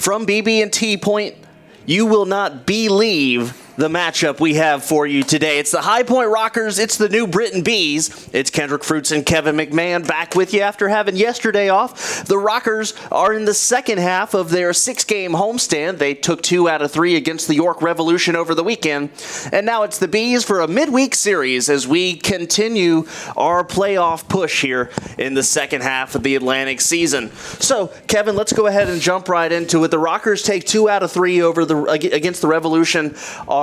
from BB&T Point, you will not believe the matchup we have for you today. It's the High Point Rockers. It's the New Britain Bees. It's Kendrick Fruits and Kevin McMahon back with you after having yesterday off. The Rockers are in the second half of their 6-game homestand. They took 2 out of 3 against the York Revolution over the weekend. And now it's the Bees for a midweek series as we continue our playoff push here in the second half of the Atlantic season. So, Kevin, let's go ahead and jump right into it. The Rockers take 2 out of 3 against the Revolution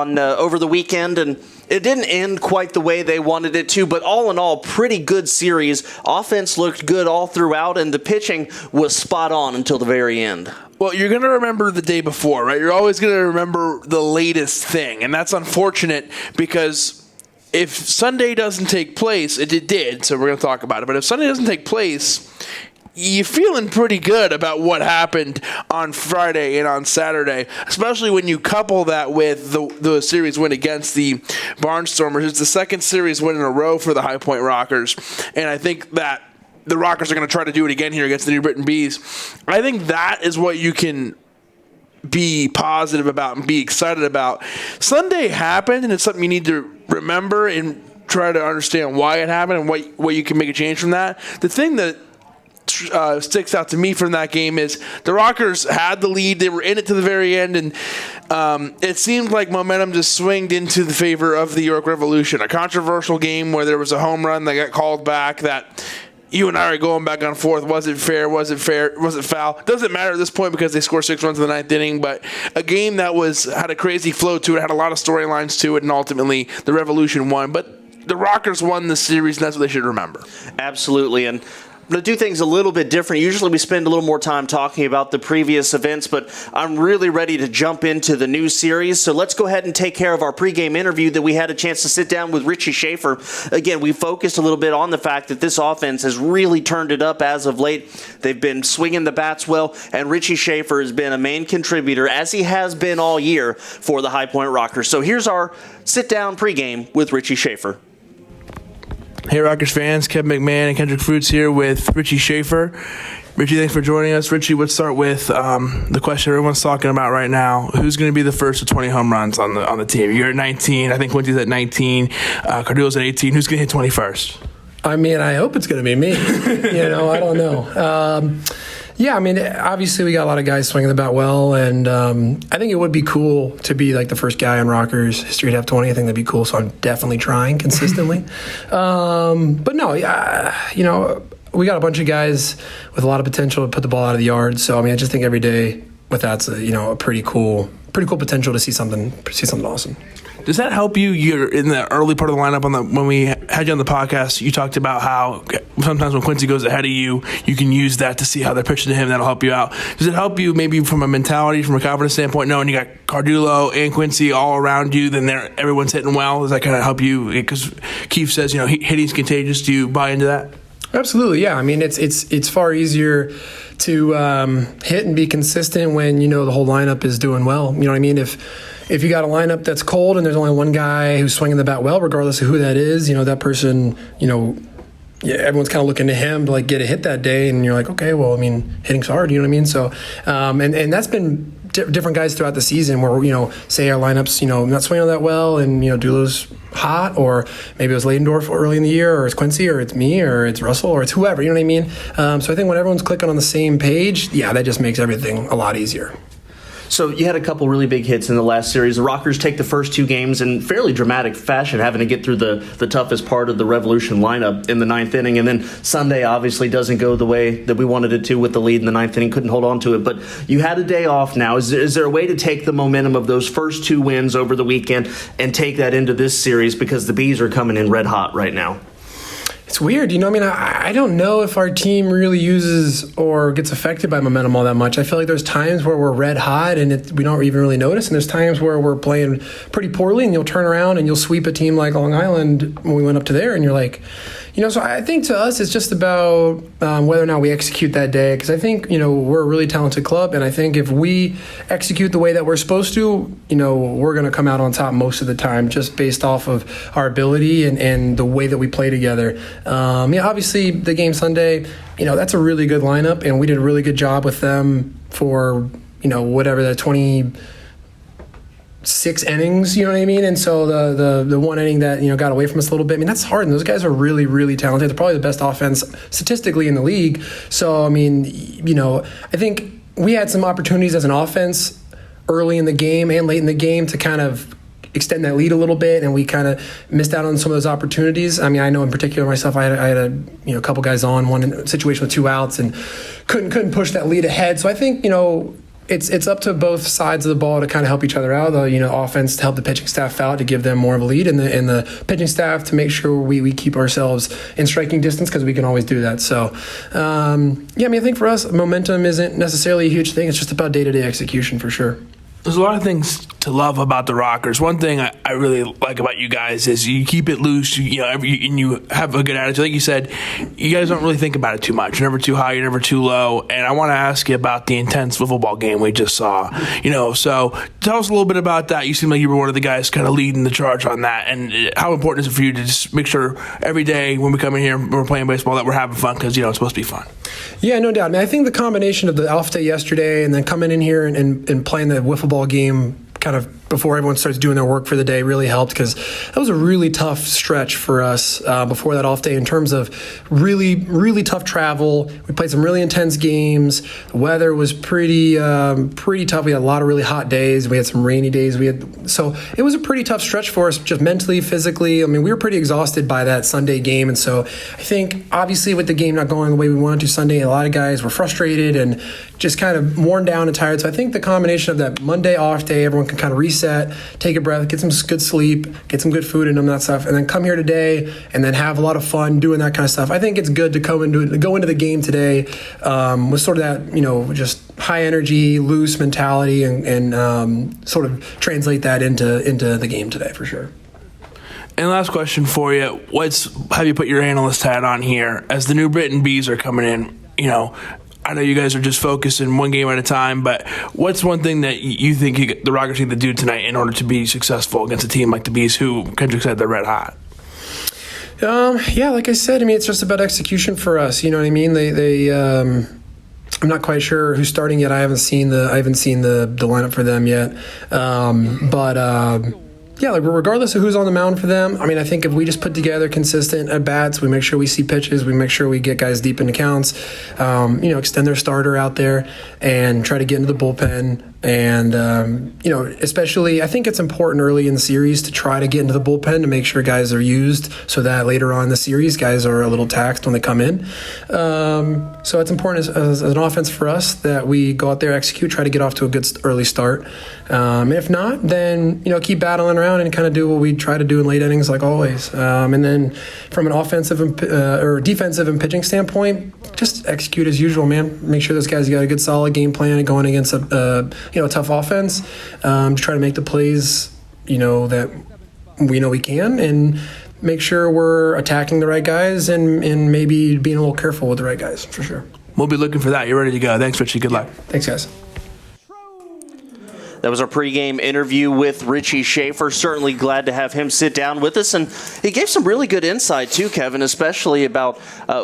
over the weekend, and it didn't end quite the way they wanted it to, but all in all, pretty good series. Offense looked good all throughout, and the pitching was spot on until the very end. Well, you're going to remember the day before, right? You're always going to remember the latest thing, and that's unfortunate because if Sunday doesn't take place, it did, so we're going to talk about it, but if Sunday doesn't take place, you're feeling pretty good about what happened on Friday and on Saturday, especially when you couple that with the series win against the Barnstormers. It's the second series win in a row for the High Point Rockers, and I think that the Rockers are going to try to do it again here against the New Britain Bees. I think that is what you can be positive about and be excited about. Sunday happened, and it's something you need to remember and try to understand why it happened and what you can make a change from that. The thing that sticks out to me from that game is the Rockers had the lead. They were in it to the very end, and it seemed like momentum just swinged into the favor of the York Revolution. A controversial game where there was a home run that got called back that you and I are going back and forth. Was it fair? Was it fair? Was it foul? Doesn't matter at this point because they scored 6 runs in the 9th inning, but a game that had a crazy flow to it, had a lot of storylines to it, and ultimately the Revolution won. But the Rockers won the series, and that's what they should remember. Absolutely, and I'm going to do things a little bit different. Usually we spend a little more time talking about the previous events, but I'm really ready to jump into the new series. So let's go ahead and take care of our pregame interview that we had a chance to sit down with Richie Shaffer. Again, we focused a little bit on the fact that this offense has really turned it up as of late. They've been swinging the bats well, and Richie Shaffer has been a main contributor, as he has been all year, for the High Point Rockers. So here's our sit-down pregame with Richie Shaffer. Hey, Rockers fans, Kevin McMahon and Kendrick Fruits here with Richie Shaffer. Richie, thanks for joining us. Richie, let's start with the question everyone's talking about right now. Who's going to be the first with 20 home runs on the team? You're at 19. I think Quincy's at 19. Cardullo's at 18. Who's going to hit 21st? I mean, I hope it's going to be me. I don't know. Yeah, I mean, obviously we got a lot of guys swinging the bat well, and I think it would be cool to be like the first guy on Rockers history to have 20. I think that'd be cool, so I'm definitely trying consistently. But no, we got a bunch of guys with a lot of potential to put the ball out of the yard. So I mean, I just think every day with that's a pretty cool potential to see something awesome. Does that help you? You're in the early part of the lineup when we had you on the podcast. You talked about how sometimes when Quincy goes ahead of you, you can use that to see how they're pitching to him. That'll help you out. Does it help you maybe from a mentality, from a confidence standpoint, knowing you got Cardullo and Quincy all around you, then everyone's hitting well? Does that kind of help you? Because Keith says hitting's contagious. Do you buy into that? Absolutely, yeah. I mean, it's far easier to hit and be consistent when the whole lineup is doing well. You know what I mean? If you got a lineup that's cold and there's only one guy who's swinging the bat well, regardless of who that is, that person, everyone's kind of looking to him to get a hit that day, and you're like, okay, well, I mean, hitting's hard, you know what I mean? So, and that's been different guys throughout the season where say our lineups, not swinging that well, and Dulo's hot, or maybe it was Leidendorf early in the year, or it's Quincy, or it's me, or it's Russell, or it's whoever, you know what I mean? So I think when everyone's clicking on the same page, yeah, that just makes everything a lot easier. So you had a couple really big hits in the last series. The Rockers take the first 2 games in fairly dramatic fashion, having to get through the toughest part of the Revolution lineup in the 9th inning. And then Sunday obviously doesn't go the way that we wanted it to with the lead in the 9th inning. Couldn't hold on to it. But you had a day off now. Is there a way to take the momentum of those first 2 wins over the weekend and take that into this series, because the Bees are coming in red hot right now? It's weird, I don't know if our team really uses or gets affected by momentum all that much. I feel like there's times where we're red hot and we don't even really notice, and there's times where we're playing pretty poorly and you'll turn around and you'll sweep a team like Long Island when we went up to there, and you're like, so I think to us it's just about whether or not we execute that day, because I think, we're a really talented club, and I think if we execute the way that we're supposed to, we're going to come out on top most of the time, just based off of our ability and the way that we play together. Obviously the game Sunday, that's a really good lineup, and we did a really good job with them for whatever the 26 innings, you know what I mean? And so the one inning that, got away from us a little bit, I mean, that's hard. And those guys are really, really talented. They're probably the best offense statistically in the league. So, I mean, I think we had some opportunities as an offense early in the game and late in the game to kind of extend that lead a little bit, and we kind of missed out on some of those opportunities. I mean, I know in particular myself, I had a couple guys on, one in a situation with 2 outs, and couldn't push that lead ahead. So I think it's up to both sides of the ball to kind of help each other out. The offense to help the pitching staff out to give them more of a lead, and the pitching staff to make sure we keep ourselves in striking distance, because we can always do that. So I think for us, momentum isn't necessarily a huge thing. It's just about day-to-day execution for sure. There's a lot of things to love about the Rockers. One thing I really like about you guys is you keep it loose, and you have a good attitude. Like you said, you guys don't really think about it too much. You're never too high, you're never too low. And I want to ask you about the intense football game we just saw. So tell us a little bit about that. You seem like you were one of the guys kind of leading the charge on that. And how important is it for you to just make sure every day when we come in here and we're playing baseball that we're having fun, because it's supposed to be fun? Yeah, no doubt. I mean, I think the combination of the off day yesterday and then coming in here and playing the wiffle ball game kind of before everyone starts doing their work for the day really helped, because that was a really tough stretch for us before that off day in terms of really, really tough travel. We played some really intense games. The weather was pretty tough. We had a lot of really hot days. We had some rainy days. So it was a pretty tough stretch for us, just mentally, physically. I mean, we were pretty exhausted by that Sunday game. And so I think obviously with the game not going the way we wanted to Sunday, a lot of guys were frustrated and just kind of worn down and tired. So I think the combination of that Monday off day, everyone can kind of reset, take a breath, get some good sleep, get some good food in them, that stuff, and then come here today and then have a lot of fun doing that kind of stuff. I think it's good to go into the game today with sort of that, just high energy, loose mentality, and sort of translate that into the game today for sure. And last question for you: have you put your analyst hat on here as the new Britain Bees are coming in? I know you guys are just focusing one game at a time, but what's one thing that you think the Rockers need to do tonight in order to be successful against a team like the Bees, who Kendrick said they're red hot? Like I said, I mean, it's just about execution for us. You know what I mean? I'm not quite sure who's starting yet. I haven't seen the lineup for them yet. Regardless of who's on the mound for them, I mean, I think if we just put together consistent at-bats, we make sure we see pitches, we make sure we get guys deep into counts, extend their starter out there and try to get into the bullpen. And, especially I think it's important early in the series to try to get into the bullpen to make sure guys are used so that later on in the series, guys are a little taxed when they come in. So it's important as an offense for us that we go out there, execute, try to get off to a good early start. And if not, then, keep battling around and kind of do what we try to do in late innings like always. And then from an offensive or defensive and pitching standpoint, just execute as usual, man. Make sure those guys got a good solid game plan going against a tough offense to try to make the plays, that we know we can, and make sure we're attacking the right guys and maybe being a little careful with the right guys for sure. We'll be looking for that. You're ready to go. Thanks, Richie. Good luck. Thanks, guys. That was our pregame interview with Richie Shaffer. Certainly glad to have him sit down with us. And he gave some really good insight, too, Kevin, especially about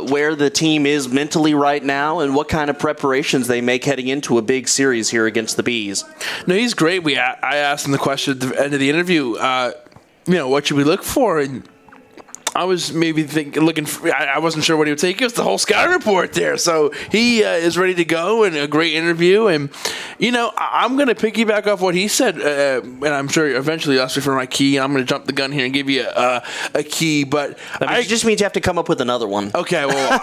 where the team is mentally right now and what kind of preparations they make heading into a big series here against the Bees. No, he's great. I asked him the question at the end of the interview, what should we look for? And I was maybe I wasn't sure what he would take. It was the whole scouting report there. So he is ready to go, and a great interview. And, I'm going to piggyback off what he said, and I'm sure eventually you'll ask me for my key, and I'm going to jump the gun here and give you a key. But it just means you have to come up with another one. Okay, well,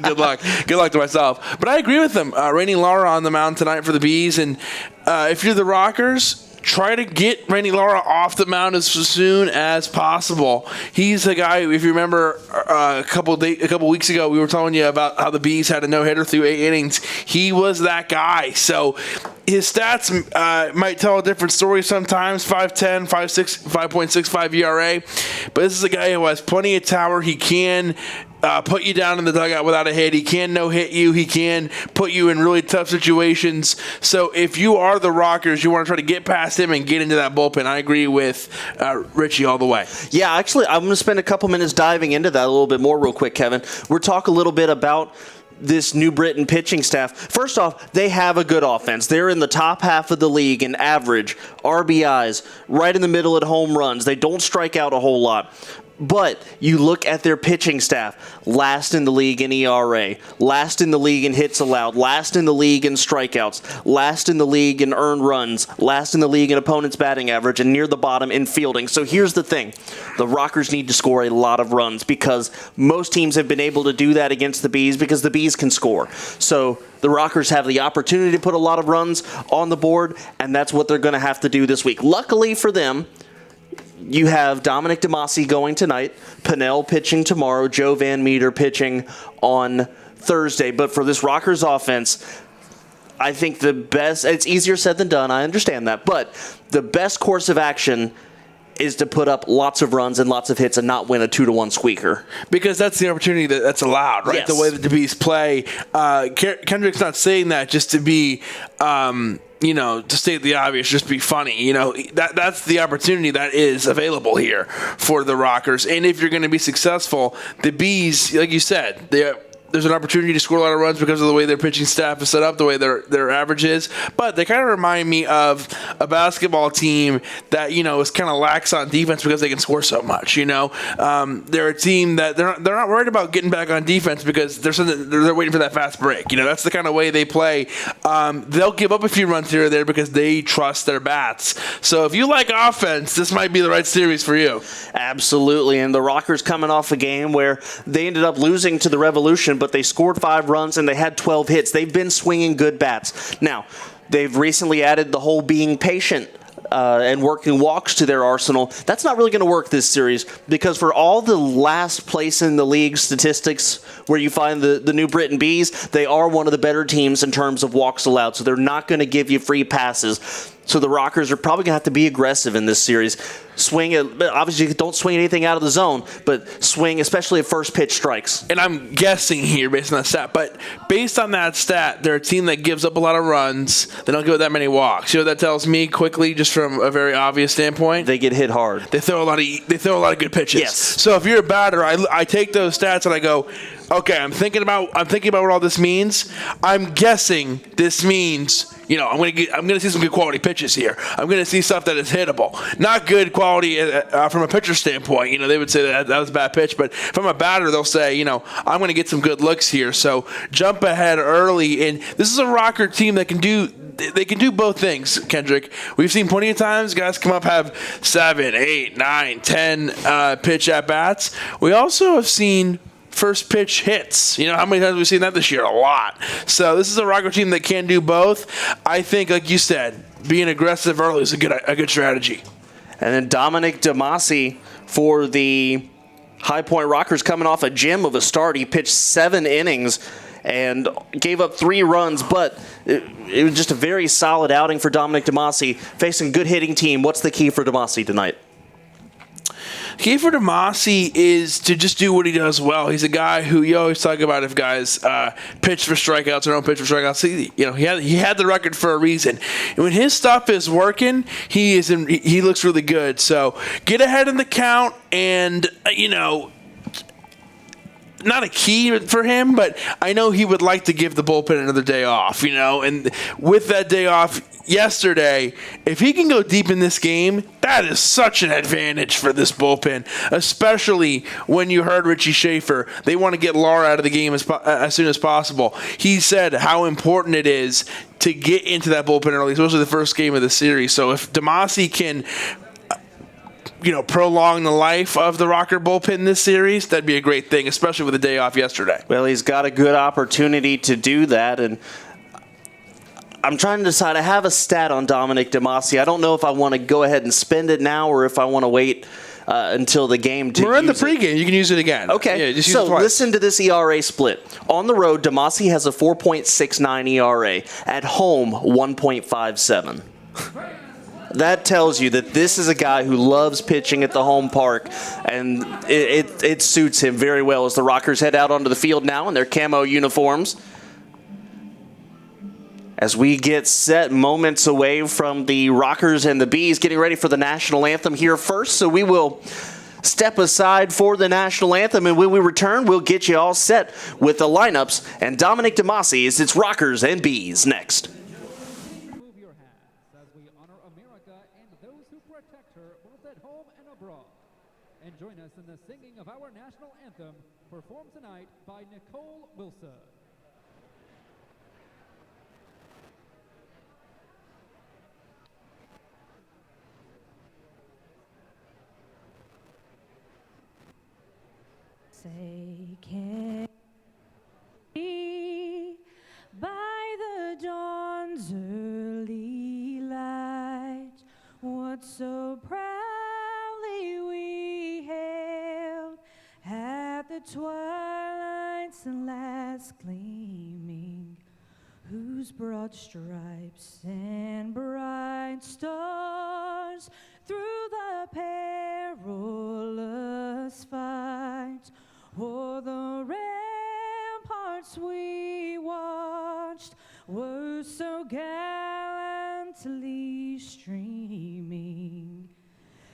good luck. Good luck to myself. But I agree with him. Rainey Lara on the mound tonight for the Bees. And if you're the Rockers, try to get Randy Lara off the mound as soon as possible. He's a guy, if you remember a couple weeks ago, we were telling you about how the Bees had a no-hitter through 8 innings. He was that guy. So his stats might tell a different story sometimes, 5.10, 5.6, 5.65 ERA. But this is a guy who has plenty of power. He can put you down in the dugout without a hit. He can no-hit you. He can put you in really tough situations. So if you are the Rockers, you want to try to get past him and get into that bullpen. I agree with Richie all the way. Yeah, actually, I'm going to spend a couple minutes diving into that a little bit more real quick, Kevin. We're talking a little bit about this New Britain pitching staff. First off, they have a good offense. They're in the top half of the league in average, RBIs, right in the middle at home runs. They don't strike out a whole lot. But you look at their pitching staff, last in the league in ERA, last in the league in hits allowed, last in the league in strikeouts, last in the league in earned runs, last in the league in opponent's batting average, and near the bottom in fielding. So here's the thing. The Rockers need to score a lot of runs because most teams have been able to do that against the Bees because the Bees can score. So the Rockers have the opportunity to put a lot of runs on the board, and that's what they're going to have to do this week. Luckily for them, you have Dominic DeMasi going tonight, Pennell pitching tomorrow, Joe Van Meter pitching on Thursday. But for this Rockers offense, I think the best, it's easier said than done, I understand that, but the best course of action is to put up lots of runs and lots of hits and not win a 2-1 squeaker. Because that's the opportunity that's allowed, right? Yes. The way that the Bees play. Kendrick's not saying that just to be, to state the obvious, just be funny. That's the opportunity that is available here for the Rockers. And if you're going to be successful, the Bees, like you said, there's an opportunity to score a lot of runs because of the way their pitching staff is set up, the way their average is. But they kind of remind me of a basketball team that, is kind of lax on defense because they can score so much, They're a team that they're not worried about getting back on defense because they're waiting for that fast break. That's the kind of way they play. They'll give up a few runs here or there because they trust their bats. So if you like offense, this might be the right series for you. Absolutely. And the Rockers coming off a game where they ended up losing to the Revolution, but they scored 5 runs and they had 12 hits. They've been swinging good bats. Now, they've recently added the whole being patient and working walks to their arsenal. That's not really going to work this series because for all the last place in the league statistics where you find the New Britain Bees, they are one of the better teams in terms of walks allowed, so they're not going to give you free passes. So the Rockers are probably going to have to be aggressive in this series. Obviously, don't swing anything out of the zone, but swing, especially at first pitch strikes. And I'm guessing here based on that stat, but based on that stat, they're a team that gives up a lot of runs. They don't give up that many walks. You know what that tells me quickly, just from a very obvious standpoint? They get hit hard. They throw a lot of good pitches. Yes. So if you're a batter, I take those stats and I go, okay, I'm thinking about what all this means. I'm guessing this means, I'm going to see some good quality pitches here. I'm going to see stuff that is hittable. Not good quality from a pitcher standpoint. They would say that was a bad pitch, but from a batter, they'll say, I'm going to get some good looks here. So jump ahead early, and this is a Rocker team that can do. They can do both things, Kendrick. We've seen plenty of times guys come up, have 7, 8, 9, 10 pitch at bats. We also have seen first pitch hits. How many times have we seen that this year? A lot. So this is a Rocker team that can do both. I think, like you said, being aggressive early is a good strategy. And then Dominic DeMasi for the High Point Rockers coming off a gem of a start. He pitched 7 innings and gave up 3 runs, but it was just a very solid outing for Dominic DeMasi, facing a good hitting team. What's the key for DeMasi tonight? Key for DeMasi is to just do what he does well. He's a guy who you always talk about if guys pitch for strikeouts or don't pitch for strikeouts. He had the record for a reason. And when his stuff is working, he looks really good. So get ahead in the count and not a key for him, but I know he would like to give the bullpen another day off, and with that day off yesterday, if he can go deep in this game, that is such an advantage for this bullpen, especially when you heard Richie Shaffer. They want to get Laura out of the game as soon as possible. He said how important it is to get into that bullpen early, especially the first game of the series. So if DeMasi can prolong the life of the Rocker bullpen this series, that'd be a great thing, especially with the day off yesterday. Well, he's got a good opportunity to do that, and I'm trying to decide. I have a stat on Dominic DeMasi. I don't know if I want to go ahead and spend it now or if I want to wait until the game to We're in the use it. pregame. You can use it again. Okay, Yeah, just use so it twice. listen to this ERA split. On the road, DeMasi has a 4.69 ERA. At home, 1.57. That tells you that this is a guy who loves pitching at the home park, and it suits him very well as the Rockers head out onto the field now in their camo uniforms. As we get set moments away from the Rockers and the Bees, getting ready for the national anthem here first, so we will step aside for the national anthem, and when we return, we'll get you all set with the lineups and Dominic DeMasi. It's Rockers and Bees next. Move your hands as we honor America and those who protect her both at home and abroad. And join us in the singing of our national anthem, performed tonight by Nicole Wilson. Say, can we by the dawn's early light what so proudly we hailed at the twilight's last gleaming, whose broad stripes and bright stars through the perilous fight o'er the ramparts we watched were so gallantly streaming,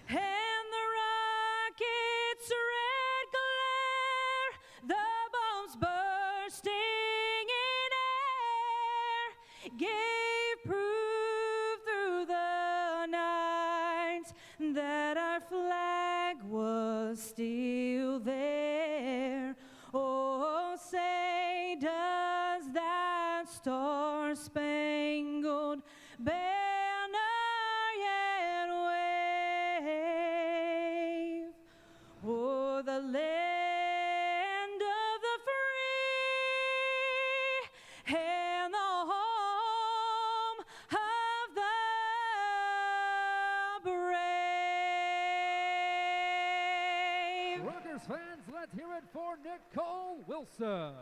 and the rocket's red glare, the bombs bursting in air, gave proof through the night that our flag was still there. Oh, say, does that star-spangled banner yet wave o'er the land of the free and the home of the brave? Rockers fans, let's hear it for Nicole Wilson.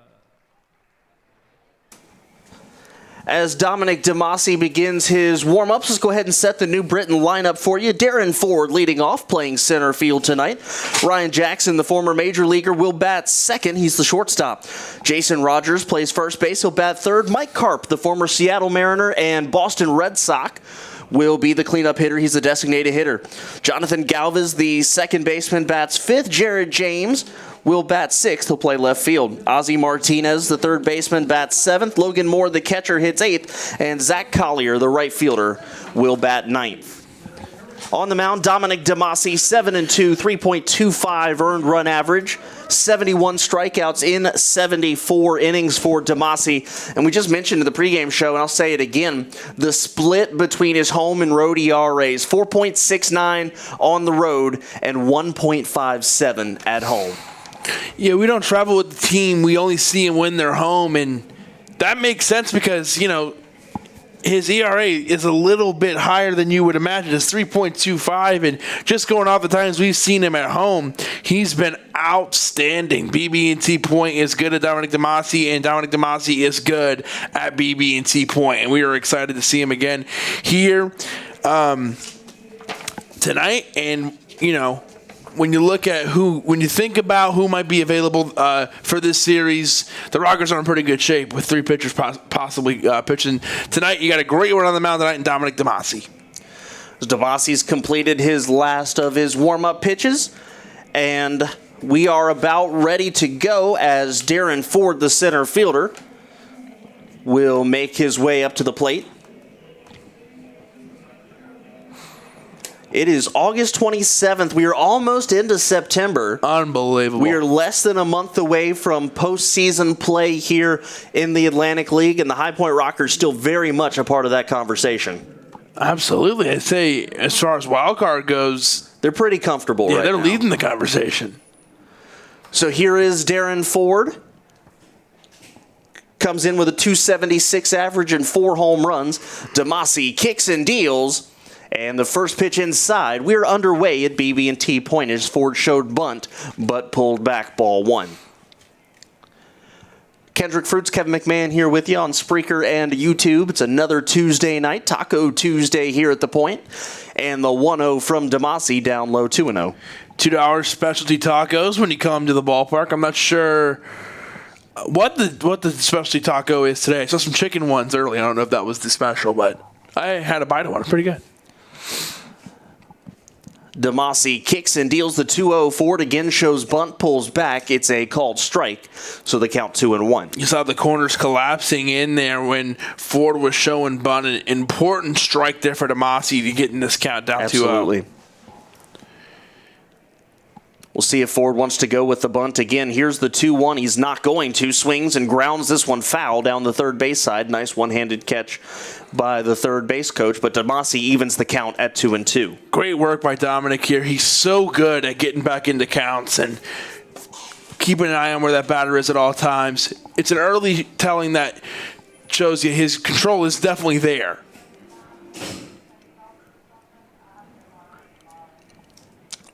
As Dominic DeMasi begins his warm-ups, let's go ahead and set the New Britain lineup for you. Darren Ford leading off, playing center field tonight. Ryan Jackson, the former major leaguer, will bat second. He's the shortstop. Jason Rogers plays first base. He'll bat third. Mike Karp, the former Seattle Mariner and Boston Red Sox, will be the cleanup hitter. He's the designated hitter. Jonathan Galvez, the second baseman, bats fifth. Jared James will bat sixth. He'll play left field. Ozzie Martinez, the third baseman, bats seventh. Logan Moore, the catcher, hits eighth. And Zach Collier, the right fielder, will bat ninth. On the mound, Dominic DeMasi, 7-2, 3.25 earned run average, 71 strikeouts in 74 innings for DeMasi. And we just mentioned in the pregame show, and I'll say it again, the split between his home and road ERAs, 4.69 on the road and 1.57 at home. Yeah, we don't travel with the team. We only see them when they're home, and that makes sense because, you know, his ERA is a little bit higher than you would imagine. It's 3.25, and just going off the times we've seen him at home, he's been outstanding. BB&T Point is good at Dominic DeMasi, and Dominic DeMasi is good at BB&T Point, and we are excited to see him again here tonight. And, you know, when you think about who might be available for this series, the Rockers are in pretty good shape with three pitchers possibly pitching tonight. You got a great one on the mound tonight in Dominic DeMasi. DeMasi's completed his last of his warm-up pitches, and we are about ready to go as Darren Ford, the center fielder, will make his way up to the plate. It is August 27th. We are almost into September. Unbelievable. We are less than a month away from postseason play here in the Atlantic League, and the High Point Rockers still very much a part of that conversation. Absolutely. I'd say as far as wild card goes, they're pretty comfortable right now. They're leading the conversation. So here is Darren Ford. Comes in with a .276 average and 4 home runs. DeMasi kicks and deals. And the first pitch inside. We're underway at BB&T Point as Ford showed bunt, but pulled back ball one. Kendrick Fruits, Kevin McMahon here with you on Spreaker and YouTube. It's another Tuesday night, Taco Tuesday here at the Point. And the 1-0 from DeMasi down low 2-0. $2 specialty tacos when you come to the ballpark. I'm not sure what the specialty taco is today. I saw some chicken ones early. I don't know if that was the special, but I had a bite of one. Pretty good. Demasi kicks and deals the 2-0. Ford again shows bunt, pulls back. It's a called strike, so the count 2-1. You saw the corners collapsing in there when Ford was showing bunt. An important strike there for Demasi to get in this count down 2-0. Absolutely. We'll see if Ford wants to go with the bunt again. Here's the 2-1. He's not going to. Swings and grounds this one foul down the third base side. Nice one-handed catch by the third base coach, but Demasi evens the count at 2-2. Great work by Dominic here. He's so good at getting back into counts and keeping an eye on where that batter is at all times. It's an early telling that shows you his control is definitely there.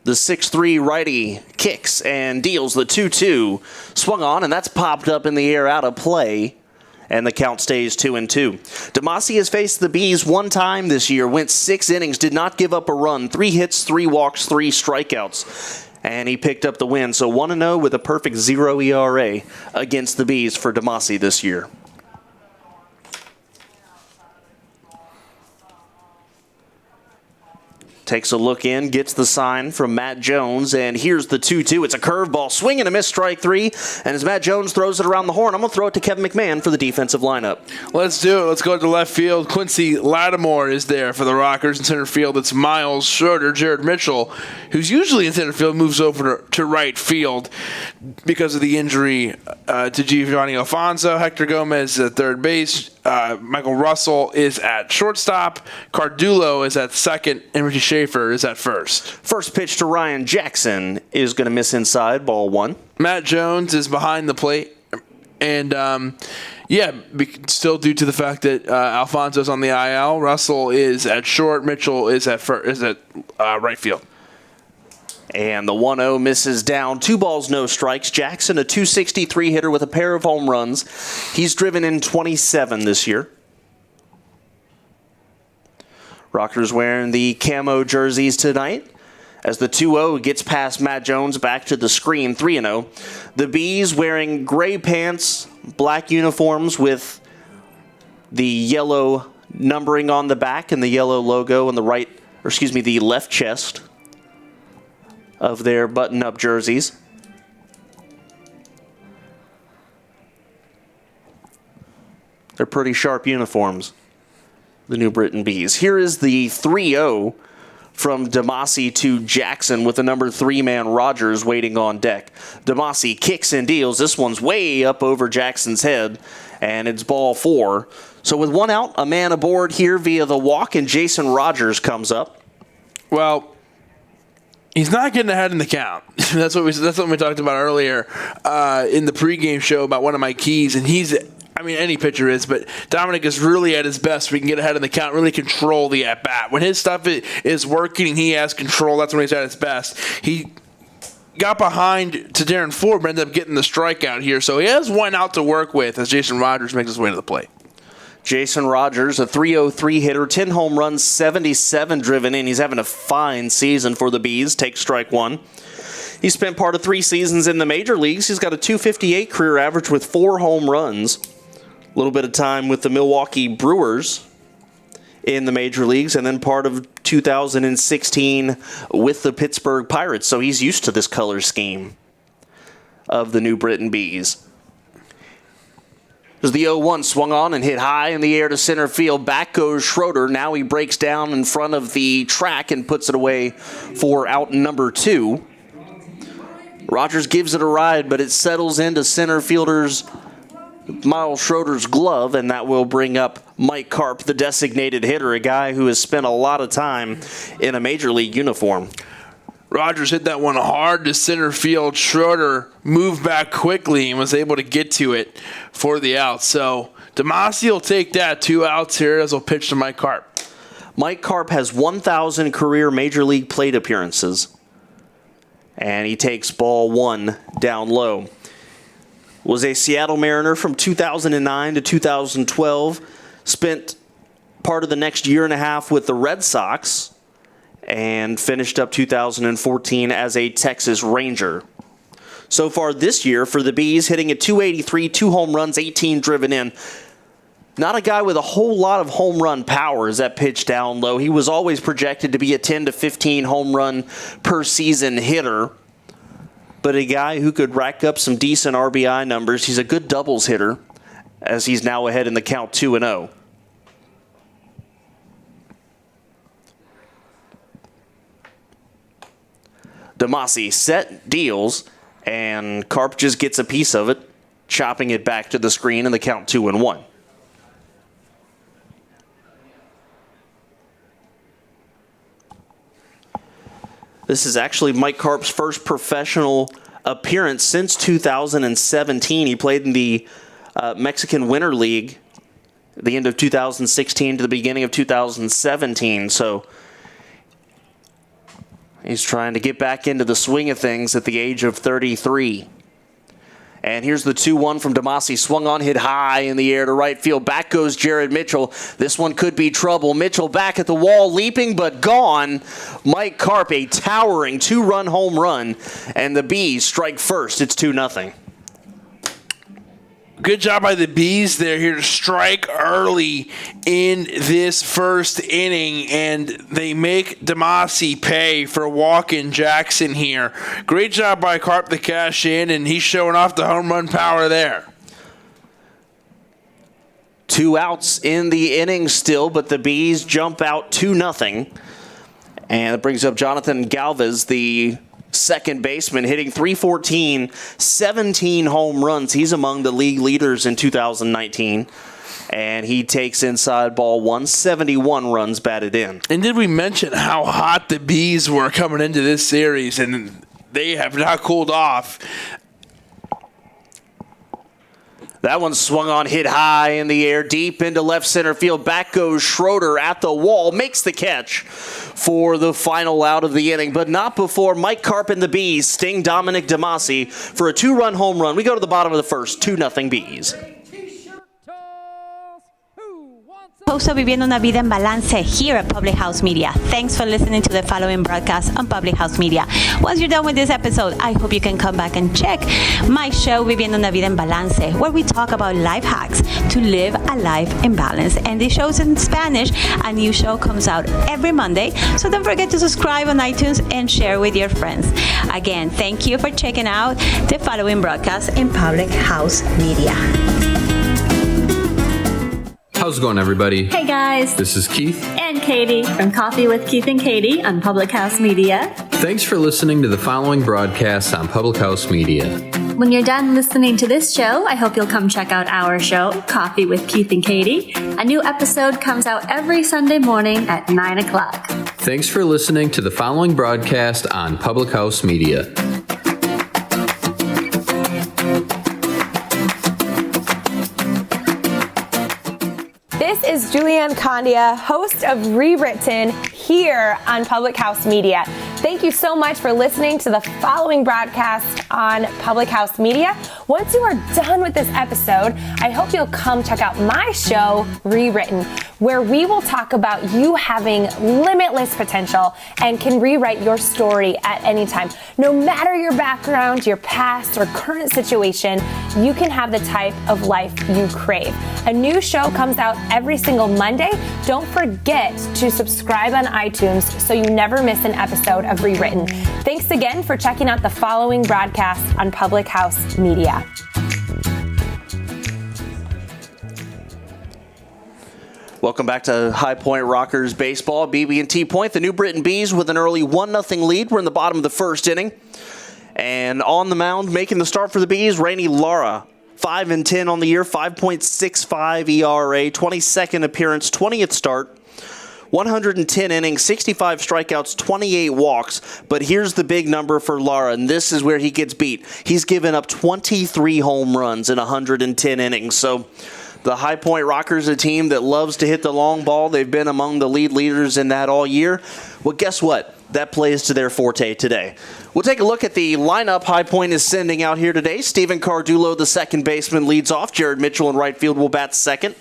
The 6'3" righty kicks and deals the 2-2. Swung on, and that's popped up in the air out of play, and the count stays 2-2. Demasi has faced the Bees one time this year, went 6 innings, did not give up a run, 3 hits, 3 walks, 3 strikeouts, and he picked up the win. So 1-0 with a perfect 0 ERA against the Bees for Demasi this year. Takes a look in, gets the sign from Matt Jones, and here's the 2-2. It's a curveball, swing and a miss, strike 3. And as Matt Jones throws it around the horn, I'm going to throw it to Kevin McMahon for the defensive lineup. Let's do it. Let's go to left field. Quincy Lattimore is there for the Rockers. In center field, it's Miles Schroeder. Jared Mitchell, who's usually in center field, moves over to right field because of the injury to Giovanni Alfonso. Hector Gomez at third base. Michael Russell is at shortstop. Cardulo is at second, and Richie Shaffer is at first. First pitch to Ryan Jackson is going to miss inside, ball 1. Matt Jones is behind the plate, and still due to the fact that Alfonso's on the IL. Russell is at short. Mitchell is at right field. And the 1-0 misses down. 2 balls, no strikes. Jackson, a .263 hitter with a pair of home runs. He's driven in 27 this year. Rockers wearing the camo jerseys tonight. As the 2-0 gets past Matt Jones back to the screen, 3-0. The Bees wearing gray pants, black uniforms with the yellow numbering on the back and the yellow logo on the the left chest of their button-up jerseys. They're pretty sharp uniforms, the New Britain Bees. Here is the 3-0 from Demasi to Jackson with the number 3-man Rogers waiting on deck. Demasi kicks and deals. This one's way up over Jackson's head, and it's ball 4. So with 1 out, a man aboard here via the walk, and Jason Rogers comes up. Well, he's not getting ahead in the count. That's what we talked about earlier in the pregame show about one of my keys. And any pitcher is, but Dominic is really at his best. We can get ahead in the count, really control the at-bat. When his stuff is working and he has control, that's when he's at his best. He got behind to Darren Ford, but ended up getting the strikeout here. So he has 1 out to work with as Jason Rogers makes his way to the plate. Jason Rogers, a .303 hitter, 10 home runs, 77 driven in. He's having a fine season for the Bees. Take strike 1. He spent part of 3 seasons in the major leagues. He's got a .258 career average with 4 home runs. A little bit of time with the Milwaukee Brewers in the major leagues, and then part of 2016 with the Pittsburgh Pirates. So he's used to this color scheme of the New Britain Bees. As the 0-1 swung on and hit high in the air to center field. Back goes Schroeder. Now he breaks down in front of the track and puts it away for out number 2. Rogers gives it a ride, but it settles into center fielder's Miles Schroeder's glove, and that will bring up Mike Karp, the designated hitter, a guy who has spent a lot of time in a major league uniform. Rogers hit that one hard to center field. Schroeder moved back quickly and was able to get to it for the out. So Demasi will take that. 2 outs here as he'll pitch to Mike Karp. Mike Karp has 1,000 career major league plate appearances, and he takes ball 1 down low. Was a Seattle Mariner from 2009 to 2012. Spent part of the next year and a half with the Red Sox, and finished up 2014 as a Texas Ranger. So far this year for the Bees, hitting at .283, 2 home runs, 18 driven in. Not a guy with a whole lot of home run power as that pitch down low. He was always projected to be a 10 to 15 home run per season hitter, but a guy who could rack up some decent RBI numbers. He's a good doubles hitter as he's now ahead in the count 2-0. Damasi set, deals, and Karp just gets a piece of it, chopping it back to the screen in the count 2-1. This is actually Mike Karp's first professional appearance since 2017. He played in the Mexican Winter League at the end of 2016 to the beginning of 2017. So he's trying to get back into the swing of things at the age of 33. And here's the 2-1 from Damasi. Swung on, hit high in the air to right field. Back goes Jared Mitchell. This one could be trouble. Mitchell back at the wall, leaping but gone. Mike Karp, a towering 2-run home run. And the Bees strike first. It's 2-0. Good job by the Bees. They're here to strike early in this first inning, and they make Damasi pay for walking Jackson here. Great job by Karp to cash in, and he's showing off the home run power there. 2 outs in the inning still, but the Bees jump out 2-0. And it brings up Jonathan Galvez, the second baseman, hitting .314, 17 home runs. He's among the league leaders in 2019. And he takes inside ball 171 runs batted in. And did we mention how hot the Bees were coming into this series? And they have not cooled off. That one swung on, hit high in the air, deep into left center field. Back goes Schroeder at the wall, makes the catch for the final out of the inning, but not before Mike Karp and the Bees sting Dominic Damasi for a 2-run home run. We go to the bottom of the first, 2-0 Bees. Also viviendo una vida en balance here at Public House Media. Thanks for listening to the following broadcast on Public House Media. Once you're done with this episode, I hope you can come back and check my show Viviendo una vida en balance, where we talk about life hacks to live a life in balance. And the show's in Spanish. A new show comes out every Monday, so don't forget to subscribe on iTunes and share with your friends. Again, thank you for checking out the following broadcast in Public House Media. How's it going, everybody? Hey guys, This is Keith. and Katie from Coffee with Keith and Katie on Public House Media. Thanks for listening to the following broadcast on Public House Media. When you're done listening to this show, I hope you'll come check out our show, Coffee with Keith and Katie. A new episode comes out every Sunday morning at 9 o'clock. Thanks for listening to the following broadcast on Public House Media. This is Julianne Condia, host of Rewritten, here on Public House Media. Thank you so much for listening to the following broadcast on Public House Media. Once you are done with this episode, I hope you'll come check out my show, Rewritten, where we will talk about you having limitless potential and can rewrite your story at any time. No matter your background, your past, or current situation, you can have the type of life you crave. A new show comes out every single Monday. Don't forget to subscribe on iTunes so you never miss an episode of Rewritten. Thanks again for checking out the following broadcast on Public House Media. Welcome back to High Point Rockers Baseball. BB&T Point, the New Britain Bees with an early 1-0 lead. We're in the bottom of the first inning. And on the mound, making the start for the Bees, Rainey Lara. 5-10 on the year, 5.65 ERA, 22nd appearance, 20th start. 110 innings, 65 strikeouts, 28 walks. But here's the big number for Lara, and this is where he gets beat. He's given up 23 home runs in 110 innings. So the High Point Rockers, a team that loves to hit the long ball. They've been among the lead leaders in that all year. Well, guess what? That plays to their forte today. We'll take a look at the lineup High Point is sending out here today. Steven Cardulo, the second baseman, leads off. Jared Mitchell in right field will bat second.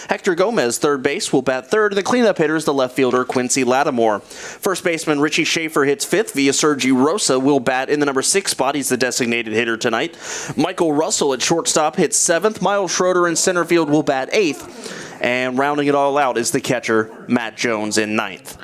Hector Gomez, third base, will bat third. And the cleanup hitter is the left fielder, Quincy Lattimore. First baseman Richie Shaffer hits fifth. Via Sergi Rosa will bat in the number 6 spot. He's the designated hitter tonight. Michael Russell at shortstop hits seventh. Miles Schroeder in center field will bat eighth. And rounding it all out is the catcher, Matt Jones, in ninth.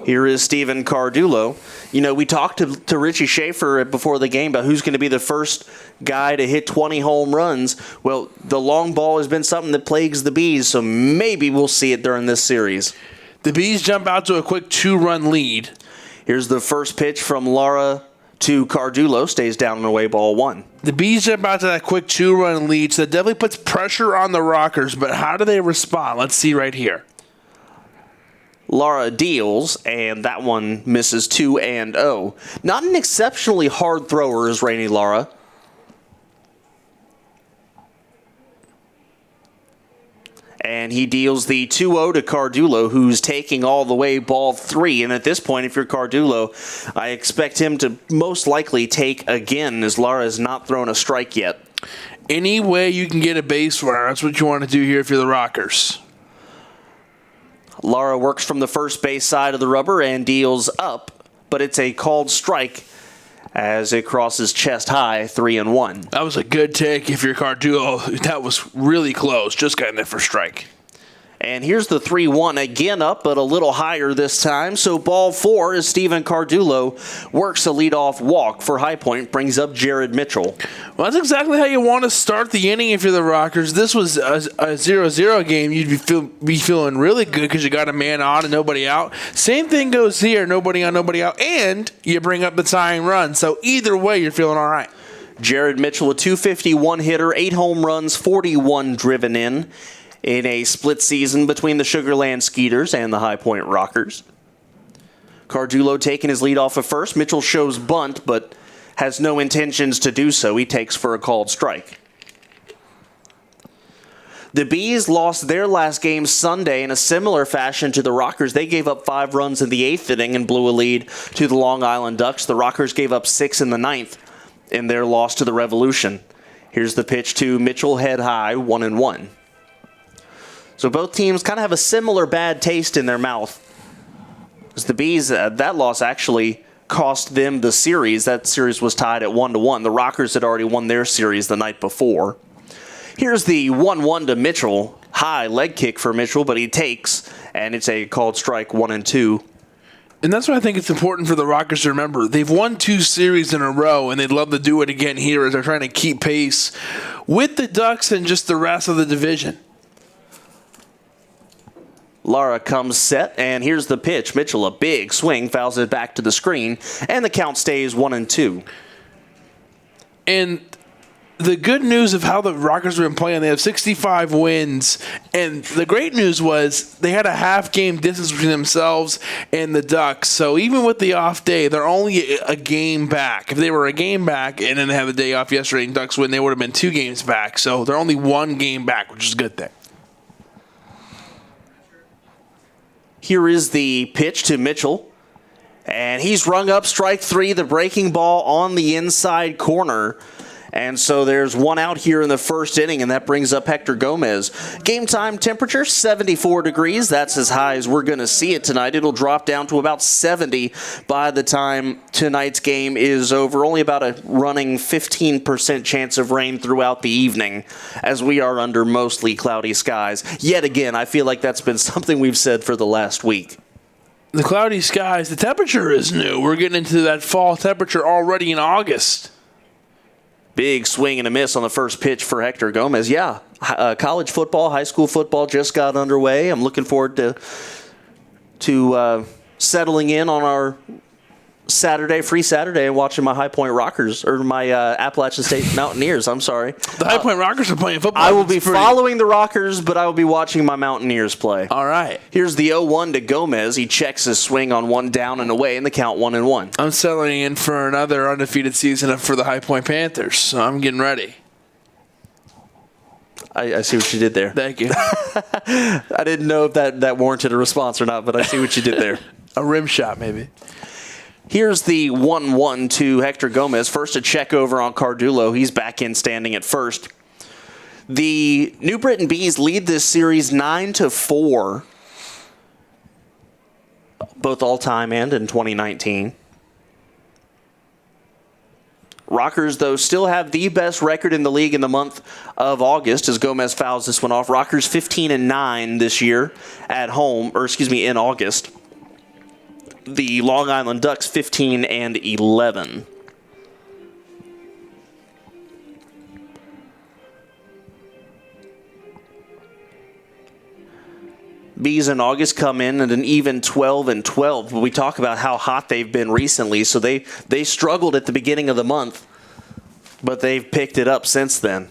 Here is Steven Cardulo. You know, we talked to Richie Shaffer before the game about who's going to be the first guy to hit 20 home runs. Well, the long ball has been something that plagues the Bees, so maybe we'll see it during this series. The Bees jump out to a quick 2-run lead. Here's the first pitch from Lara to Cardulo, stays down and away, ball 1. The Bees jump out to that quick 2-run lead, so that definitely puts pressure on the Rockers, but how do they respond? Let's see right here. Lara deals, and that one misses 2-0. Not an exceptionally hard thrower is Rainy Lara. And he deals the 2-0 to Cardulo, who's taking all the way, ball 3. And at this point, if you're Cardulo, I expect him to most likely take again, as Lara has not thrown a strike yet. Any way you can get a base runner, that's what you want to do here if you're the Rockers. Lara works from the first base side of the rubber and deals up, but it's a called strike as it crosses chest high, 3-1. That was a good take if you're Cardulo. That was really close. Just got in there for strike. And here's the 3-1, again up, but a little higher this time. So ball 4 is Steven Cardulo works a leadoff walk for High Point, brings up Jared Mitchell. Well, that's exactly how you want to start the inning if you're the Rockers. This was a 0-0 game. You'd be feeling really good because you got a man on and nobody out. Same thing goes here, nobody on, nobody out, and you bring up the tying run. So either way, you're feeling all right. Jared Mitchell, a .251 hitter, 8 home runs, 41 driven in a split season between the Sugarland Skeeters and the High Point Rockers. Cardulo taking his lead off at first. Mitchell shows bunt, but has no intentions to do so. He takes for a called strike. The Bees lost their last game Sunday in a similar fashion to the Rockers. They gave up 5 runs in the 8th inning and blew a lead to the Long Island Ducks. The Rockers gave up 6 in the 9th in their loss to the Revolution. Here's the pitch to Mitchell, head high, 1-1. So both teams kind of have a similar bad taste in their mouth. As the Bees, that loss actually cost them the series. That series was tied at 1-1. The Rockers had already won their series the night before. Here's the 1-1 to Mitchell. High leg kick for Mitchell, but he takes, and it's a called strike, 1-2. And that's why I think it's important for the Rockers to remember. They've won 2 series in a row, and they'd love to do it again here as they're trying to keep pace with the Ducks and just the rest of the division. Lara comes set, and here's the pitch. Mitchell, a big swing, fouls it back to the screen, and the count stays 1-2. And the good news of how the Rockers have been playing, they have 65 wins, and the great news was they had a half-game distance between themselves and the Ducks. So even with the off day, they're only a game back. If they were a game back and then they had the day off yesterday and Ducks win, they would have been 2 games back. So they're only 1 game back, which is a good thing. Here is the pitch to Mitchell, and he's rung up strike 3, the breaking ball on the inside corner. And so there's 1 out here in the first inning, and that brings up Hector Gomez. Game time temperature, 74 degrees. That's as high as we're going to see it tonight. It'll drop down to about 70 by the time tonight's game is over. Only about a running 15% chance of rain throughout the evening, as we are under mostly cloudy skies. Yet again, I feel like that's been something we've said for the last week. The cloudy skies, the temperature is new. We're getting into that fall temperature already in August. Big swing and a miss on the first pitch for Hector Gomez. Yeah, college football, high school football just got underway. I'm looking forward to settling in on our free Saturday, and watching my High Point Rockers, or my Appalachian State Mountaineers. I'm sorry. The High Point Rockers are playing football. I will be following the Rockers, but I will be watching my Mountaineers play. All right. Here's the 0-1 to Gomez. He checks his swing on 1 down and away, and the count 1-1. I'm settling in for another undefeated season for the High Point Panthers, so I'm getting ready. I see what you did there. Thank you. I didn't know if that warranted a response or not, but I see what you did there. A rim shot, maybe. Here's the 1-1 to Hector Gomez. First a check over on Cardulo. He's back in standing at first. The New Britain Bees lead this series 9-4, both all-time and in 2019. Rockers, though, still have the best record in the league in the month of August as Gomez fouls this one off. Rockers 15-9 this year at home, in August. The Long Island Ducks 15-11. Bees in August come in at an even 12-12. We talk about how hot they've been recently, so they struggled at the beginning of the month, but they've picked it up since then.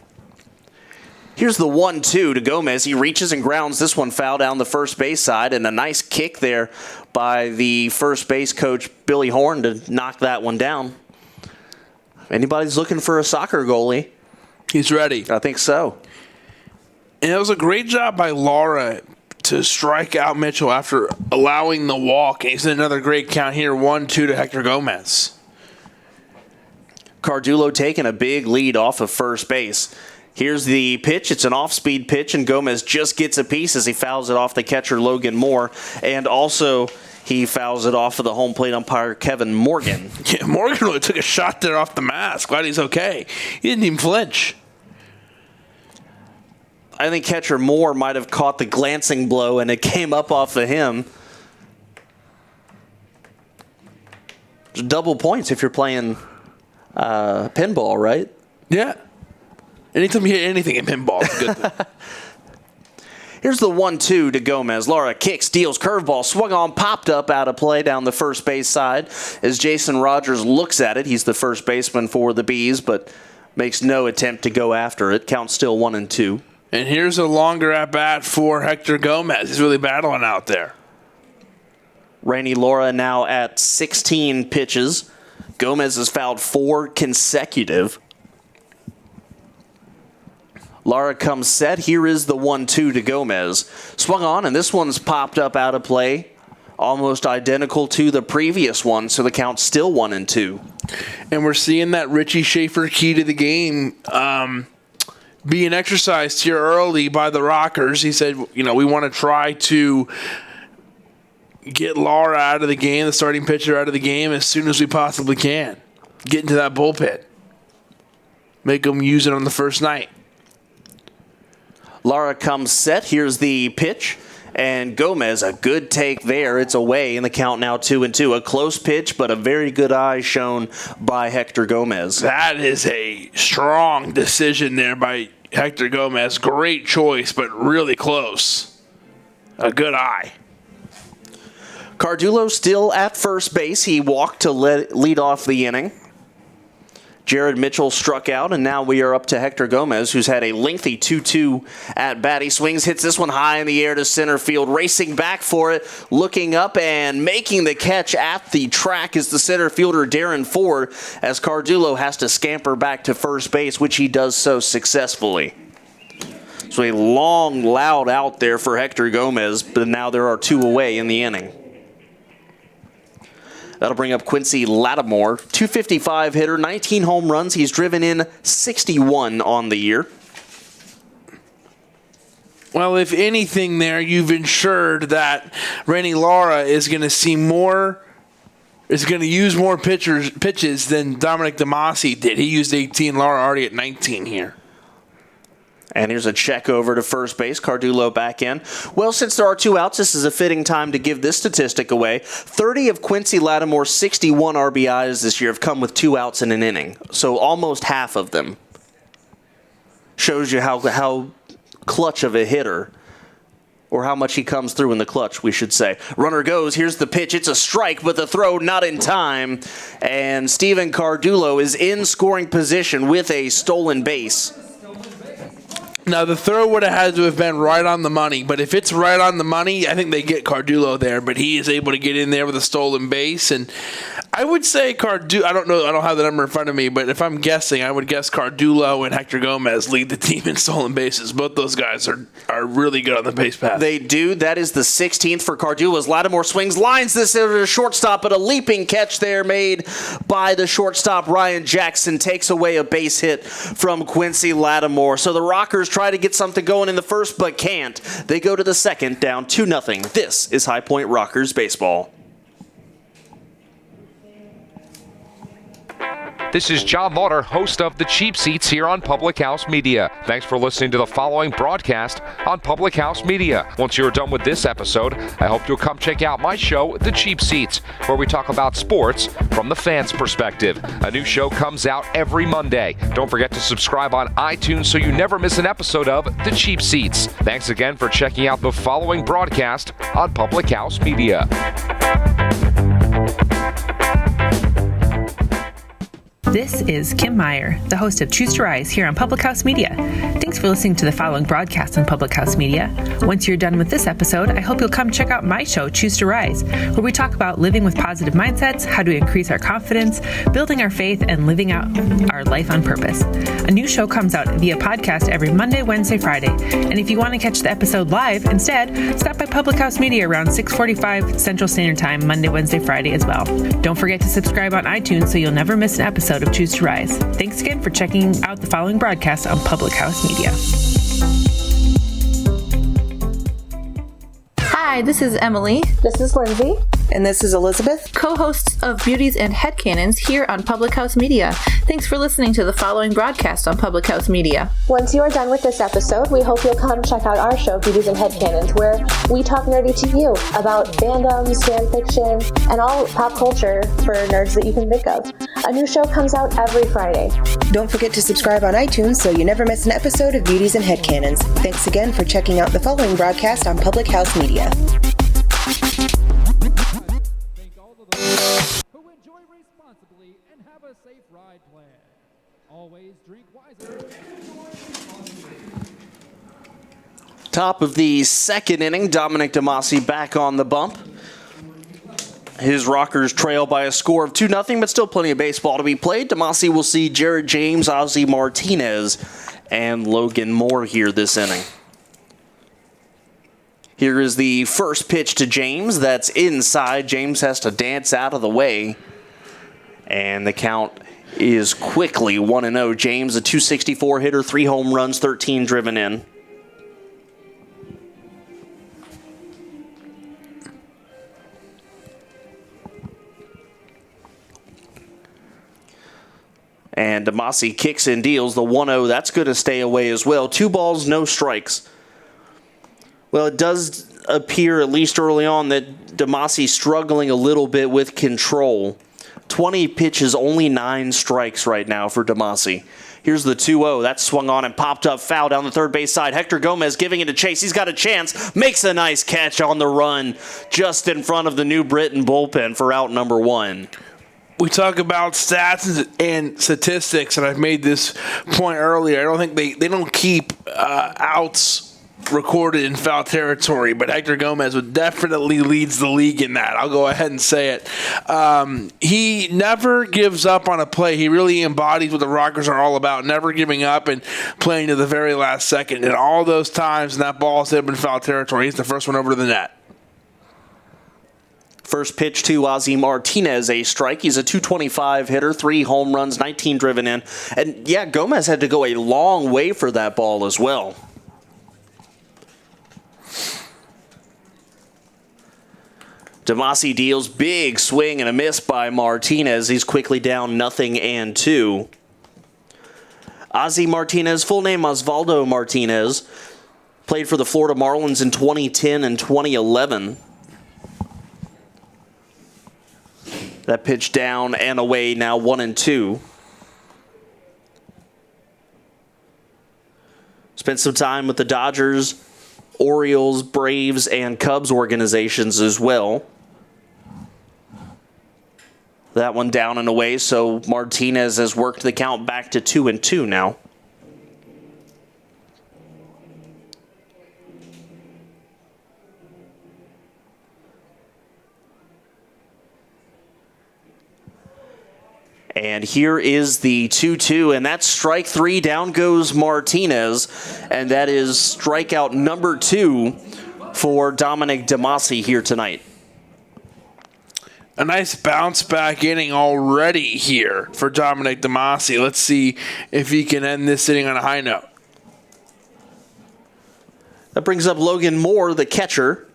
Here's the 1-2 to Gomez. He reaches and grounds this one foul down the first base side, and a nice kick there by the first base coach, Billy Horn, to knock that one down. If anybody's looking for a soccer goalie, he's ready. I think so. And it was a great job by Laura to strike out Mitchell after allowing the walk. And he's in another great count here, 1-2 to Hector Gomez. Cardullo taking a big lead off of first base. Here's the pitch. It's an off-speed pitch, and Gomez just gets a piece as he fouls it off the catcher, Logan Moore. And also, he fouls it off of the home plate umpire, Kevin Morgan. Yeah, Morgan really took a shot there off the mask. Glad he's okay. He didn't even flinch. I think catcher Moore might have caught the glancing blow, and it came up off of him. Double points if you're playing pinball, right? Yeah. Anytime you hit anything in pinball, it's a good thing. Here's the 1-2 to Gomez. Lara kicks, deals, curveball, swung on, popped up out of play down the first base side. As Jason Rogers looks at it, he's the first baseman for the Bees, but makes no attempt to go after it. Count still 1-2. And here's a longer at-bat for Hector Gomez. He's really battling out there. Rainey Laura now at 16 pitches. Gomez has fouled 4 consecutive. Lara comes set. Here is the 1-2 to Gomez. Swung on, and this one's popped up out of play. Almost identical to the previous one, so the count's still 1-2. And we're seeing that Richie Shaffer key to the game being exercised here early by the Rockers. He said, we want to try to get Lara out of the game, the starting pitcher out of the game, as soon as we possibly can. Get into that bullpen. Make them use it on the first night. Lara comes set. Here's the pitch. And Gomez, a good take there. It's away in the count now 2-2. A close pitch, but a very good eye shown by Hector Gomez. That is a strong decision there by Hector Gomez. Great choice, but really close. A good eye. Cardullo still at first base. He walked to lead off the inning. Jared Mitchell struck out, and now we are up to Hector Gomez, who's had a lengthy 2-2 at bat. He swings, hits this one high in the air to center field, racing back for it, looking up and making the catch at the track is the center fielder Darren Ford, as Cardullo has to scamper back to first base, which he does so successfully. So a long, loud out there for Hector Gomez, but now there are 2 away in the inning. That'll bring up Quincy Lattimore, 255 hitter, 19 home runs. He's driven in 61 on the year. Well, if anything there, you've ensured that Rainey Lara is going to see more, is going to use more pitches than Dominic DeMasi did. He used 18, Lara already at 19 here. And here's a check over to first base. Cardullo back in. Well, since there are 2 outs, this is a fitting time to give this statistic away. 30 of Quincy Lattimore's 61 RBIs this year have come with 2 outs in an inning. So almost half of them. Shows you how clutch of a hitter, or how much he comes through in the clutch, we should say. Runner goes. Here's the pitch. It's a strike, but the throw not in time. And Steven Cardullo is in scoring position with a stolen base. Now, the throw would have had to have been right on the money, but if it's right on the money, I think they get Cardullo there, but he is able to get in there with a stolen base, and I would say Cardullo, I don't know, I don't have the number in front of me, but if I'm guessing, I would guess Cardullo and Hector Gomez lead the team in stolen bases. Both those guys are really good on the base path. They do. That is the 16th for Cardullo as Lattimore swings, lines this into the shortstop, but a leaping catch there made by the shortstop, Ryan Jackson, takes away a base hit from Quincy Lattimore. So the Rockers try to get something going in the first, but can't. They go to the second, down 2-0. This is High Point Rockers baseball. This is John Lauder, host of The Cheap Seats here on Public House Media. Thanks for listening to the following broadcast on Public House Media. Once you're done with this episode, I hope you'll come check out my show, The Cheap Seats, where we talk about sports from the fans' perspective. A new show comes out every Monday. Don't forget to subscribe on iTunes so you never miss an episode of The Cheap Seats. Thanks again for checking out the following broadcast on Public House Media. This is Kim Meyer, the host of Choose to Rise here on Public House Media. Thanks for listening to the following broadcast on Public House Media. Once you're done with this episode, I hope you'll come check out my show, Choose to Rise, where we talk about living with positive mindsets, how to increase our confidence, building our faith, and living out our life on purpose. A new show comes out via podcast every Monday, Wednesday, Friday. And if you want to catch the episode live instead, stop by Public House Media around 6:45 Central Standard Time, Monday, Wednesday, Friday as well. Don't forget to subscribe on iTunes so you'll never miss an episode of Choose to Rise. Thanks again for checking out the following broadcast on Public House Media. Hi, this is Emily. This is Lindsay. And this is Elizabeth, co-hosts of Beauties and Headcanons here on Public House Media. Thanks for listening to the following broadcast on Public House Media. Once you are done with this episode, we hope you'll come check out our show, Beauties and Headcanons, where we talk nerdy to you about fandoms, fan fiction, and all pop culture for nerds that you can think of. A new show comes out every Friday. Don't forget to subscribe on iTunes so you never miss an episode of Beauties and Headcanons. Thanks again for checking out the following broadcast on Public House Media. Who enjoy responsibly and have a safe ride plan. Always drink wiser. Top of the second inning, Dominic DeMasi back on the bump. His Rockers trail by a score of 2-0, but still plenty of baseball to be played. DeMasi will see Jared James, Ozzie Martinez, and Logan Moore here this inning. Here is the first pitch to James. That's inside. James has to dance out of the way. And the count is quickly 1-0. James, a .264 hitter, 3 home runs, 13 driven in. And DeMasi kicks and deals the 1-0. That's going to stay away as well. 2 balls, no strikes. Well, it does appear, at least early on, that DeMasi struggling a little bit with control. 20 pitches, only 9 strikes right now for DeMasi. Here's the 2-0. That's swung on and popped up foul down the third base side. Hector Gomez giving it a chase. He's got a chance. Makes a nice catch on the run just in front of the New Britain bullpen for out number 1. We talk about stats and statistics, and I've made this point earlier. I don't think they don't keep outs recorded in foul territory, but Hector Gomez definitely leads the league in that. I'll go ahead and say it. He never gives up on a play. He really embodies what the Rockers are all about, never giving up and playing to the very last second. And all those times that ball's hit in foul territory, he's the first one over to the net. First pitch to Ozzie Martinez, a strike. He's a .225 hitter, 3 home runs, 19 driven in. And yeah, Gomez had to go a long way for that ball as well. DeMasi deals big swing and a miss by Martinez. He's quickly down 0-2. Ozzie Martinez, full name Osvaldo Martinez, played for the Florida Marlins in 2010 and 2011. That pitch down and away, now 1-2. Spent some time with the Dodgers, Orioles, Braves, and Cubs organizations as well. That one down and away, so Martinez has worked the count back to 2-2 now. And here is the 2-2, and that's strike 3. Down goes Martinez, and that is strikeout number 2 for Dominic DeMasi here tonight. A nice bounce back inning already here for Dominic DeMasi. Let's see if he can end this inning on a high note. That brings up Logan Moore, the catcher.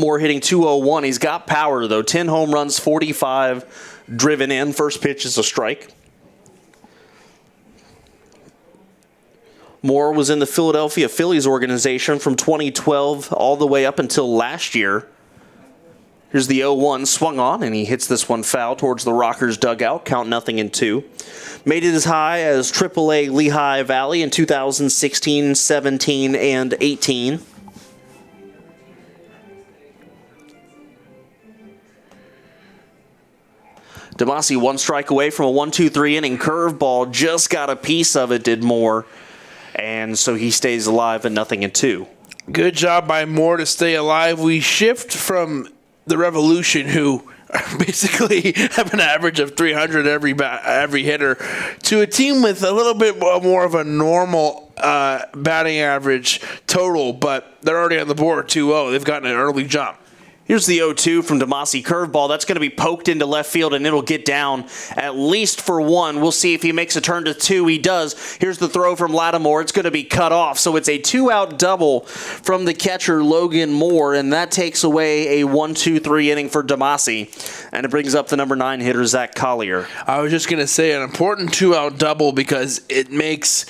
Moore hitting .201. He's got power, though. 10 home runs, 45 driven in. First pitch is a strike. Moore was in the Philadelphia Phillies organization from 2012 all the way up until last year. Here's the 0-1, swung on, and he hits this one foul towards the Rockers dugout. Count 0-2. Made it as high as AAA Lehigh Valley in 2016, 17, and 18. Demasi 1 strike away from a 1-2-3 inning curveball. Just got a piece of it, did Moore. And so he stays alive at 0-2. Good job by Moore to stay alive. We shift from the Revolution, who basically have an average of 300 every hitter, to a team with a little bit more of a normal batting average total, but they're already on the board 2-0. They've gotten an early jump. Here's the 0-2 from Demasi curveball. That's going to be poked into left field, and it'll get down at least for 1. We'll see if he makes a turn to 2. He does. Here's the throw from Lattimore. It's going to be cut off. So it's a 2-out double from the catcher, Logan Moore, and that takes away a 1-2-3 inning for Demasi. And it brings up the number 9 hitter, Zach Collier. I was just going to say an important 2-out double because it makes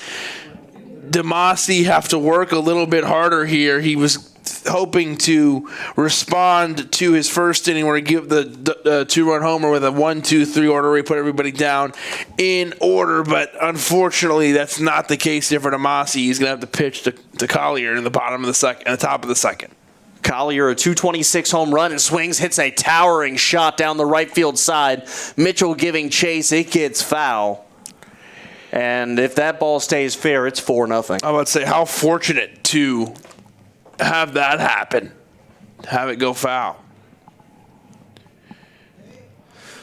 Demasi have to work a little bit harder here. He was hoping to respond to his first inning where he give the 2-run homer with a 1-2-3 order where he put everybody down in order, but unfortunately that's not the case here for Demasi. He's going to have to pitch to Collier in the bottom of the second, the top of the second. Collier, a .226 home run, and swings, hits a towering shot down the right field side. Mitchell giving chase. It gets foul. And if that ball stays fair, it's 4-0. I would say how fortunate to have that happen, have it go foul.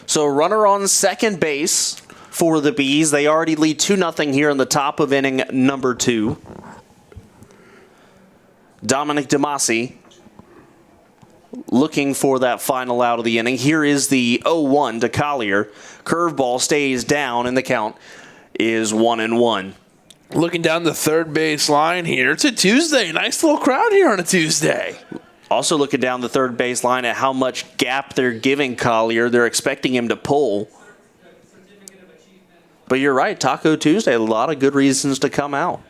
So runner on second base for the Bees. They already lead 2-0 here in the top of inning number 2. Dominic Demasi looking for that final out of the inning. Here is the 0-1 to Collier. Curveball stays down, and the count is 1-1. Looking down the third base line here. It's a Tuesday. Nice little crowd here on a Tuesday. Also looking down the third base line at how much gap they're giving Collier. They're expecting him to pull. But you're right, Taco Tuesday, a lot of good reasons to come out.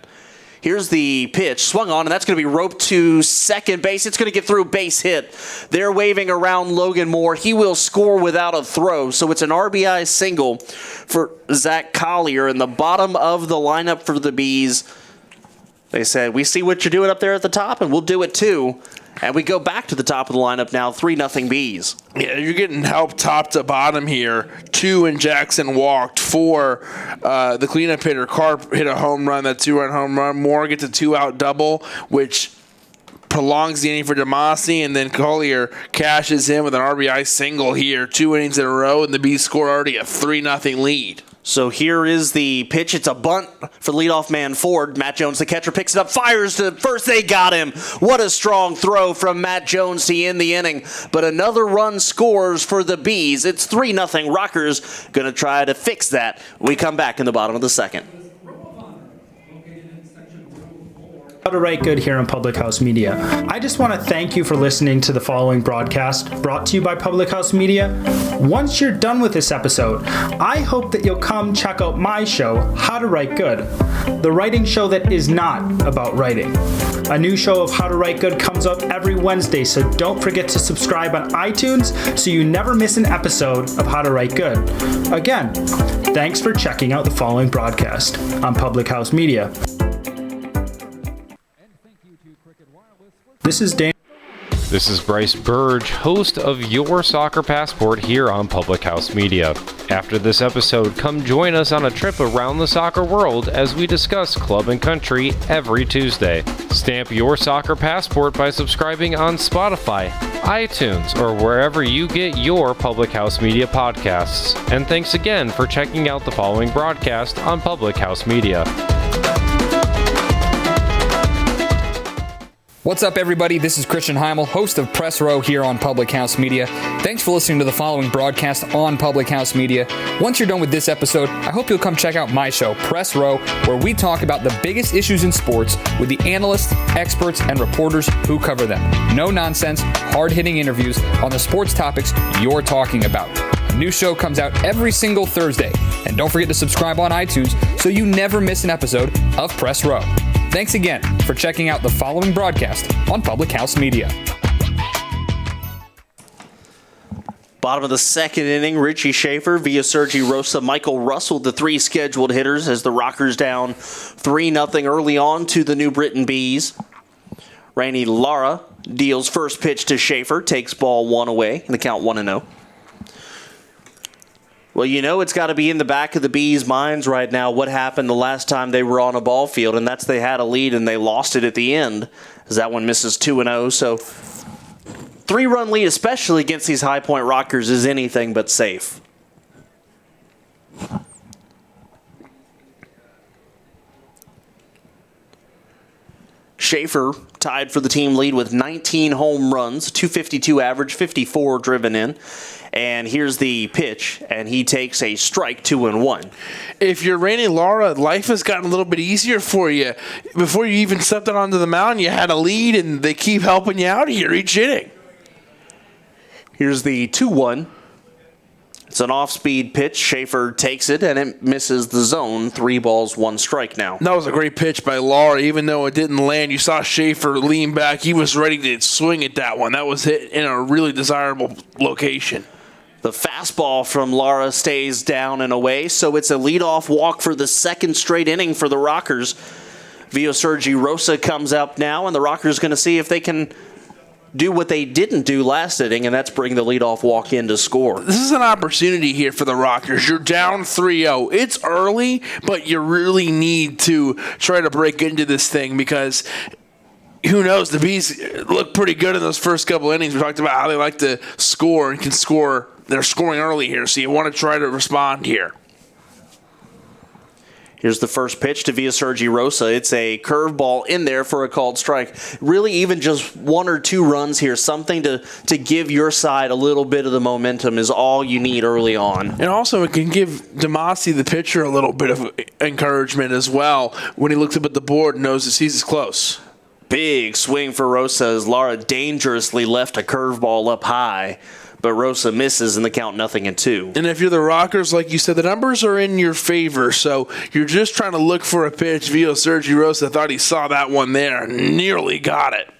Here's the pitch, swung on, and that's going to be roped to second base. It's going to get through, base hit. They're waving around Logan Moore. He will score without a throw, so it's an RBI single for Zach Collier in the bottom of the lineup for the Bees. They said, we see what you're doing up there at the top, and we'll do it too. And we go back to the top of the lineup now, 3-0 Bees. Yeah, you're getting help top to bottom here. 2 and Jackson walked. 4, the cleanup hitter, Carp, hit a home run, that 2-run home run. Moore gets a 2-out double, which prolongs the inning for Demasi, and then Collier cashes in with an RBI single here. 2 innings in a row, and the Bees score already a 3-0 lead. So here is the pitch. It's a bunt for leadoff man Ford. Matt Jones, the catcher, picks it up, fires to first. They got him. What a strong throw from Matt Jones to end the inning. But another run scores for the Bees. It's 3-0. Rockers going to try to fix that. We come back in the bottom of the second. How to Write Good here on Public House Media. I just want to thank you for listening to the following broadcast brought to you by Public House Media. Once you're done with this episode, I hope that you'll come check out my show, How to Write Good, the writing show that is not about writing. A new show of How to Write Good comes out every Wednesday, so don't forget to subscribe on iTunes so you never miss an episode of How to Write Good. Again, thanks for checking out the following broadcast on Public House Media. This is Dan. This is Bryce Burge, host of Your Soccer Passport here on Public House Media. After this episode, come join us on a trip around the soccer world as we discuss club and country every Tuesday. Stamp your soccer passport by subscribing on Spotify, iTunes, or wherever you get your Public House Media podcasts. And thanks again for checking out the following broadcast on Public House Media. What's up, everybody? This is Christian Heimel, host of Press Row here on Public House Media. Thanks for listening to the following broadcast on Public House Media. Once you're done with this episode, I hope you'll come check out my show, Press Row, where we talk about the biggest issues in sports with the analysts, experts, and reporters who cover them. No nonsense, hard-hitting interviews on the sports topics you're talking about. A new show comes out every single Thursday. And don't forget to subscribe on iTunes so you never miss an episode of Press Row. Thanks again for checking out the following broadcast on Public House Media. Bottom of the second inning, Richie Shaffer, via Sergi Rosa, Michael Russell, the three scheduled hitters as the Rockers down 3-0 early on to the New Britain Bees. Rainey Lara deals first pitch to Shaffer, takes ball one away, and the count 1-0. Well, you know it's got to be in the back of the Bees' minds right now what happened the last time they were on a ball field, and that's they had a lead and they lost it at the end, as that one misses 2-0. So 3-run lead, especially against these High Point Rockers, is anything but safe. Shaffer tied for the team lead with 19 home runs, 252 average, 54 driven in. And here's the pitch, and he takes a strike, 2-1. If you're Rainey Lara, life has gotten a little bit easier for you. Before you even stepped out onto the mound, you had a lead, and they keep helping you out here each inning. Here's the 2-1. It's an off-speed pitch. Shaffer takes it, and it misses the zone. 3 balls, 1 strike now. That was a great pitch by Lara. Even though it didn't land, you saw Shaffer lean back. He was ready to swing at that one. That was hit in a really desirable location. The fastball from Lara stays down and away, so it's a leadoff walk for the second straight inning for the Rockers. Vio Sergi Rosa comes up now, and the Rockers going to see if they can do what they didn't do last inning, and that's bring the leadoff walk in to score. This is an opportunity here for the Rockers. You're down 3-0. It's early, but you really need to try to break into this thing because who knows? The Bees look pretty good in those first couple innings. We talked about how they like to score and can score. They're scoring early here, so you want to try to respond here. Here's the first pitch to Via Sergi Rosa. It's a curveball in there for a called strike. Really, even just 1 or 2 runs here, something to give your side a little bit of the momentum is all you need early on. And also, it can give Demasi, the pitcher, a little bit of encouragement as well when he looks up at the board and knows that he's close. Big swing for Rosa as Lara dangerously left a curveball up high. But Rosa misses in the count 0-2. And if you're the Rockers, like you said, the numbers are in your favor. So you're just trying to look for a pitch. Vio Sergi Rosa thought he saw that one there. Nearly got it.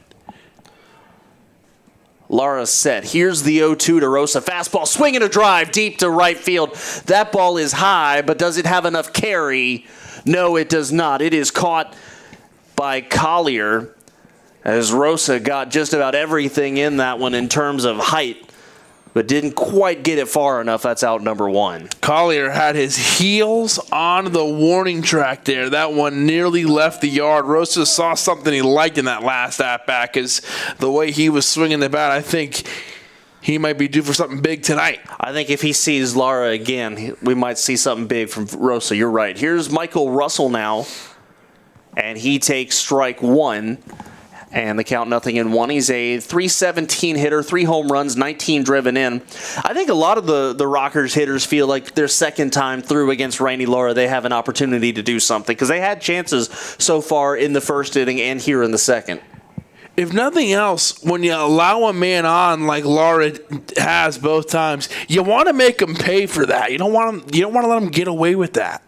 Lara set. Here's the 0-2 to Rosa. Fastball, swing and a drive deep to right field. That ball is high, but does it have enough carry? No, it does not. It is caught by Collier as Rosa got just about everything in that one in terms of height, but didn't quite get it far enough. That's out number 1. Collier had his heels on the warning track there. That one nearly left the yard. Rosa saw something he liked in that last at-bat because the way he was swinging the bat, I think he might be due for something big tonight. I think if he sees Lara again, we might see something big from Rosa. You're right. Here's Michael Russell now, and he takes strike 1. And the count 0-1. He's a .317 hitter, 3 home runs, 19 driven in. I think a lot of the Rockers hitters feel like their second time through against Rainey Lara, they have an opportunity to do something because they had chances so far in the first inning and here in the second. If nothing else, when you allow a man on like Lara has both times, you want to make him pay for that. You don't want to let him get away with that.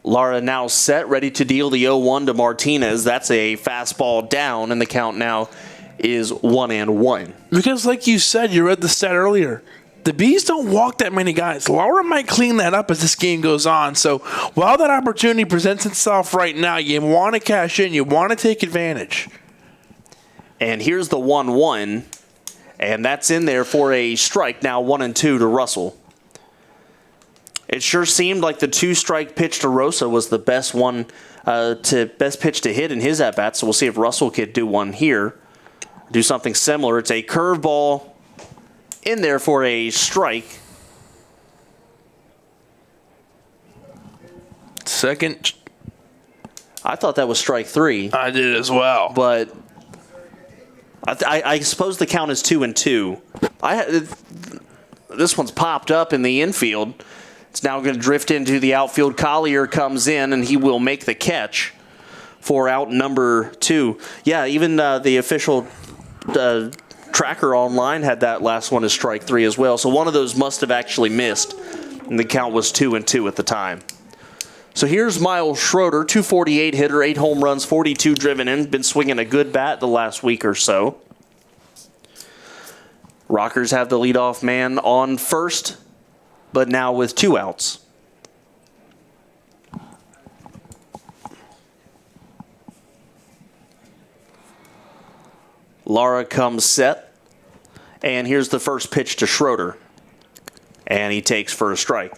Lara now set, ready to deal the 0-1 to Martinez. That's a fastball down, and the count now is 1-1. Because like you said, you read the stat earlier, the Bees don't walk that many guys. Lara might clean that up as this game goes on. So while that opportunity presents itself right now, you want to cash in. You want to take advantage. And here's the 1-1, and that's in there for a strike. Now 1-2 to Russell. It sure seemed like the 2-strike pitch to Rosa was the best pitch to hit in his at-bat. So we'll see if Russell could do one here. Do something similar. It's a curveball in there for a strike. second. I thought that was strike 3. I did as well. But I suppose the count is 2-2. This one's popped up in the infield. It's now going to drift into the outfield. Collier comes in, and he will make the catch for out number 2. Yeah, even the official tracker online had that last one as strike 3 as well. So one of those must have actually missed, and the count was 2-2 at the time. So here's Miles Schroeder, 248 hitter, 8 home runs, 42 driven in. Been swinging a good bat the last week or so. Rockers have the leadoff man on first, but now with 2 outs. Lara comes set, and here's the first pitch to Schroeder, and he takes for a strike.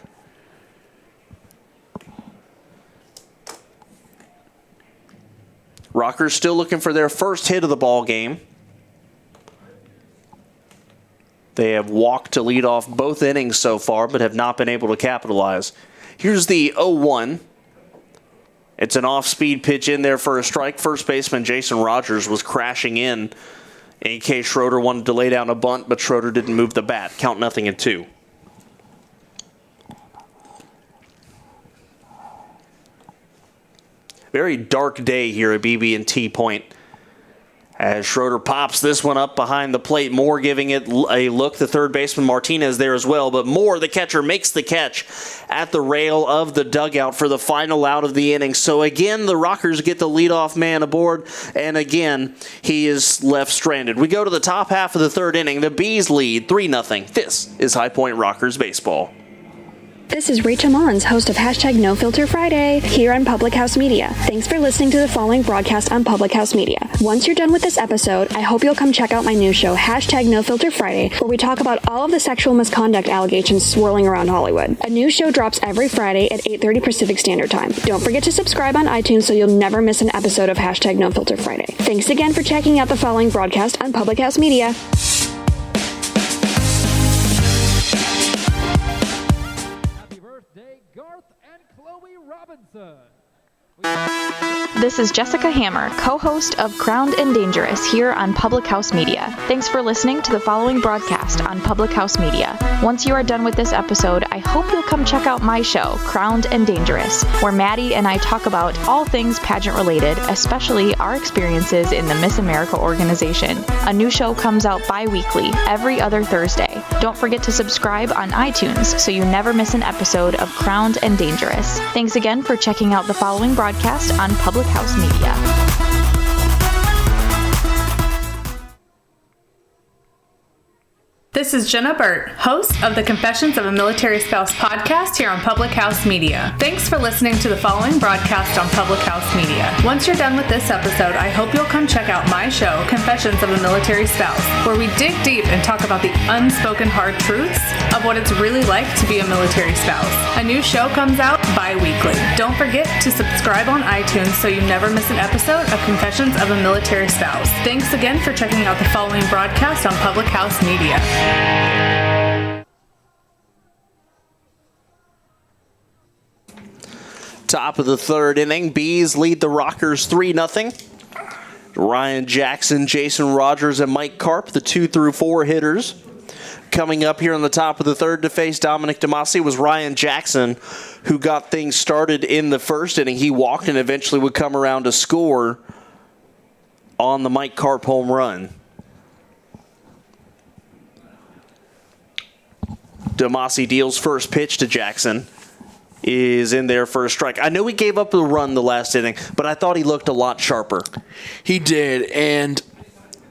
Rockers still looking for their first hit of the ball game. They have walked to lead off both innings so far, but have not been able to capitalize. Here's the 0-1. It's an off-speed pitch in there for a strike. First baseman Jason Rogers was crashing in case Schroeder wanted to lay down a bunt, but Schroeder didn't move the bat. Count 0-2. Very dark day here at BB&T Point. As Schroeder pops this one up behind the plate, Moore giving it a look. The third baseman Martinez there as well, but Moore, the catcher, makes the catch at the rail of the dugout for the final out of the inning. So again, the Rockers get the leadoff man aboard, and again, he is left stranded. We go to the top half of the third inning. The Bees lead 3-0. This is High Point Rockers baseball. This is Rachel Mullins, host of #NoFilterFriday here on Public House Media. Thanks for listening to the following broadcast on Public House Media. Once you're done with this episode, I hope you'll come check out my new show, #NoFilterFriday, where we talk about all of the sexual misconduct allegations swirling around Hollywood. A new show drops every Friday at 8:30 Pacific Standard Time. Don't forget to subscribe on iTunes so you'll never miss an episode of #NoFilterFriday. Thanks again for checking out the following broadcast on Public House Media. This is Jessica Hammer, co-host of Crowned and Dangerous here on Public House Media. Thanks for listening to the following broadcast on Public House Media. Once you are done with this episode, I hope you'll come check out my show, Crowned and Dangerous, where Maddie and I talk about all things pageant related, especially our experiences in the Miss America organization. A new show comes out bi-weekly, every other Thursday. Don't forget to subscribe on iTunes so you never miss an episode of Crowned and Dangerous. Thanks again for checking out the following broadcast on Public House Media. This is Jenna Burt, host of the Confessions of a Military Spouse podcast here on Public House Media. Thanks for listening to the following broadcast on Public House Media. Once you're done with this episode, I hope you'll come check out my show, Confessions of a Military Spouse, where we dig deep and talk about the unspoken hard truths of what it's really like to be a military spouse. A new show comes out bi-weekly. Don't forget to subscribe on iTunes so you never miss an episode of Confessions of a Military Spouse. Thanks again for checking out the following broadcast on Public House Media. Top of the third inning, Bees lead the Rockers 3-0. Ryan Jackson, Jason Rogers, and Mike Karp, the 2 through 4 hitters. Coming up here on the top of the third to face Dominic DeMasi was Ryan Jackson, who got things started in the first inning. He walked and eventually would come around to score on the Mike Karp home run. DeMasi deals first pitch to Jackson. Is in there for a strike. I know he gave up a run the last inning, but I thought he looked a lot sharper. He did, and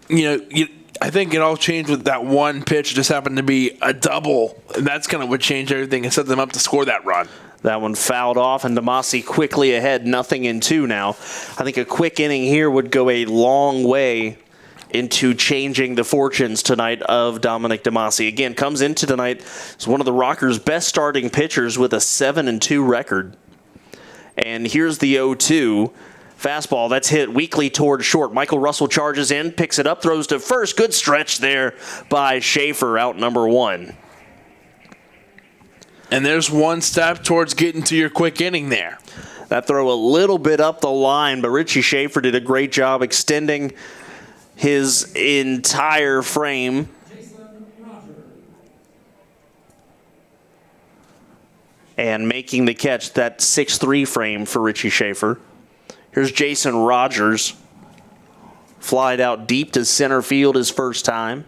I think it all changed with that one pitch. It just happened to be a double, and that's kind of what changed everything and set them up to score that run. That one fouled off, and DeMasi quickly ahead, 0-2 now. I think a quick inning here would go a long way into changing the fortunes tonight of Dominic DeMasi. Again, comes into tonight as one of the Rockers' best starting pitchers with a 7-2 record. And here's the 0-2. Fastball that's hit weakly toward short. Michael Russell charges in, picks it up, throws to first. Good stretch there by Shaffer, out number 1. And there's one step towards getting to your quick inning there. That throw a little bit up the line, but Richie Shaffer did a great job extending his entire frame. And making the catch, that 6'3" frame for Richie Shaffer. Here's Jason Rogers. Flied out deep to center field his first time.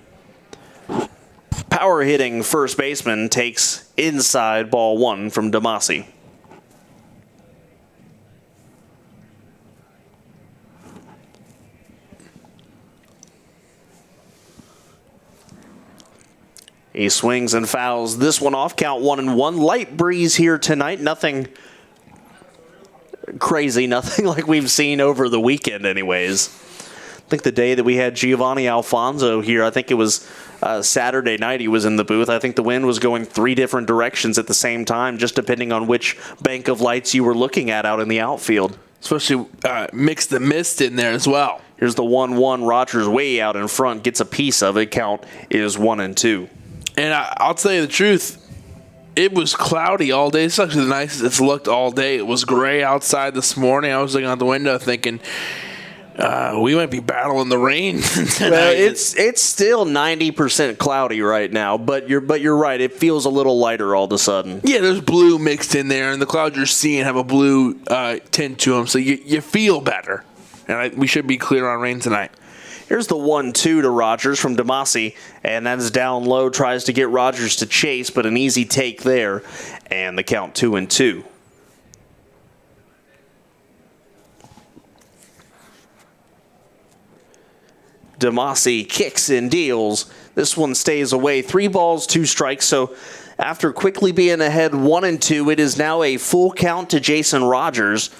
Power hitting first baseman takes inside ball 1 from Damasi. He swings and fouls this one off. Count 1-1. Light breeze here tonight. Nothing crazy. Nothing like we've seen over the weekend anyways. I think the day that we had Giovanni Alfonso here, I think it was Saturday night he was in the booth. I think the wind was going 3 different directions at the same time, just depending on which bank of lights you were looking at out in the outfield. Especially mix the mist in there as well. Here's the 1-1. Rogers way out in front, gets a piece of it. Count is 1-2. And I'll tell you the truth, it was cloudy all day. It's actually the nicest it's looked all day. It was gray outside this morning. I was looking out the window thinking, we might be battling the rain tonight. Well, it's still 90% cloudy right now, but you're right. It feels a little lighter all of a sudden. Yeah, there's blue mixed in there, and the clouds you're seeing have a blue tint to them, so you feel better. And we should be clear on rain tonight. Here's the 1-2 to Rogers from Damasi, and that is down low. Tries to get Rogers to chase, but an easy take there, and the count 2-2. Damasi kicks and deals. This one stays away. 3 balls, 2 strikes. So after quickly being ahead 1-2, it is now a full count to Jason Rogers.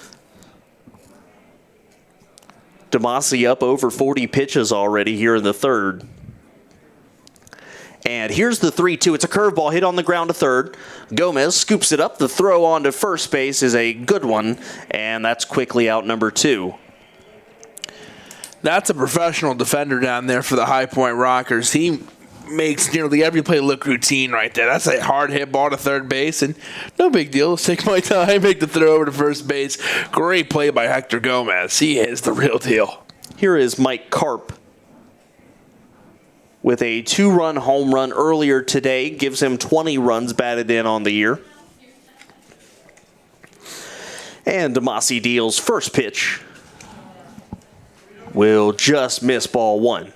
Damasi up over 40 pitches already here in the third. And here's the 3-2. It's a curveball hit on the ground to third. Gomez scoops it up. The throw on to first base is a good one, and that's quickly out number 2. That's a professional defender down there for the High Point Rockers. He makes nearly every play look routine right there. That's a hard hit ball to third base, and no big deal. Let's take my time, make the throw over to first base. Great play by Hector Gomez. He is the real deal. Here is Mike Karp with a 2-run home run earlier today. Gives him 20 runs batted in on the year. And Damasi deals first pitch. Will just miss ball 1.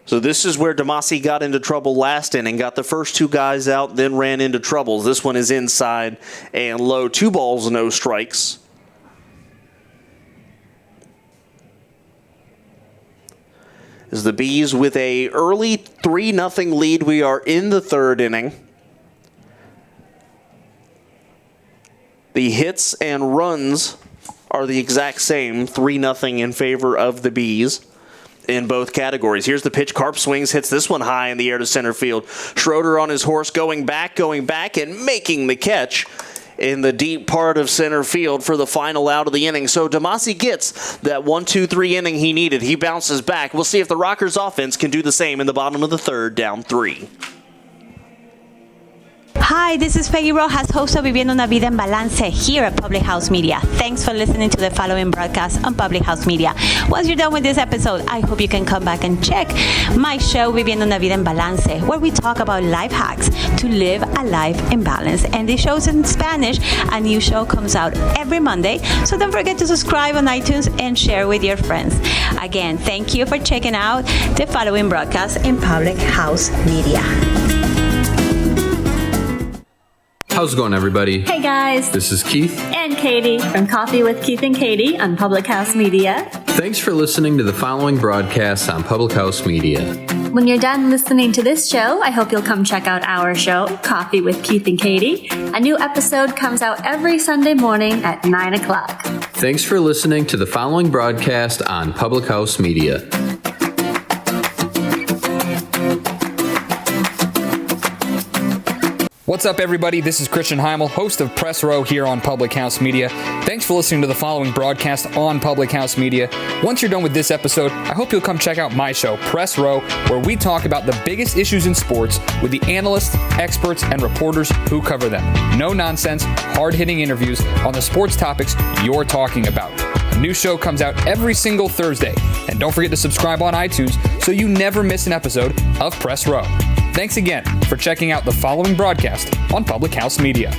So this is where Damasi got into trouble last inning, got the first 2 guys out, then ran into troubles. This one is inside and low. 2 balls, no strikes. As the Bees with a early 3-0 lead. We are in the third inning. The hits and runs are the exact same, 3-0 in favor of the Bees in both categories. Here's the pitch. Karp swings, hits this one high in the air to center field. Schroeder on his horse going back, and making the catch in the deep part of center field for the final out of the inning. So Damasi gets that 1-2-3 inning he needed. He bounces back. We'll see if the Rockers offense can do the same in the bottom of the third, down 3. Hi, this is Peggy Rojas, host of Viviendo una Vida en Balance here at Public House Media. Thanks for listening to the following broadcast on Public House Media. Once you're done with this episode, I hope you can come back and check my show, Viviendo una Vida en Balance, where we talk about life hacks to live a life in balance. And this show's in Spanish. A new show comes out every Monday, so don't forget to subscribe on iTunes and share with your friends. Again, thank you for checking out the following broadcast in Public House Media. How's it going, everybody? Hey guys, This is Keith. and Katie from Coffee with Keith and Katie on Public House Media. Thanks for listening to the following broadcast on Public House Media. When you're done listening to this show, I hope you'll come check out our show, Coffee with Keith and Katie. A new episode comes out every Sunday morning at 9 o'clock. Thanks for listening to the following broadcast on Public House Media. What's up, everybody? This is Christian Heimel, host of Press Row here on Public House Media. Thanks for listening to the following broadcast on Public House Media. Once you're done with this episode, I hope you'll come check out my show, Press Row, where we talk about the biggest issues in sports with the analysts, experts, and reporters who cover them. No nonsense, hard-hitting interviews on the sports topics you're talking about. A new show comes out every single Thursday. And don't forget to subscribe on iTunes so you never miss an episode of Press Row. Thanks again for checking out the following broadcast on Public House Media.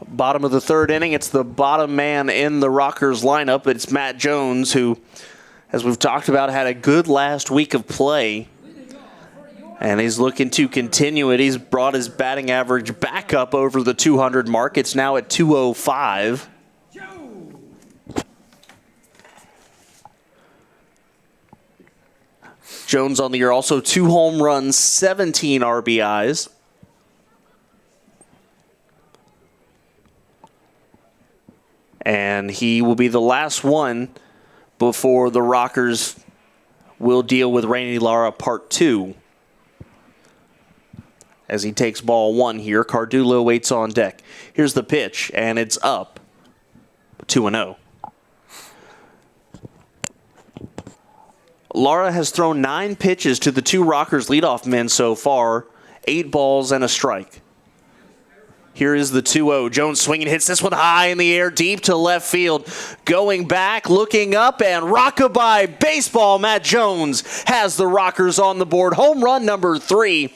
Bottom of the third inning, it's the bottom man in the Rockers lineup. It's Matt Jones, who, as we've talked about, had a good last week of play. And he's looking to continue it. He's brought his batting average back up over the 200 mark. It's now at 205. Jones on the year, also 2 home runs, 17 RBIs. And he will be the last one before the Rockers will deal with Rainey Lara Part 2. As he takes ball 1 here, Cardullo waits on deck. Here's the pitch, and it's up 2-0. Lara has thrown 9 pitches to the 2 Rockers leadoff men so far, 8 balls and a strike. Here is the 2-0. Jones swinging, hits this one high in the air, deep to left field. Going back, looking up, and rockabye baseball. Matt Jones has the Rockers on the board. Home run number 3,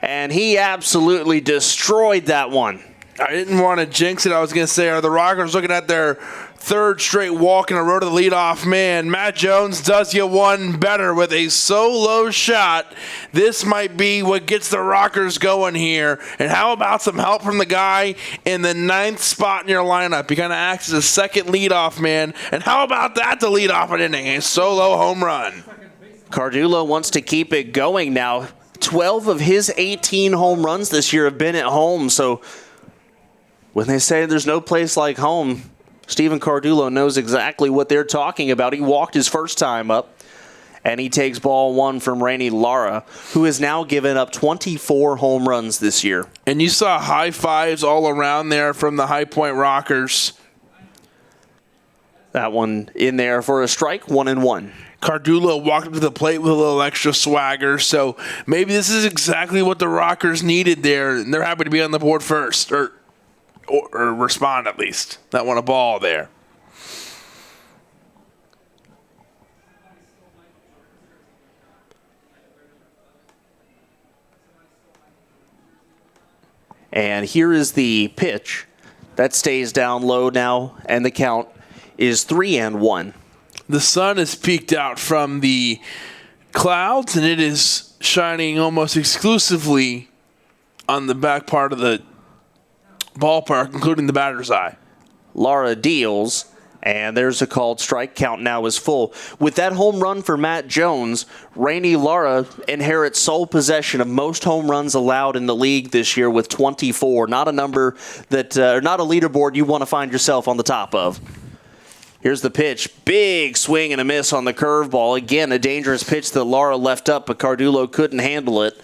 and he absolutely destroyed that one. I didn't want to jinx it. I was going to say, are the Rockers looking at their third straight walk in a row to the leadoff man? Matt Jones does you one better with a solo shot. This might be what gets the Rockers going here. And how about some help from the guy in the 9th spot in your lineup? He kind of acts as a second leadoff man. And how about that to lead off an inning? A solo home run. Cardullo wants to keep it going now. 12 of his 18 home runs this year have been at home. So when they say there's no place like home, Stephen Cardullo knows exactly what they're talking about. He walked his first time up, and he takes ball 1 from Rainey Lara, who has now given up 24 home runs this year. And you saw high fives all around there from the High Point Rockers. That one in there for a strike, 1-1. Cardullo walked up to the plate with a little extra swagger, so maybe this is exactly what the Rockers needed there, and they're happy to be on the board first, or respond at least. That won a ball there. And here is the pitch. That stays down low now, and the count is 3-1. The sun has peeked out from the clouds, and it is shining almost exclusively on the back part of the ballpark, including the batter's eye. Lara deals, and there's a called strike. Count now is full. With that home run for Matt Jones, Rainey Lara inherits sole possession of most home runs allowed in the league this year with 24. Not a number that, not a leaderboard you want to find yourself on the top of. Here's the pitch. Big swing and a miss on the curveball. Again, a dangerous pitch that Lara left up, but Cardullo couldn't handle it,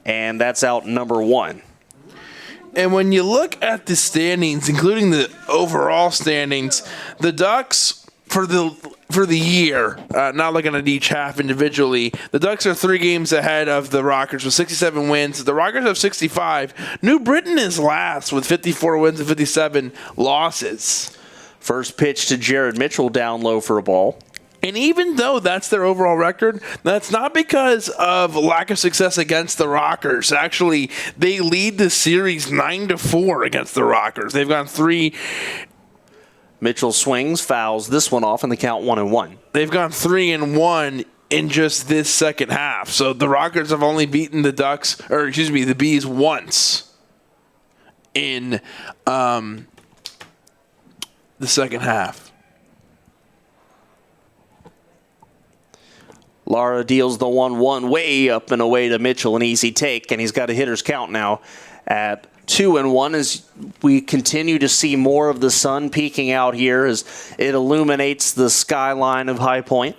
and that's out number 1. And when you look at the standings, including the overall standings, the Ducks for the year, not looking at each half individually, the Ducks are 3 games ahead of the Rockers with 67 wins. The Rockers have 65. New Britain is last with 54 wins and 57 losses. First pitch to Jared Mitchell down low for a ball. And even though that's their overall record, that's not because of lack of success against the Rockers. Actually, they lead the series 9-4 against the Rockers. They've gone 3. Mitchell swings, fouls this one off, and the count 1-1. They've gone 3-1 in just this second half. So the Rockers have only beaten the the Bees once in the second half. Lara deals the 1-1 way up and away to Mitchell, an easy take, and he's got a hitter's count now at 2-1 as we continue to see more of the sun peeking out here as it illuminates the skyline of High Point.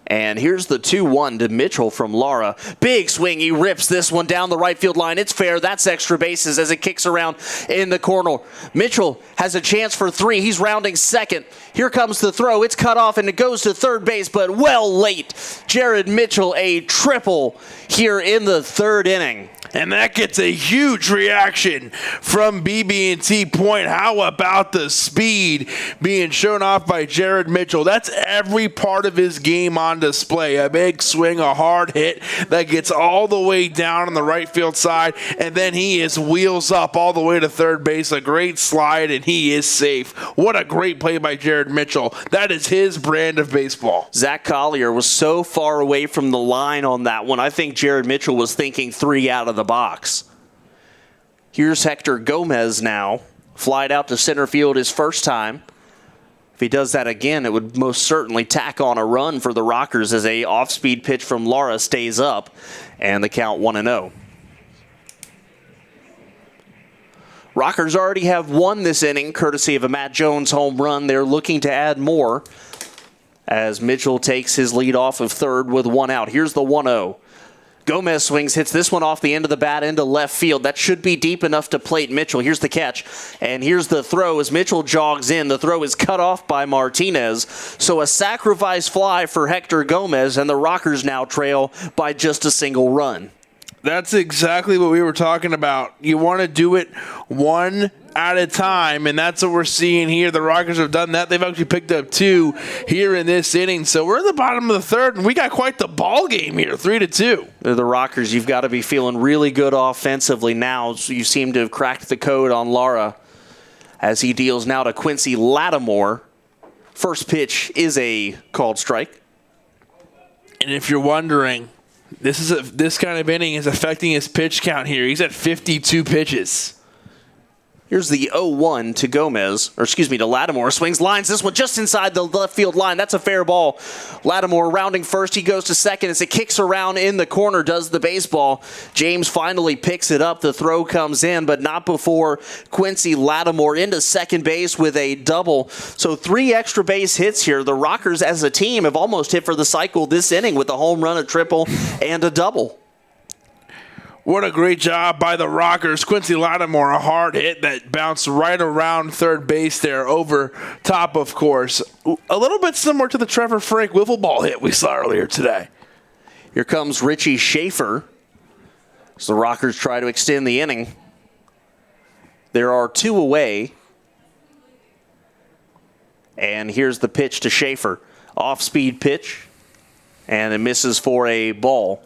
And here's the 2-1 to Mitchell from Lara. Big swing. He rips this one down the right field line. It's fair. That's extra bases as it kicks around in the corner. Mitchell has a chance for 3. He's rounding second. Here comes the throw. It's cut off and it goes to third base, but well late. Jared Mitchell, a triple here in the third inning. And that gets a huge reaction from BB&T Point. How about the speed being shown off by Jared Mitchell? That's every part of his game on display. A big swing, a hard hit that gets all the way down on the right field side, and then he is wheels up all the way to third base. A great slide, and he is safe. What a great play by Jared Mitchell. That is his brand of baseball. Zach Collier was so far away from the line on that one. I think Jared Mitchell was thinking 3 out of the box. Here's Hector Gomez now. Flied out to center field his first time. If he does that again, it would most certainly tack on a run for the Rockers as a off-speed pitch from Lara stays up, and the count 1-0. Rockers already have won this inning, courtesy of a Matt Jones home run. They're looking to add more as Mitchell takes his lead off of third with 1 out. Here's the 1-0. Gomez swings, hits this one off the end of the bat into left field. That should be deep enough to plate Mitchell. Here's the catch, and here's the throw as Mitchell jogs in. The throw is cut off by Martinez, so a sacrifice fly for Hector Gomez, and the Rockers now trail by just a single run. That's exactly what we were talking about. You want to do it one at a time, and that's what we're seeing here. The Rockers have done that. They've actually picked up 2 here in this inning. So we're at the bottom of the third, and we got quite the ball game here, 3-2. The Rockers, you've got to be feeling really good offensively now. So you seem to have cracked the code on Lara as he deals now to Quincy Lattimore. First pitch is a called strike. And if you're wondering, this kind of inning is affecting his pitch count here. He's at 52 pitches. Here's the 0-1 to Gomez, to Lattimore. Swings, lines this one just inside the left field line. That's a fair ball. Lattimore rounding first. He goes to second as it kicks around in the corner, does the baseball. James finally picks it up. The throw comes in, but not before Quincy Lattimore into second base with a double. So 3 extra base hits here. The Rockers as a team have almost hit for the cycle this inning with a home run, a triple, and a double. What a great job by the Rockers. Quincy Lattimore, a hard hit that bounced right around third base there over top, of course. A little bit similar to the Trevor Frank wiffle ball hit we saw earlier today. Here comes Richie Shaffer as the Rockers try to extend the inning. There are 2 away. And here's the pitch to Shaffer. Off-speed pitch, and it misses for a ball.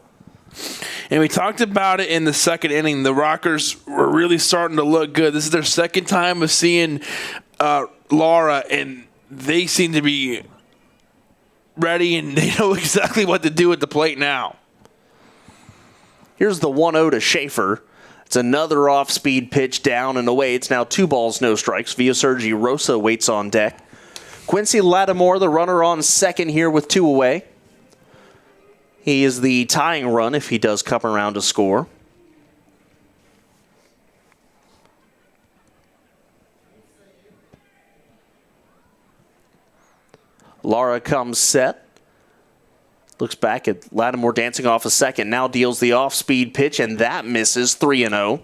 And we talked about it in the second inning. The Rockers were really starting to look good. This is their second time of seeing Lara, and they seem to be ready, and they know exactly what to do at the plate now. Here's the 1-0 to Shaffer. It's another off-speed pitch down and away. It's now 2 balls, no strikes. Sergi Rosa waits on deck. Quincy Lattimore, the runner on second here with 2 away. He is the tying run if he does come around to score. Lara comes set. Looks back at Lattimore dancing off a second. Now deals the off-speed pitch, and that misses 3-0.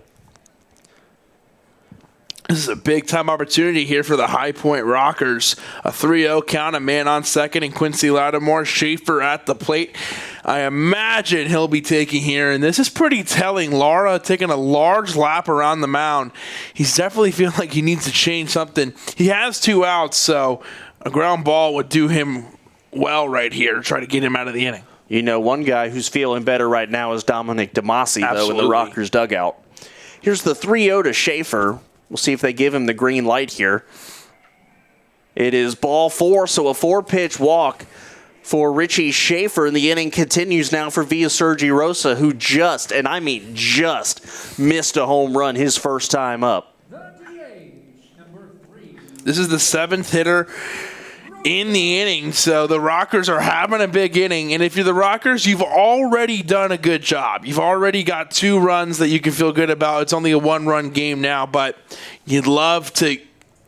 This is a big-time opportunity here for the High Point Rockers. A 3-0 count, a man on second, and Quincy Lattimore. Shaffer at the plate. I imagine he'll be taking here, and this is pretty telling. Lara taking a large lap around the mound. He's definitely feeling like he needs to change something. He has 2 outs, so a ground ball would do him well right here to try to get him out of the inning. You know, one guy who's feeling better right now is Dominic DeMasi, though, in the Rockers dugout. Here's the 3-0 to Shaffer. We'll see if they give him the green light here. It is ball 4, so a 4-pitch walk for Richie Shaffer, and the inning continues now for Sergi Rosa, who just missed a home run his first time up. This is the 7th hitter in the inning, so the Rockers are having a big inning, and if you're the Rockers, you've already done a good job. You've already got 2 runs that you can feel good about. It's only a 1-run game now, but you'd love to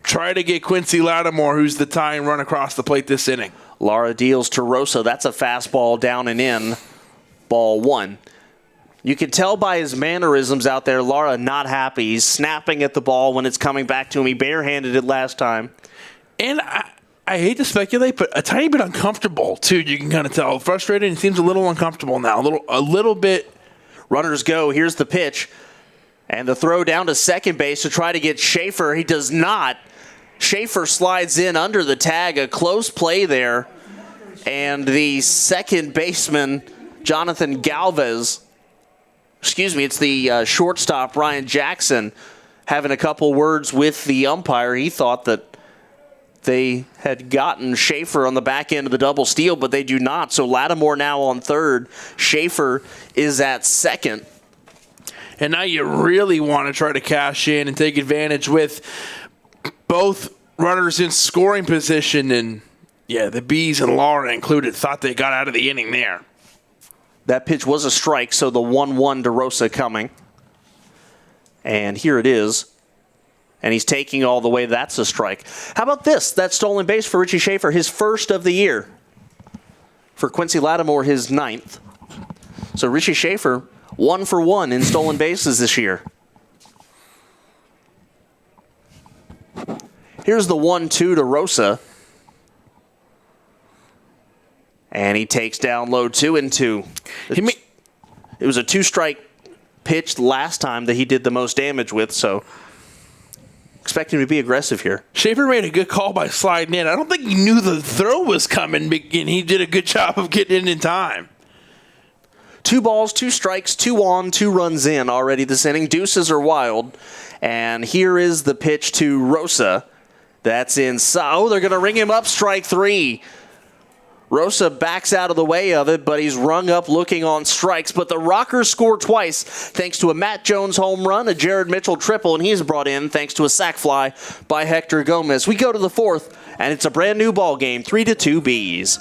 try to get Quincy Lattimore, who's the tying run across the plate this inning. Lara deals to Rosa. That's a fastball down and in. Ball one. You can tell by his mannerisms out there, Lara not happy. He's snapping at the ball when it's coming back to him. He barehanded it last time. And I hate to speculate, but a tiny bit uncomfortable, too. You can kind of tell. Frustrated. He seems a little uncomfortable now. A little bit. Runners go. Here's the pitch. And the throw down to second base to try to get Shaffer. He does not. Shaffer slides in under the tag. A close play there. And the second baseman, Jonathan Galvez, it's the shortstop, Ryan Jackson, having a couple words with the umpire. He thought that they had gotten Shaffer on the back end of the double steal, but they do not. So Lattimore now on third. Shaffer is at second. And now you really want to try to cash in and take advantage with both runners in scoring position. And, yeah, the Bees and Lara included thought they got out of the inning there. That pitch was a strike, so the 1-1 to Rosa coming. And here it is. And he's taking all the way. That's a strike. How about this? That stolen base for Richie Shaffer, his first of the year. For Quincy Lattimore, his 9th. So Richie Shaffer, 1 for 1 in stolen bases this year. Here's the 1-2 to Rosa. And he takes down low 2-2. It was a 2-strike pitch last time that he did the most damage with, so expect him to be aggressive here. Shaffer made a good call by sliding in. I don't think he knew the throw was coming, and he did a good job of getting in time. 2 balls, 2 strikes, 2 on, 2 runs in already this inning. Deuces are wild. And here is the pitch to Rosa. That's inside. Oh, they're going to ring him up, strike 3. Rosa backs out of the way of it, but he's rung up looking on strikes. But the Rockers score twice thanks to a Matt Jones home run, a Jared Mitchell triple, and he's brought in thanks to a sac fly by Hector Gomez. We go to the 4th, and it's a brand new ball game, 3-2 Bees.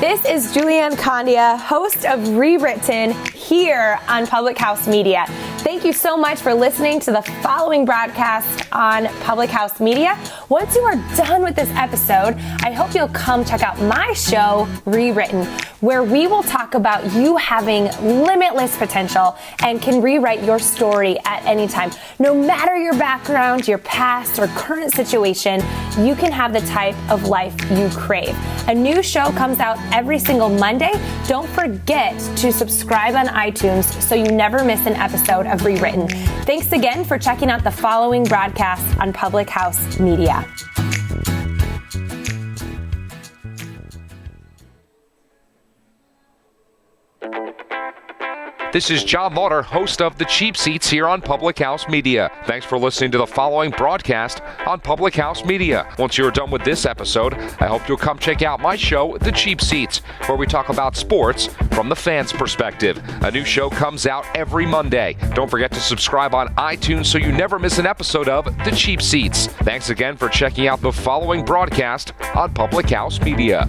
This is Julianne Condia, host of Rewritten here on Public House Media. Thank you so much for listening to the following broadcast on Public House Media. Once you are done with this episode, I hope you'll come check out my show, Rewritten, where we will talk about you having limitless potential and can rewrite your story at any time. No matter your background, your past, or current situation, you can have the type of life you crave. A new show comes out every single Monday. Don't forget to subscribe on iTunes so you never miss an episode of Rewritten. Thanks again for checking out the following broadcast on Public House Media. This is John Lauder, host of The Cheap Seats here on Public House Media. Thanks for listening to the following broadcast on Public House Media. Once you're done with this episode, I hope you'll come check out my show, The Cheap Seats, where we talk about sports from the fans' perspective. A new show comes out every Monday. Don't forget to subscribe on iTunes so you never miss an episode of The Cheap Seats. Thanks again for checking out the following broadcast on Public House Media.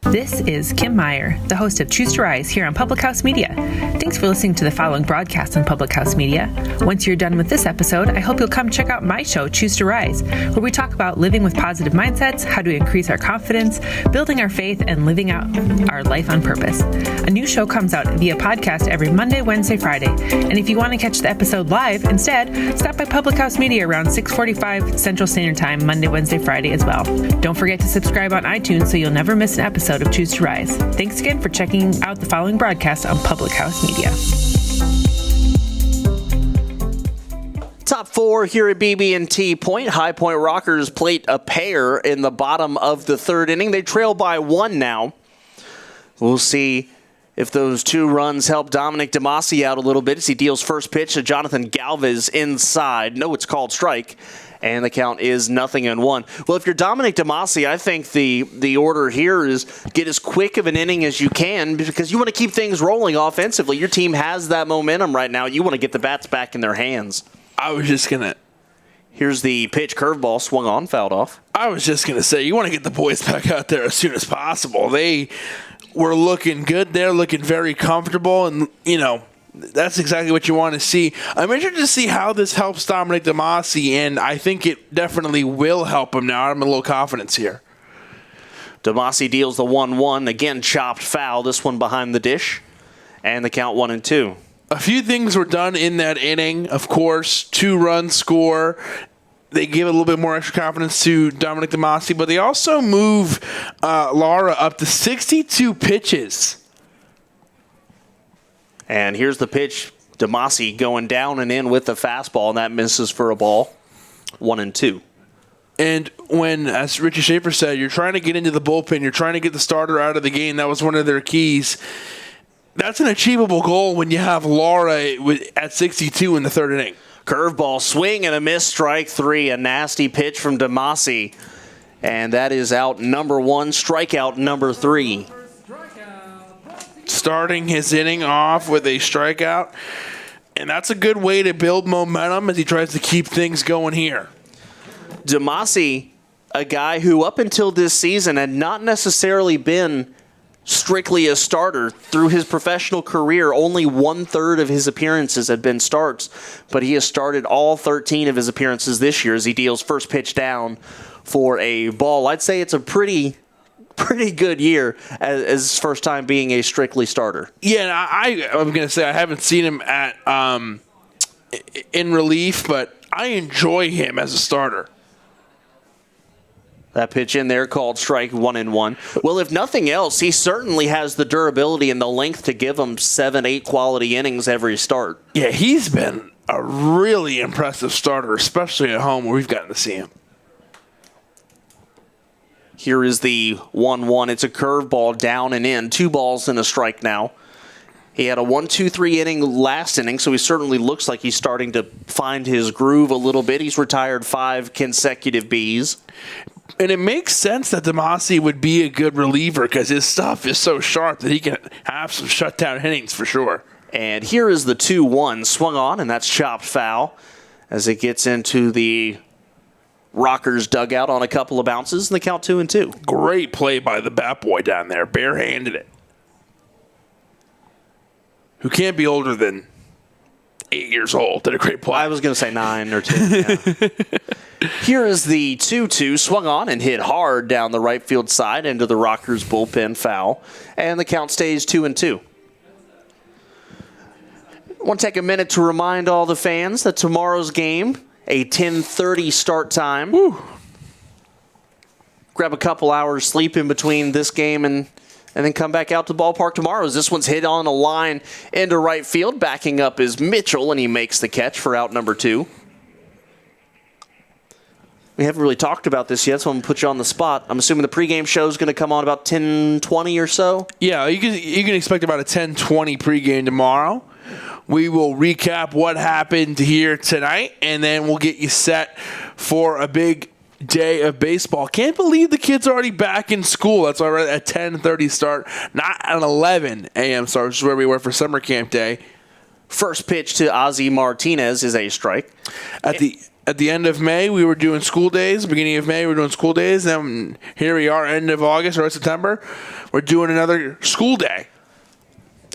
This is Kim Meyer, the host of Choose to Rise here on Public House Media. Thanks for listening to the following broadcast on Public House Media. Once you're done with this episode, I hope you'll come check out my show, Choose to Rise, where we talk about living with positive mindsets, how to increase our confidence, building our faith, and living out our life on purpose. A new show comes out via podcast every Monday, Wednesday, Friday. And if you want to catch the episode live instead, stop by Public House Media around 6:45 Central Standard Time, Monday, Wednesday, Friday as well. Don't forget to subscribe on iTunes so you'll never miss an episode of Choose to Rise. Thanks again for checking out the following broadcast on Public House Media. Top 4 here at BB&T Point. High Point Rockers plate a pair in the bottom of the 3rd inning. They trail by 1 now. We'll see if those 2 runs help Dominic DeMasi out a little bit as he deals first pitch to Jonathan Galvez inside. No, it's called strike. And the count is 0-1. Well, if you're Dominic DeMasi, I think the order here is get as quick of an inning as you can because you want to keep things rolling offensively. Your team has that momentum right now. You want to get the bats back in their hands. I was just going to... Here's the pitch, curveball, swung on, fouled off. I was just going to say, you want to get the boys back out there as soon as possible. They were looking good there, looking very comfortable, and, that's exactly what you want to see. I'm interested to see how this helps Dominic DeMasi, and I think it definitely will help him now. I'm a little confidence here. DeMasi deals the 1-1. Again, chopped foul. This one behind the dish. And the count 1-2. A few things were done in that inning. Of course, 2-run score. They give a little bit more extra confidence to Dominic DeMasi, but they also move Lara up to 62 pitches. And here's the pitch. DeMasi going down and in with the fastball, and that misses for a ball. 1-2. And when, as Richie Shaffer said, you're trying to get into the bullpen, you're trying to get the starter out of the game. That was one of their keys. That's an achievable goal when you have Lara at 62 in the third inning. Curveball, swing and a miss, strike 3. A nasty pitch from DeMasi. And that is out number 1, strikeout number 3. Starting his inning off with a strikeout. And that's a good way to build momentum as he tries to keep things going here. DeMasi, a guy who up until this season had not necessarily been strictly a starter. Through his professional career, only 1/3 of his appearances had been starts, but he has started all 13 of his appearances this year as he deals first pitch down for a ball. I'd say it's a pretty good year as his first time being a strictly starter. Yeah, I'm going to say I haven't seen him at in relief, but I enjoy him as a starter. That pitch in there called strike 1-1. Well, if nothing else, he certainly has the durability and the length to give him 7-8 quality innings every start. Yeah, he's been a really impressive starter, especially at home where we've gotten to see him. Here is the 1-1. It's a curveball down and in. 2 balls and a strike now. He had a 1-2-3 inning last inning, so he certainly looks like he's starting to find his groove a little bit. He's retired 5 consecutive Bs. And it makes sense that DeMasi would be a good reliever because his stuff is so sharp that he can have some shutdown innings for sure. And here is the 2-1 swung on, and that's chopped foul as it gets into the Rockers dugout on a couple of bounces, and the count 2-2. Great play by the bat boy down there. Barehanded it. Who can't be older than 8 years old. Did a great play. I was going to say 9 or 10. Yeah. Here is the 2-2 swung on and hit hard down the right field side into the Rockers bullpen foul, and the count stays 2-2. I want to take a minute to remind all the fans that tomorrow's game, a 10:30 start time. Woo. Grab a couple hours sleep in between this game and then come back out to the ballpark tomorrow. As this one's hit on a line into right field. Backing up is Mitchell, and he makes the catch for out number 2. We haven't really talked about this yet, so I'm going to put you on the spot. I'm assuming the pregame show is going to come on about 10:20 or so? Yeah, you can expect about a 10:20 pregame tomorrow. We will recap what happened here tonight, and then we'll get you set for a big day of baseball. Can't believe the kids are already back in school. That's why we're at 10:30 start, not an 11 a.m. start, which is where we were for summer camp day. First pitch to Ozzie Martinez is a strike. At the end of May, we were doing school days. Beginning of May, we were doing school days. Then here we are, end of August or September. We're doing another school day.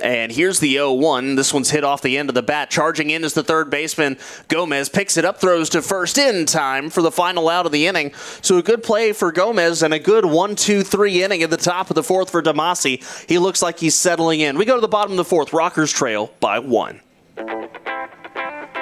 And here's the 0-1. This one's hit off the end of the bat. Charging in is the third baseman. Gomez picks it up, throws to first in time for the final out of the inning. So a good play for Gomez and a good 1-2-3 inning at the top of the fourth for DeMasi. He looks like he's settling in. We go to the bottom of the fourth. Rockers trail by 1.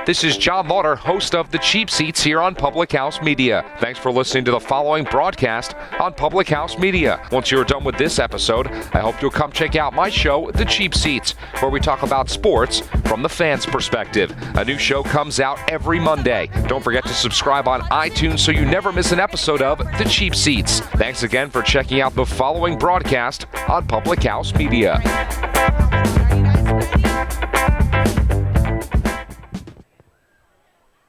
This is John Lauder, host of The Cheap Seats here on Public House Media. Thanks for listening to the following broadcast on Public House Media. Once you're done with this episode, I hope you'll come check out my show, The Cheap Seats, where we talk about sports from the fans' perspective. A new show comes out every Monday. Don't forget to subscribe on iTunes so you never miss an episode of The Cheap Seats. Thanks again for checking out the following broadcast on Public House Media.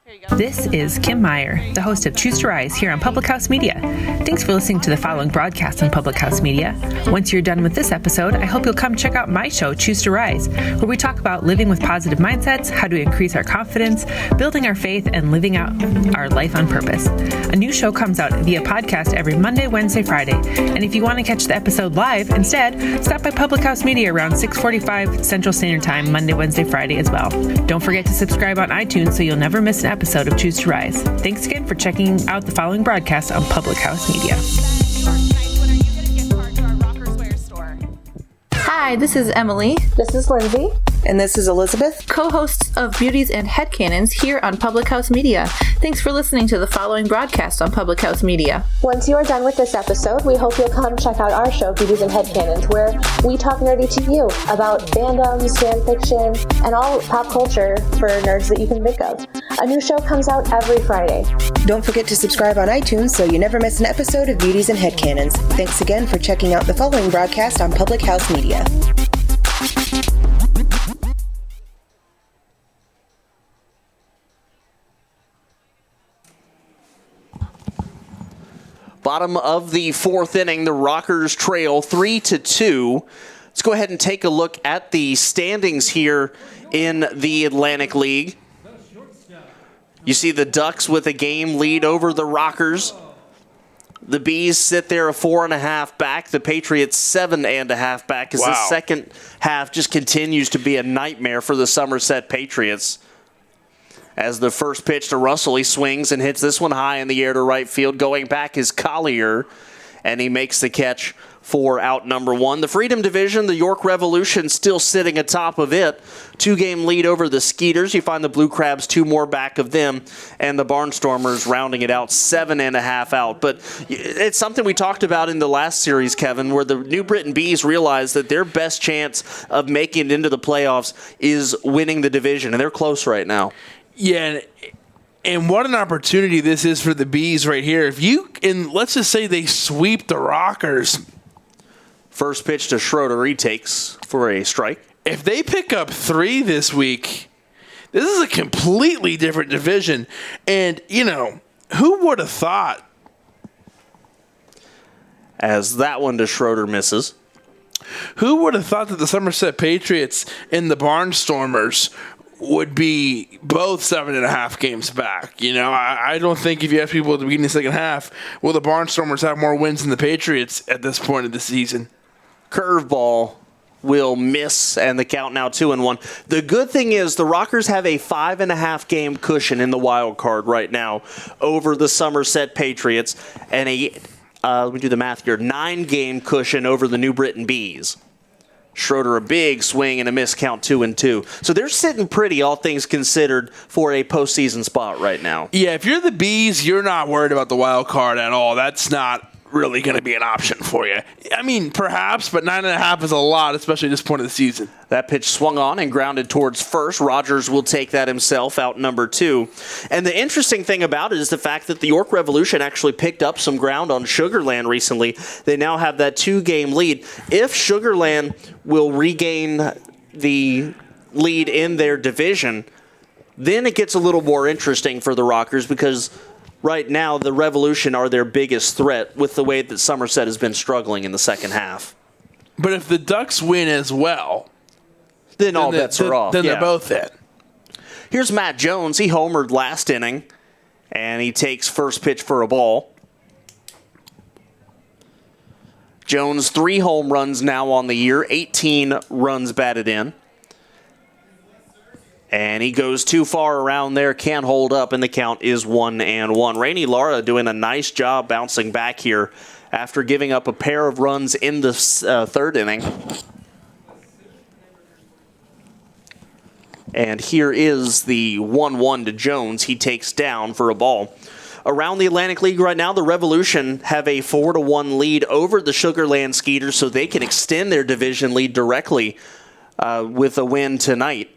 Here you go. This is Kim Meyer, the host of Choose to Rise here on Public House Media. Thanks for listening to the following broadcast on Public House Media. Once you're done with this episode, I hope you'll come check out my show, Choose to Rise, where we talk about living with positive mindsets, how to increase our confidence, building our faith, and living out our life on purpose. A new show comes out via podcast every Monday, Wednesday, Friday. And if you want to catch the episode live, instead, stop by Public House Media around 6:45 Central Standard Time, Monday, Wednesday, Friday as well. Don't forget to subscribe on iTunes so you'll never miss an episode of Choose to Rise. Thanks again for checking out the following broadcast on Public House Media. Hi, this is Emily. This is Lindsay. And this is Elizabeth, co-hosts of Beauties and Headcanons here on Public House Media. Thanks for listening to the following broadcast on Public House Media. Once you are done with this episode, we hope you'll come check out our show, Beauties and Headcanons, where we talk nerdy to you about fandoms, fan fiction, and all pop culture for nerds that you can think of. A new show comes out every Friday. Don't forget to subscribe on iTunes so you never miss an episode of Beauties and Headcanons. Thanks again for checking out the following broadcast on Public House Media. Bottom of the fourth inning, the Rockers trail 3-2. Let's go ahead and take a look at the standings here in the Atlantic League. You see the Ducks with a game lead over the Rockers. The Bees sit there a 4.5 back. The Patriots 7.5 back as the second half just continues to be a nightmare for the Somerset Patriots. As the first pitch to Russell, he swings and hits this one high in the air to right field. Going back is Collier, and he makes the catch for out number one. The Freedom Division, the York Revolution still sitting atop of it. 2-game lead over the Skeeters. You find the Blue Crabs 2 more back of them, and the Barnstormers rounding it out 7.5 out. But it's something we talked about in the last series, Kevin, where the New Britain Bees realized that their best chance of making it into the playoffs is winning the division, and they're close right now. Yeah, and what an opportunity this is for the Bees right here. Let's just say they sweep the Rockers. First pitch to Schroeder, he takes for a strike. If they pick up 3 this week, this is a completely different division. And, who would have thought? As that one to Schroeder misses. Who would have thought that the Somerset Patriots and the Barnstormers would be both 7.5 games back? I don't think if you ask people at the beginning of the second half, will the Barnstormers have more wins than the Patriots at this point of the season? Curveball will miss, and the count now 2-1. The good thing is the Rockers have a 5.5 game cushion in the wild card right now over the Somerset Patriots, and let me do the math here, 9-game cushion over the New Britain Bees. Schroeder a big swing and a miss, count 2-2. So they're sitting pretty, all things considered, for a postseason spot right now. Yeah, if you're the Bees, you're not worried about the wild card at all. That's not really going to be an option for you. I mean, perhaps, but 9.5 is a lot, especially at this point of the season. That pitch swung on and grounded towards first. Rogers will take that himself, out number 2. And the interesting thing about it is the fact that the York Revolution actually picked up some ground on Sugarland recently. They now have that 2-game lead. If Sugarland will regain the lead in their division, then it gets a little more interesting for the Rockers, because right now the Revolution are their biggest threat with the way that Somerset has been struggling in the second half. But if the Ducks win as well, then all bets are off. Then they're both in. Here's Matt Jones. He homered last inning, and he takes first pitch for a ball. Jones, 3 home runs now on the year, 18 runs batted in. And he goes too far around there, can't hold up, and the count is 1-1. Rainey Lara doing a nice job bouncing back here after giving up a pair of runs in the third inning. And here is the 1-1 to Jones. He takes down for a ball. Around the Atlantic League right now, the Revolution have a 4-1 lead over the Sugarland Skeeters, so they can extend their division lead directly with a win tonight.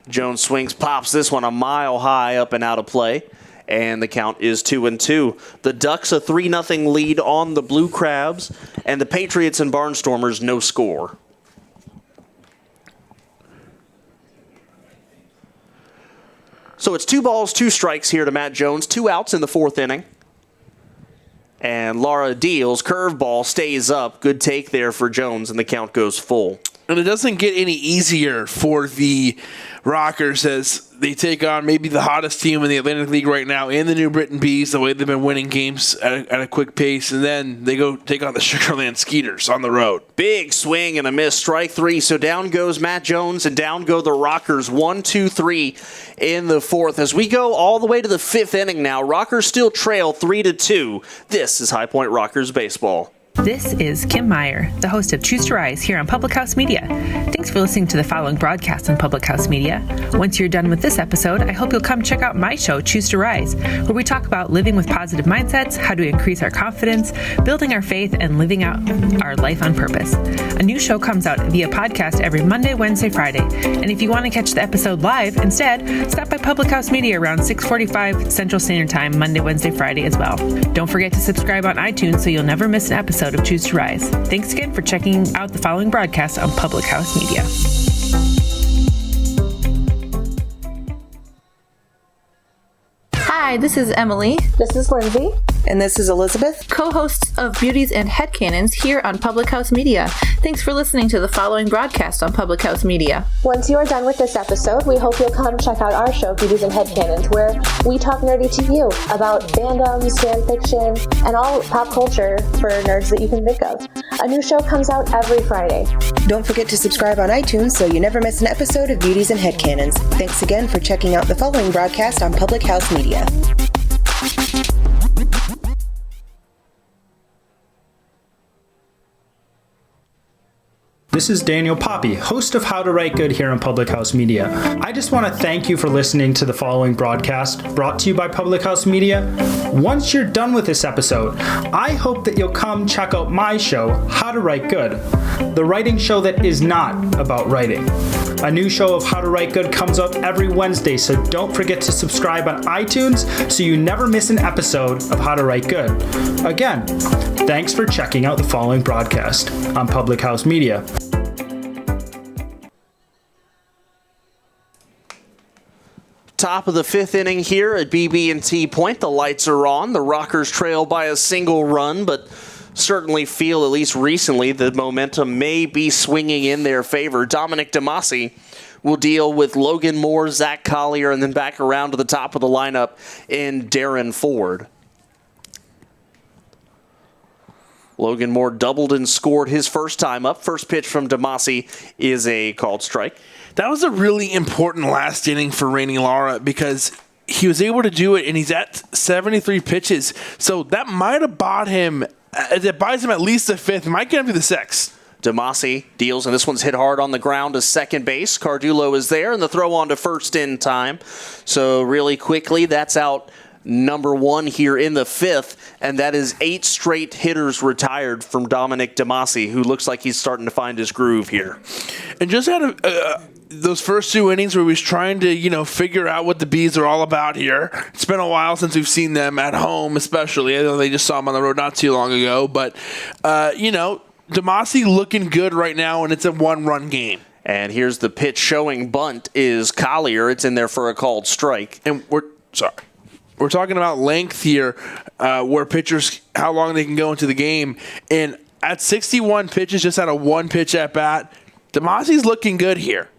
Jones swings, pops this one a mile high up and out of play, and the count is 2-2. The Ducks a 3-0 lead on the Blue Crabs, and the Patriots and Barnstormers no score. So it's 2 balls, 2 strikes here to Matt Jones, 2 outs in the 4th inning. And Lara deals, curveball stays up. Good take there for Jones, and the count goes full. And it doesn't get any easier for the Rockers as they take on maybe the hottest team in the Atlantic League right now in the New Britain Bees, the way they've been winning games at a quick pace. And then they go take on the Sugarland Skeeters on the road. Big swing and a miss, strike 3. So down goes Matt Jones and down go the Rockers. 1, 2, 3 in the 4th. As we go all the way to the 5th inning now, Rockers still trail 3-2. This is High Point Rockers baseball. This is Kim Meyer, the host of Choose to Rise here on Public House Media. Thanks for listening to the following broadcast on Public House Media. Once you're done with this episode, I hope you'll come check out my show, Choose to Rise, where we talk about living with positive mindsets, how to increase our confidence, building our faith, and living out our life on purpose. A new show comes out via podcast every Monday, Wednesday, Friday. And if you want to catch the episode live instead, stop by Public House Media around 6:45 Central Standard Time, Monday, Wednesday, Friday as well. Don't forget to subscribe on iTunes so you'll never miss an episode of Choose to Rise. Thanks again for checking out the following broadcast on Public House Media. Hi, this is Emily. This is Lindsay. And this is Elizabeth, co-hosts of Beauties and Headcanons here on Public House Media. Thanks for listening to the following broadcast on Public House Media. Once you are done with this episode, we hope you'll come check out our show, Beauties and Headcanons, where we talk nerdy to you about fandoms, fan fiction, and all pop culture for nerds that you can think of. A new show comes out every Friday. Don't forget to subscribe on iTunes so you never miss an episode of Beauties and Headcanons. Thanks again for checking out the following broadcast on Public House Media. This is Daniel Poppy, host of How to Write Good here on Public House Media. I just want to thank you for listening to the following broadcast brought to you by Public House Media. Once you're done with this episode, I hope that you'll come check out my show, How to Write Good, the writing show that is not about writing. A new show of How to Write Good comes out every Wednesday, so don't forget to subscribe on iTunes so you never miss an episode of How to Write Good. Again, thanks for checking out the following broadcast on Public House Media. Top of the 5th inning here at BB&T Point. The lights are on. The Rockers trail by a single run, but certainly feel, at least recently, the momentum may be swinging in their favor. Dominic DeMasi will deal with Logan Moore, Zach Collier, and then back around to the top of the lineup in Darren Ford. Logan Moore doubled and scored his first time up. First pitch from DeMasi is a called strike. That was a really important last inning for Rainey Lara because he was able to do it, and he's at 73 pitches. So that might have bought him, that buys him at least a fifth. It might get him to the sixth. DeMasi deals, and this one's hit hard on the ground to second base. Cardullo is there, and the throw on to first in time. So really quickly, that's out number 1 here in the 5th, and that is 8 straight hitters retired from Dominic DeMasi, who looks like he's starting to find his groove here. And just had those first 2 innings where he was trying to, figure out what the Bees are all about here. It's been a while since we've seen them at home, especially. I know they just saw him on the road not too long ago, but, DeMasi looking good right now, and it's a 1-run game. And here's the pitch showing bunt is Collier. It's in there for a called strike. And we're talking about length here, where pitchers, how long they can go into the game. And at 61 pitches, just had a 1-pitch at bat, DeMasi's looking good here.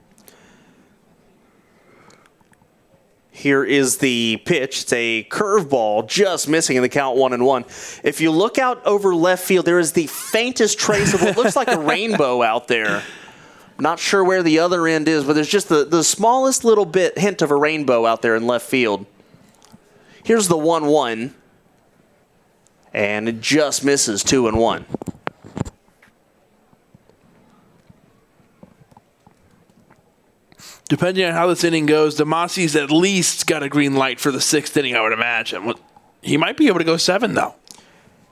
Here is the pitch. It's a curveball, just missing in the count 1-1. If you look out over left field, there is the faintest trace of what looks like a rainbow out there. Not sure where the other end is, but there's just the smallest little bit hint of a rainbow out there in left field. Here's the 1-1, and it just misses 2-1. Depending on how this inning goes, DeMasi's at least got a green light for the 6th inning, I would imagine. He might be able to go 7, though.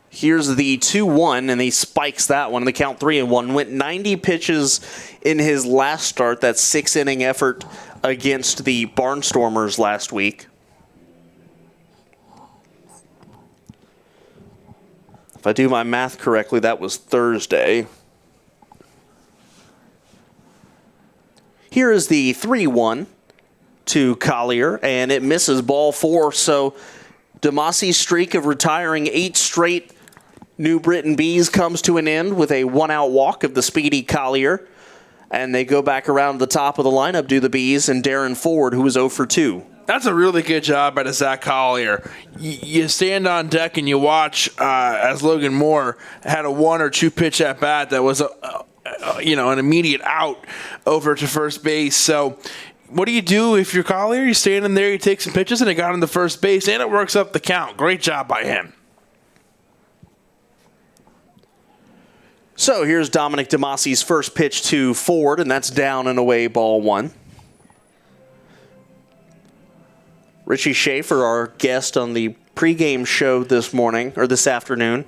Here's the 2-1, and he spikes that one in the count 3-1. Went 90 pitches in his last start, that 6-inning effort against the Barnstormers last week. If I do my math correctly, that was Thursday. Here is the 3-1 to to Collier, and it misses ball 4. So Demasi's streak of retiring 8 straight New Britain Bees comes to an end with a 1-out walk of the speedy Collier. And they go back around the top of the lineup, do the Bees, and Darren Ford, who was 0 for 2. That's a really good job by the Zach Collier. You stand on deck and you watch as Logan Moore had a 1 or 2 pitch at bat that was an immediate out over to first base. So what do you do if you're Collier? You stand in there, you take some pitches, and it got him to first base, and it works up the count. Great job by him. So here's Dominic Demasi's first pitch to Ford, and that's down and away, ball 1. Richie Shaffer, our guest on the pregame show this afternoon.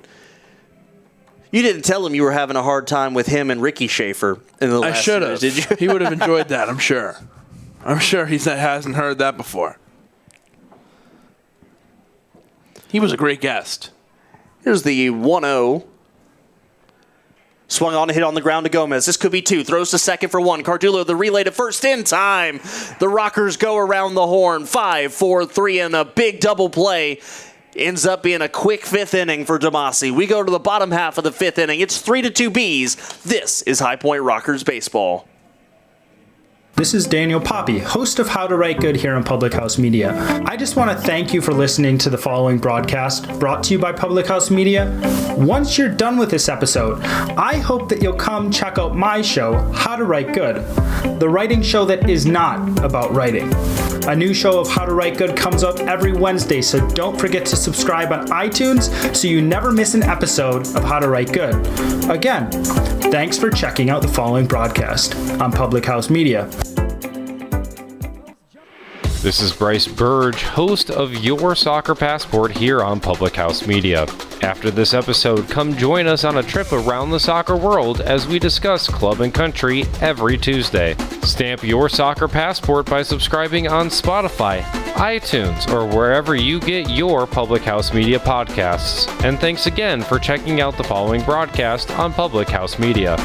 You didn't tell him you were having a hard time with him and Ricky Shaffer in the last I should have. Did you? He would have enjoyed that, I'm sure. I'm sure he hasn't heard that before. He was a great guest. Here's the 1-0. Swung on a hit on the ground to Gomez. This could be 2. Throws to second for 1. Cardullo, the relay to first in time. The Rockers go around the horn. 5, 4, 3, and a big double play. Ends up being a quick 5th inning for Demasi. We go to the bottom half of the 5th inning. It's 3-2 Bees. This is High Point Rockers baseball. This is Daniel Poppy, host of How to Write Good here on Public House Media. I just want to thank you for listening to the following broadcast brought to you by Public House Media. Once you're done with this episode, I hope that you'll come check out my show, How to Write Good, the writing show that is not about writing. A new show of How to Write Good comes out every Wednesday, so don't forget to subscribe on iTunes so you never miss an episode of How to Write Good. Again, thanks for checking out the following broadcast on Public House Media. This is Bryce Burge, host of Your Soccer Passport here on Public House Media. After this episode, come join us on a trip around the soccer world as we discuss club and country every Tuesday. Stamp your soccer passport by subscribing on Spotify, iTunes, or wherever you get your Public House Media podcasts. And thanks again for checking out the following broadcast on Public House Media.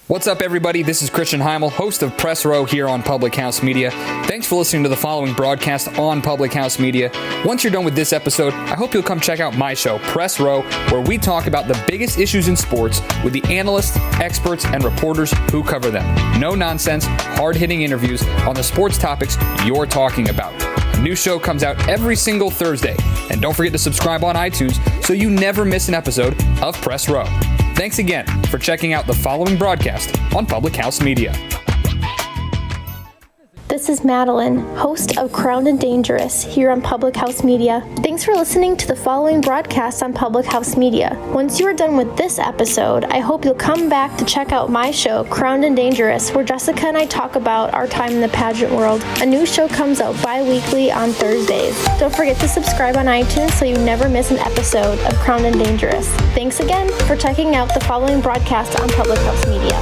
What's up, everybody? This is Christian Heimel, host of Press Row here on Public House Media. Thanks for listening to the following broadcast on Public House Media. Once you're done with this episode, I hope you'll come check out my show, Press Row, where we talk about the biggest issues in sports with the analysts, experts, and reporters who cover them. No nonsense, hard-hitting interviews on the sports topics you're talking about. A new show comes out every single Thursday. And don't forget to subscribe on iTunes so you never miss an episode of Press Row. Thanks again for checking out the following broadcast on Public House Media. This is Madeline, host of Crowned and Dangerous here on Public House Media. Thanks for listening to the following broadcast on Public House Media. Once you are done with this episode, I hope you'll come back to check out my show, Crowned and Dangerous, where Jessica and I talk about our time in the pageant world. A new show comes out bi-weekly on Thursdays. Don't forget to subscribe on iTunes so you never miss an episode of Crowned and Dangerous. Thanks again for checking out the following broadcast on Public House Media.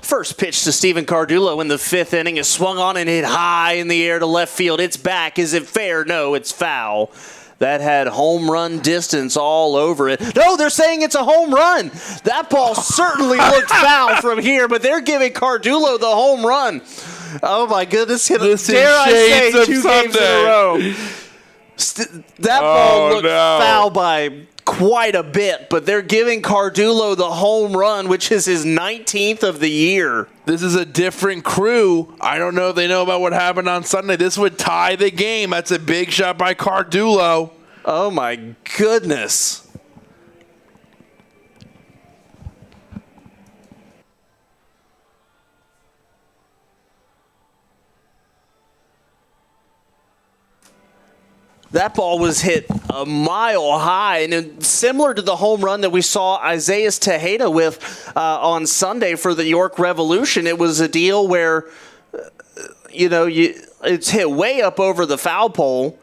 First pitch to Stephen Cardullo in the 5th inning is swung on and hit high in the air to left field. It's back. Is it fair? No, it's foul. That had home run distance all over it. No, they're saying it's a home run. That ball certainly looked foul from here, but they're giving Cardullo the home run. Oh, my goodness. Dare I say 2 games in a row. That ball looked foul by quite a bit, but they're giving Cardullo the home run, which is his 19th of the year. This is a different crew. I don't know if they know about what happened on Sunday. This would tie the game. That's a big shot by Cardullo. Oh, my goodness. That ball was hit a mile high, and similar to the home run that we saw Isaiah Tejeda with on Sunday for the York Revolution. It was a deal where, it's hit way up over the foul pole,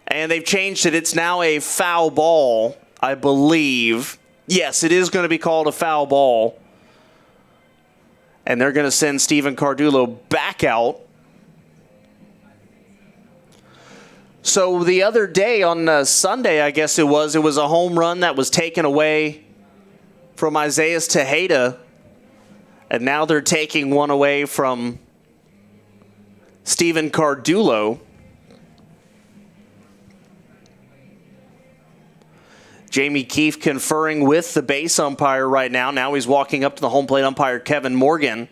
and they've changed it. It's now a foul ball, I believe. Yes, it is going to be called a foul ball, and they're going to send Stephen Cardullo back out. So the other day on Sunday, I guess it was a home run that was taken away from Isaias Tejeda. And now they're taking one away from Steven Cardulo. Jamie Keefe conferring with the base umpire right now. Now he's walking up to the home plate umpire, Kevin Morgan.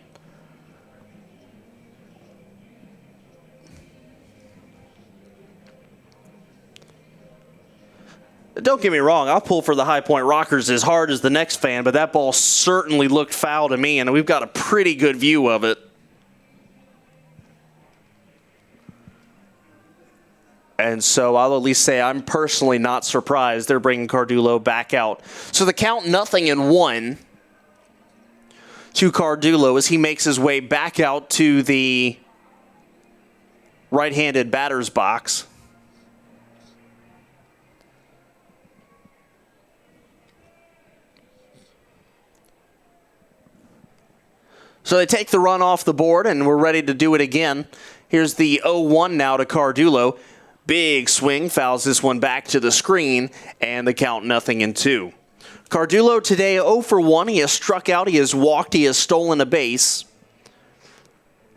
Don't get me wrong, I'll pull for the High Point Rockers as hard as the next fan, but that ball certainly looked foul to me, and we've got a pretty good view of it. And so I'll at least say I'm personally not surprised they're bringing Cardulo back out. So the count 0-1 to Cardulo as he makes his way back out to the right-handed batter's box. So they take the run off the board, and we're ready to do it again. Here's the 0-1 now to Cardulo. Big swing, fouls this one back to the screen, and the count 0-2. Cardulo today 0 for 1. He has struck out, he has walked, he has stolen a base.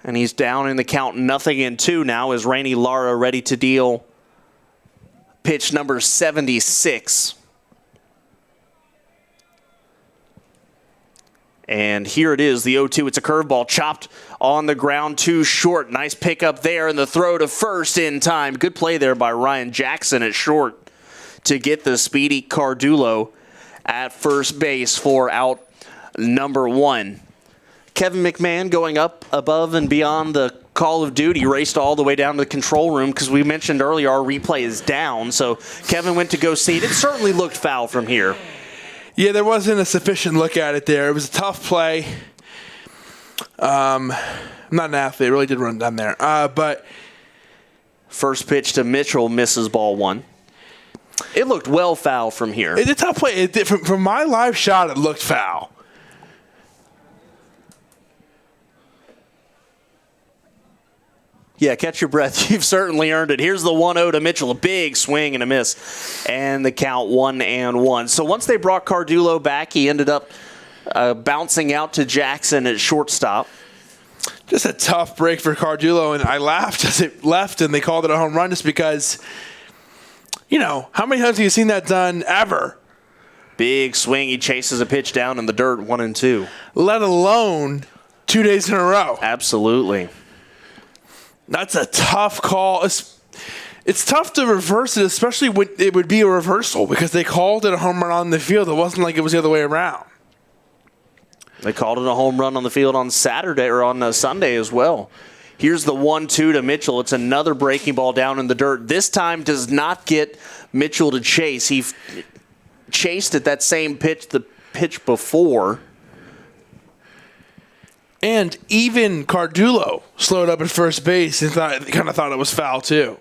And he's down in the count 0-2 now as Rainey Lara ready to deal pitch number 76. And here it is, the 0-2. It's a curveball chopped on the ground too short. Nice pickup there, and the throw to first in time. Good play there by Ryan Jackson at short to get the speedy Cardulo at first base for out number 1. Kevin McMahon going up above and beyond the Call of Duty, raced all the way down to the control room because we mentioned earlier our replay is down. So Kevin went to go see it. It certainly looked foul from here. Yeah, there wasn't a sufficient look at it there. It was a tough play. I'm not an athlete. I really did run down there. But first pitch to Mitchell misses ball 1. It looked well foul from here. It's a tough play. From my live shot, it looked foul. Yeah, catch your breath. You've certainly earned it. Here's the 1-0 to Mitchell. A big swing and a miss. And the count 1-1. So once they brought Cardulo back, he ended up bouncing out to Jackson at shortstop. Just a tough break for Cardulo, and I laughed as it left and they called it a home run just because, you know, how many times have you seen that done ever? Big swing. He chases a pitch down in the dirt, 1-2. Let alone 2 days in a row. Absolutely. That's a tough call. It's tough to reverse it, especially when it would be a reversal because they called it a home run on the field. It wasn't like it was the other way around. They called it a home run on the field on Saturday or on Sunday as well. Here's the 1-2 to Mitchell. It's another breaking ball down in the dirt. This time does not get Mitchell to chase. He chased at that same pitch the pitch before. And even Cardulo slowed up at first base and kind of thought it was foul too.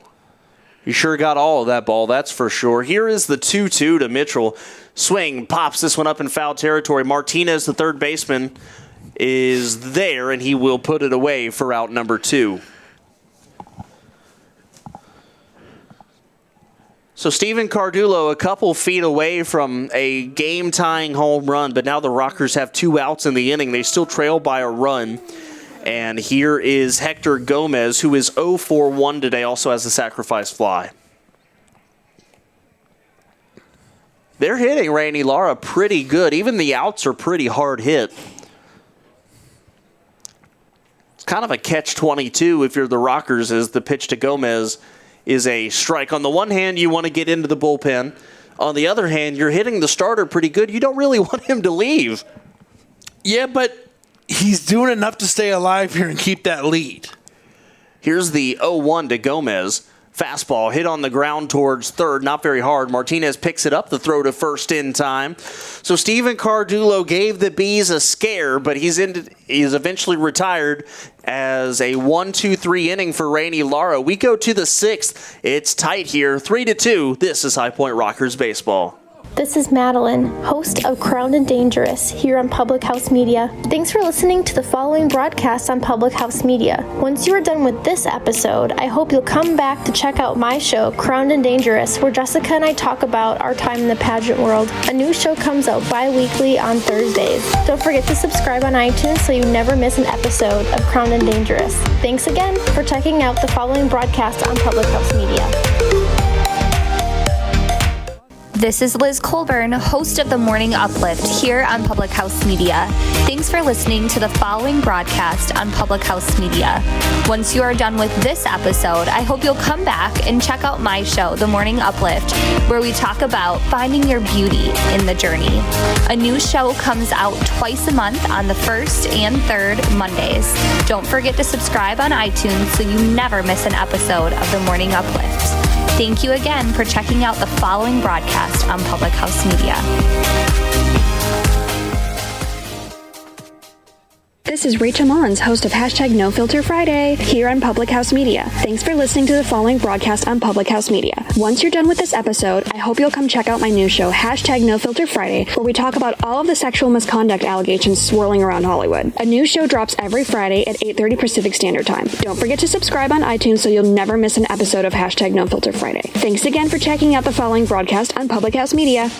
He sure got all of that ball, that's for sure. Here is the 2-2 to Mitchell. Swing, pops this one up in foul territory. Martinez, the third baseman, is there, and he will put it away for out number 2. So Steven Cardulo a couple feet away from a game-tying home run, but now the Rockers have 2 outs in the inning. They still trail by a run. And here is Hector Gomez, who is 0 for 1 today, also has a sacrifice fly. They're hitting Rainey Lara pretty good. Even the outs are pretty hard hit. It's kind of a catch-22 if you're the Rockers, as the pitch to Gomez is a strike. On the one hand, you want to get into the bullpen. On the other hand, you're hitting the starter pretty good. You don't really want him to leave. Yeah, but he's doing enough to stay alive here and keep that lead. Here's the 0-1 to Gomez. Fastball hit on the ground towards third, not very hard. Martinez picks it up, the throw to first in time. So Steven Cardulo gave the Bees a scare, but he's eventually retired as a 1-2-3 inning for Rainey Lara. We go to the 6th. It's tight here, 3-2. This is High Point Rockers baseball. This is Madeline, host of Crowned and Dangerous here on Public House Media. Thanks for listening to the following broadcast on Public House Media. Once you are done with this episode, I hope you'll come back to check out my show, Crowned and Dangerous, where Jessica and I talk about our time in the pageant world. A new show comes out bi-weekly on Thursdays. Don't forget to subscribe on iTunes so you never miss an episode of Crowned and Dangerous. Thanks again for checking out the following broadcast on Public House Media. This is Liz Colburn, host of The Morning Uplift here on Public House Media. Thanks for listening to the following broadcast on Public House Media. Once you are done with this episode, I hope you'll come back and check out my show, The Morning Uplift, where we talk about finding your beauty in the journey. A new show comes out twice a month on the first and third Mondays. Don't forget to subscribe on iTunes so you never miss an episode of The Morning Uplift. Thank you again for checking out the following broadcast on Public House Media. This is Rachel Mullins, host of #NoFilterFriday here on Public House Media. Thanks for listening to the following broadcast on Public House Media. Once you're done with this episode, I hope you'll come check out my new show, #NoFilterFriday, where we talk about all of the sexual misconduct allegations swirling around Hollywood. A new show drops every Friday at 8:30 Pacific Standard Time. Don't forget to subscribe on iTunes so you'll never miss an episode of #NoFilterFriday. Thanks again for checking out the following broadcast on Public House Media.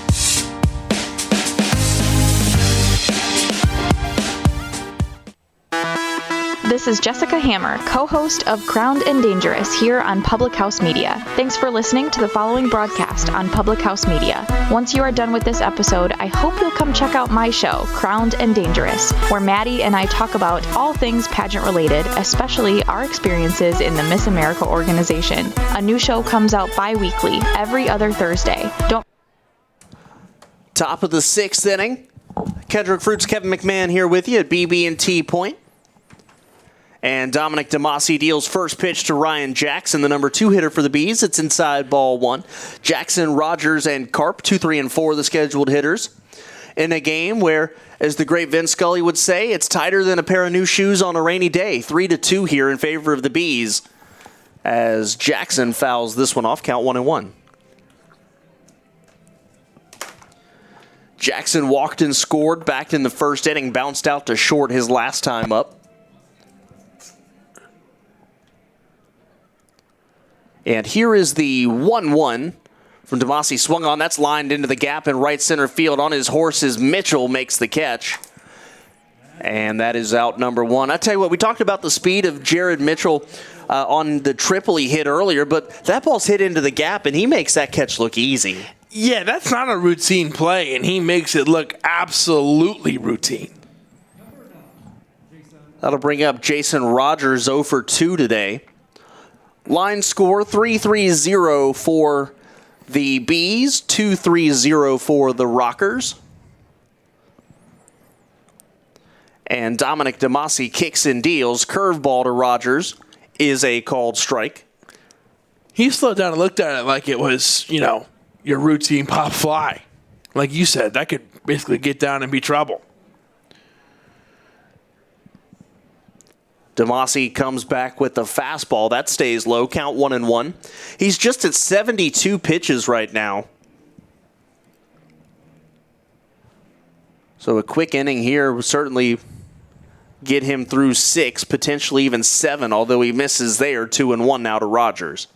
This is Jessica Hammer, co-host of Crowned and Dangerous here on Public House Media. Thanks for listening to the following broadcast on Public House Media. Once you are done with this episode, I hope you'll come check out my show, Crowned and Dangerous, where Maddie and I talk about all things pageant related, especially our experiences in the Miss America organization. A new show comes out bi-weekly, every other Thursday. Top of the sixth inning. Kendrick Fruits, Kevin McMahon here with you at BB&T Point. And Dominic DeMasi deals first pitch to Ryan Jackson, the number 2 hitter for the Bees. It's inside ball 1. Jackson, Rogers, and Karp, 2, 3, and 4, the scheduled hitters. In a game where, as the great Vince Scully would say, it's tighter than a pair of new shoes on a rainy day. 3-2 here in favor of the Bees, as Jackson fouls this one off, count 1-1. Jackson walked and scored back in the first inning, bounced out to short his last time up. And here is the 1-1 from DeMasi. Swung on. That's lined into the gap in right center field. On his horses, Mitchell makes the catch. And that is out number 1. I tell you what, we talked about the speed of Jared Mitchell on the triple he hit earlier, but that ball's hit into the gap, and he makes that catch look easy. Yeah, that's not a routine play, and he makes it look absolutely routine. That'll bring up Jason Rogers, 0 for 2 today. Line score 3-3-0 for the Bees, 2-3-0 for the Rockers. And Dominic DeMasi kicks and deals. Curveball to Rogers is a called strike. He slowed down and looked at it like it was, your routine pop fly. Like you said, that could basically get down and be trouble. DeMasi comes back with the fastball. That stays low. Count 1-1. He's just at 72 pitches right now. So a quick inning here will certainly get him through 6, potentially even 7, although he misses there. 2-1 now to Rogers.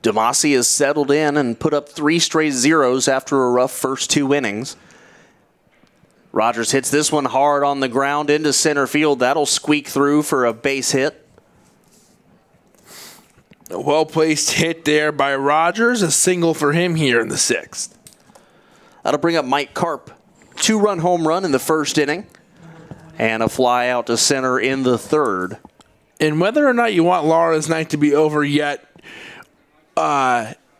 DeMasi has settled in and put up 3 straight zeros after a rough first 2 innings. Rogers hits this one hard on the ground into center field. That'll squeak through for a base hit. A well-placed hit there by Rogers. A single for him here in the 6th. That'll bring up Mike Karp. 2-run home run in the first inning. And a fly out to center in the 3rd. And whether or not you want Lara's night to be over yet,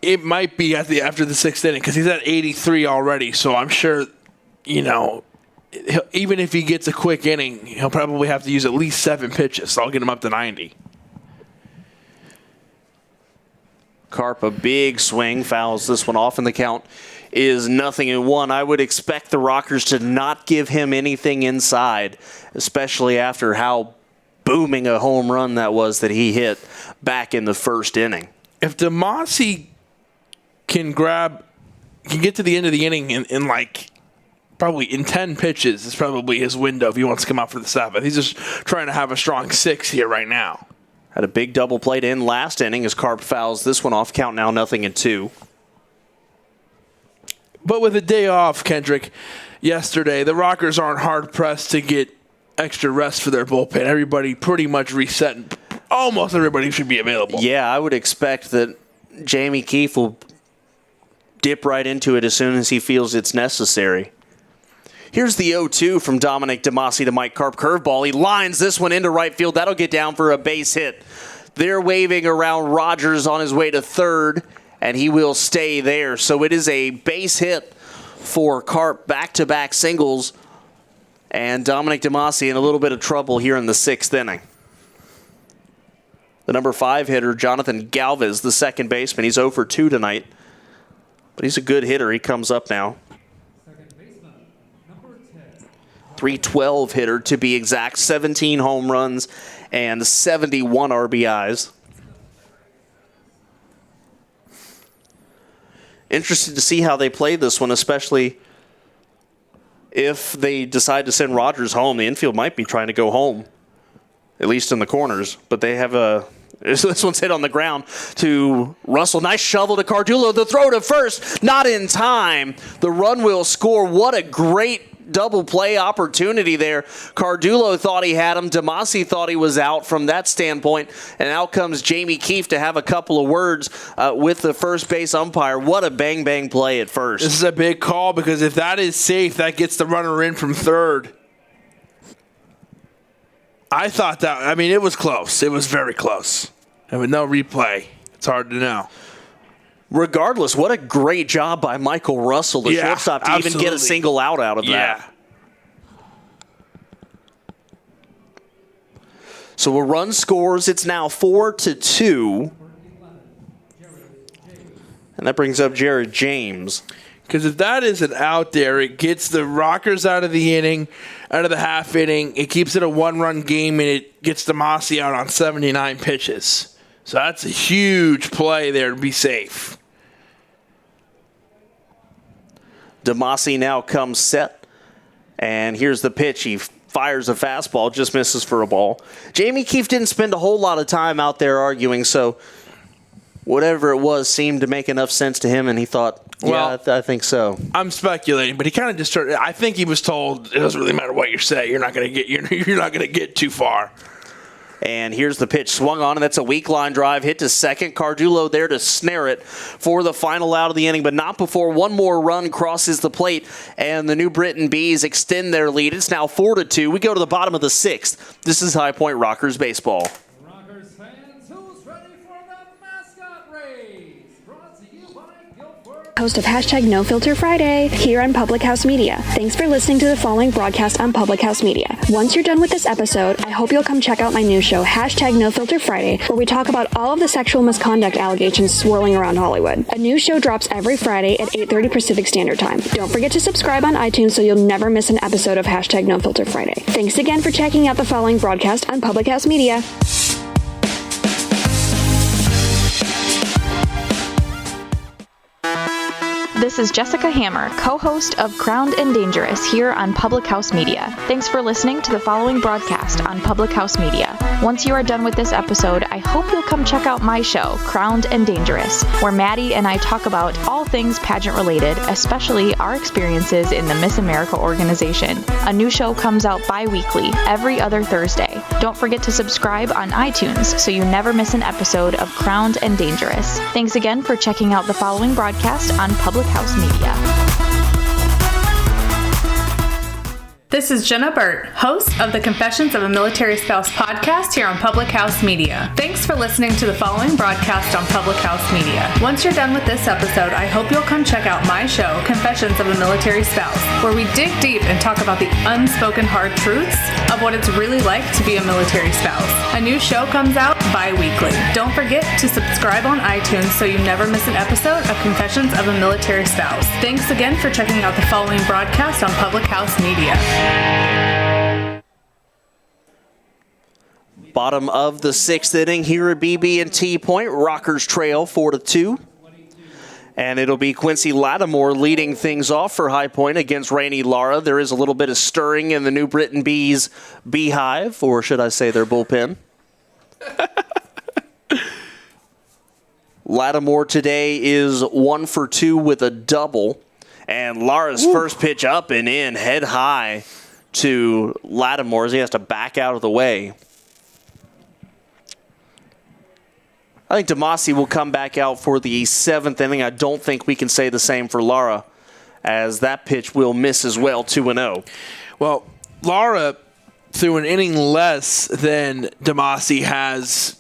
it might be after the 6th inning because he's at 83 already. So I'm sure, even if he gets a quick inning, he'll probably have to use at least 7 pitches. So I'll get him up to 90. Karp, a big swing, fouls this one off, and the count is 0-1. I would expect the Rockers to not give him anything inside, especially after how booming a home run that was that he hit back in the first inning. If DeMasi can get to the end of the inning in like probably in 10 pitches, is probably his window if he wants to come out for the 7th. He's just trying to have a strong 6 here right now. Had a big double play to end last inning as Carp fouls this one off. Count now 0-2. But with a day off, Kendrick, yesterday, the Rockers aren't hard-pressed to get extra rest for their bullpen. Everybody pretty much reset. Almost everybody should be available. Yeah, I would expect that Jamie Keefe will dip right into it as soon as he feels it's necessary. Here's the 0-2 from Dominic DeMasi to Mike Carp. Curveball. He lines this one into right field. That'll get down for a base hit. They're waving around Rogers on his way to third, and he will stay there. So it is a base hit for Carp, back-to-back singles, and Dominic DeMasi in a little bit of trouble here in the 6th inning. The number 5 hitter, Jonathan Galvez, the second baseman. He's 0 for 2 tonight, but he's a good hitter. He comes up now. 312 hitter to be exact, 17 home runs and 71 RBIs. Interested to see how they play this one, especially if they decide to send Rogers home. The infield might be trying to go home, at least in the corners, but they have this one's hit on the ground to Russell. Nice shovel to Cardullo. The throw to first, not in time. The run will score. What a great double play opportunity there. Cardullo thought he had him. DeMasi thought he was out from that standpoint. And out comes Jamie Keefe to have a couple of words with the first base umpire. What a bang-bang play at first. This is a big call because if that is safe, that gets the runner in from third. I thought it was close. It was very close. And with no replay, it's hard to know. Regardless, what a great job by Michael Russell, the shortstop, to even get a single out of that. So a run scores. It's now 4-2. And that brings up Jared James. Because if that isn't out there, it gets the Rockers out of the inning, out of the half inning. It keeps it a one-run game, and it gets DeMasi out on 79 pitches. So that's a huge play there to be safe. DeMasi now comes set, and here's the pitch. He fires a fastball, just misses for a ball. Jamie Keefe didn't spend a whole lot of time out there arguing, so whatever it was seemed to make enough sense to him, and he thought, I think so. I'm speculating, but he kind of just started. I think he was told it doesn't really matter what you say. You're not going to get too far. And here's the pitch swung on, and that's a weak line drive hit to second. Cardullo there to snare it for the final out of the inning, but not before one more run crosses the plate, and the New Britain Bees extend their lead. It's now 4-2. We go to the bottom of the 6th. This is High Point Rockers baseball. Rockers fans, who's ready for the mascot race? Brought to you by Guilford. Host of No Filter Friday here on Public House Media. Thanks for listening to the following broadcast on Public House Media. Once you're done with this episode, I hope you'll come check out my new show, No Filter Friday, where we talk about all of the sexual misconduct allegations swirling around Hollywood. A new show drops every Friday at 8:30 Pacific Standard Time. Don't forget to subscribe on iTunes so you'll never miss an episode of No Filter Friday. Thanks again for checking out the following broadcast on Public House Media. This is Jessica Hammer, co-host of Crowned and Dangerous here on Public House Media. Thanks for listening to the following broadcast on Public House Media. Once you are done with this episode, I hope you'll come check out my show, Crowned and Dangerous, where Maddie and I talk about all things pageant related, especially our experiences in the Miss America organization. A new show comes out bi-weekly, every other Thursday. Don't forget to subscribe on iTunes so you never miss an episode of Crowned and Dangerous. Thanks again for checking out the following broadcast on Public House Media. This is Jenna Burt, host of the Confessions of a Military Spouse podcast here on Public House Media. Thanks for listening to the following broadcast on Public House Media. Once you're done with this episode, I hope you'll come check out my show, Confessions of a Military Spouse, where we dig deep and talk about the unspoken hard truths of what it's really like to be a military spouse. A new show comes out bi-weekly. Don't forget to subscribe on iTunes so you never miss an episode of Confessions of a Military Spouse. Thanks again for checking out the following broadcast on Public House Media. Bottom of the 6th inning here at BB&T Point. Rockers trail 4-2. And it'll be Quincy Lattimore leading things off for High Point against Rainey Lara. There is a little bit of stirring in the New Britain Bees beehive, or should I say their bullpen. Lattimore today is 1 for 2 with a double. And Lara's first pitch up and in, head high to Lattimore as he has to back out of the way. I think Demasi will come back out for the 7th inning. I don't think we can say the same for Lara, as that pitch will miss as well, 2-0. Well, Lara, through an inning less than Demasi, has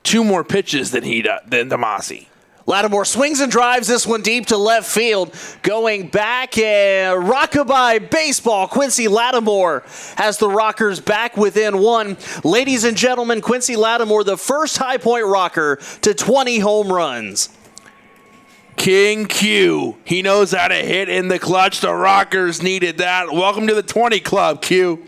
2 more pitches than Demasi. Lattimore swings and drives this one deep to left field. Going back, rockabye baseball. Quincy Lattimore has the Rockers back within 1. Ladies and gentlemen, Quincy Lattimore, the first High Point Rocker to 20 home runs. King Q. He knows how to hit in the clutch. The Rockers needed that. Welcome to the 20 club, Q.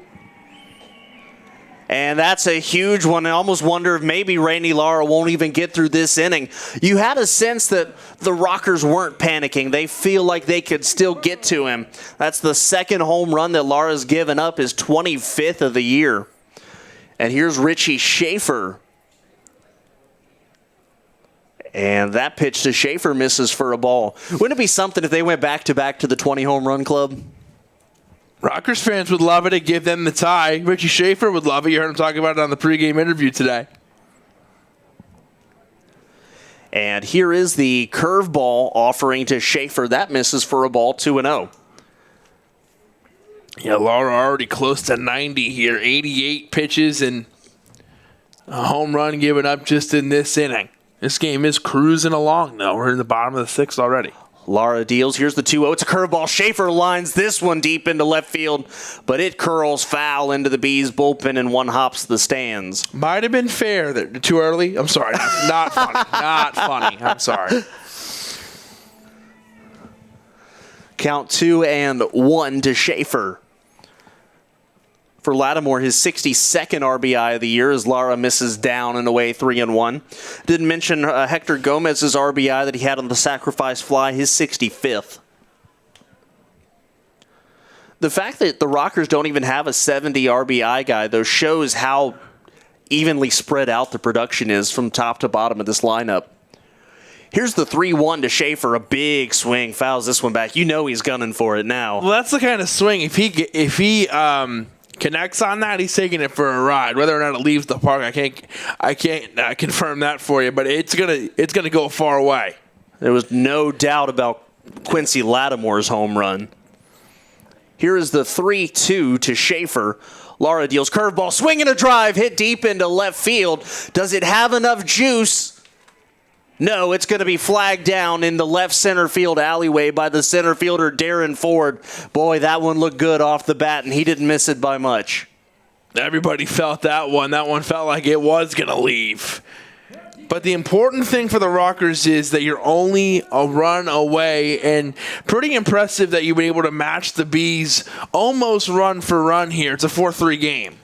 And that's a huge one. I almost wonder if maybe Rainey Lara won't even get through this inning. You had a sense that the Rockers weren't panicking. They feel like they could still get to him. That's the 2nd home run that Lara's given up, his 25th of the year. And here's Richie Shaffer. And that pitch to Shaffer misses for a ball. Wouldn't it be something if they went back-to-back to the 20 home run club? Rockers fans would love it to give them the tie. Richie Shaffer would love it. You heard him talking about it on the pregame interview today. And here is the curveball offering to Shaffer. That misses for a ball, 2-0. Yeah, Lara already close to 90 here. 88 pitches and a home run given up just in this inning. This game is cruising along, though. We're in the bottom of the 6th already. Lara deals. Here's the 2-0. It's a curveball. Schaefer lines this one deep into left field, but it curls foul into the Bees bullpen and one hops the stands. Might have been fair. Too early? I'm sorry. Not funny. Not funny. I'm sorry. Count 2-1 to Schaefer. For Lattimore, his 62nd RBI of the year as Lara misses down and away 3-1. Didn't mention Hector Gomez's RBI that he had on the sacrifice fly, his 65th. The fact that the Rockers don't even have a 70 RBI guy, though, shows how evenly spread out the production is from top to bottom of this lineup. Here's the 3-1 to Schaefer, a big swing, fouls this one back. You know he's gunning for it now. Well, that's the kind of swing. If he connects on that, he's taking it for a ride. Whether or not it leaves the park, I can't confirm that for you, but it's gonna go far away. There was no doubt about Quincy Lattimore's home run. Here is the 3-2 to Schaefer. Lara deals curveball, swing and a drive, hit deep into left field. Does it have enough juice? No, it's going to be flagged down in the left center field alleyway by the center fielder, Darren Ford. Boy, that one looked good off the bat, and he didn't miss it by much. Everybody felt that one. That one felt like it was going to leave. But the important thing for the Rockers is that you're only a run away, and pretty impressive that you were able to match the Bees almost run for run here. It's a 4-3 game.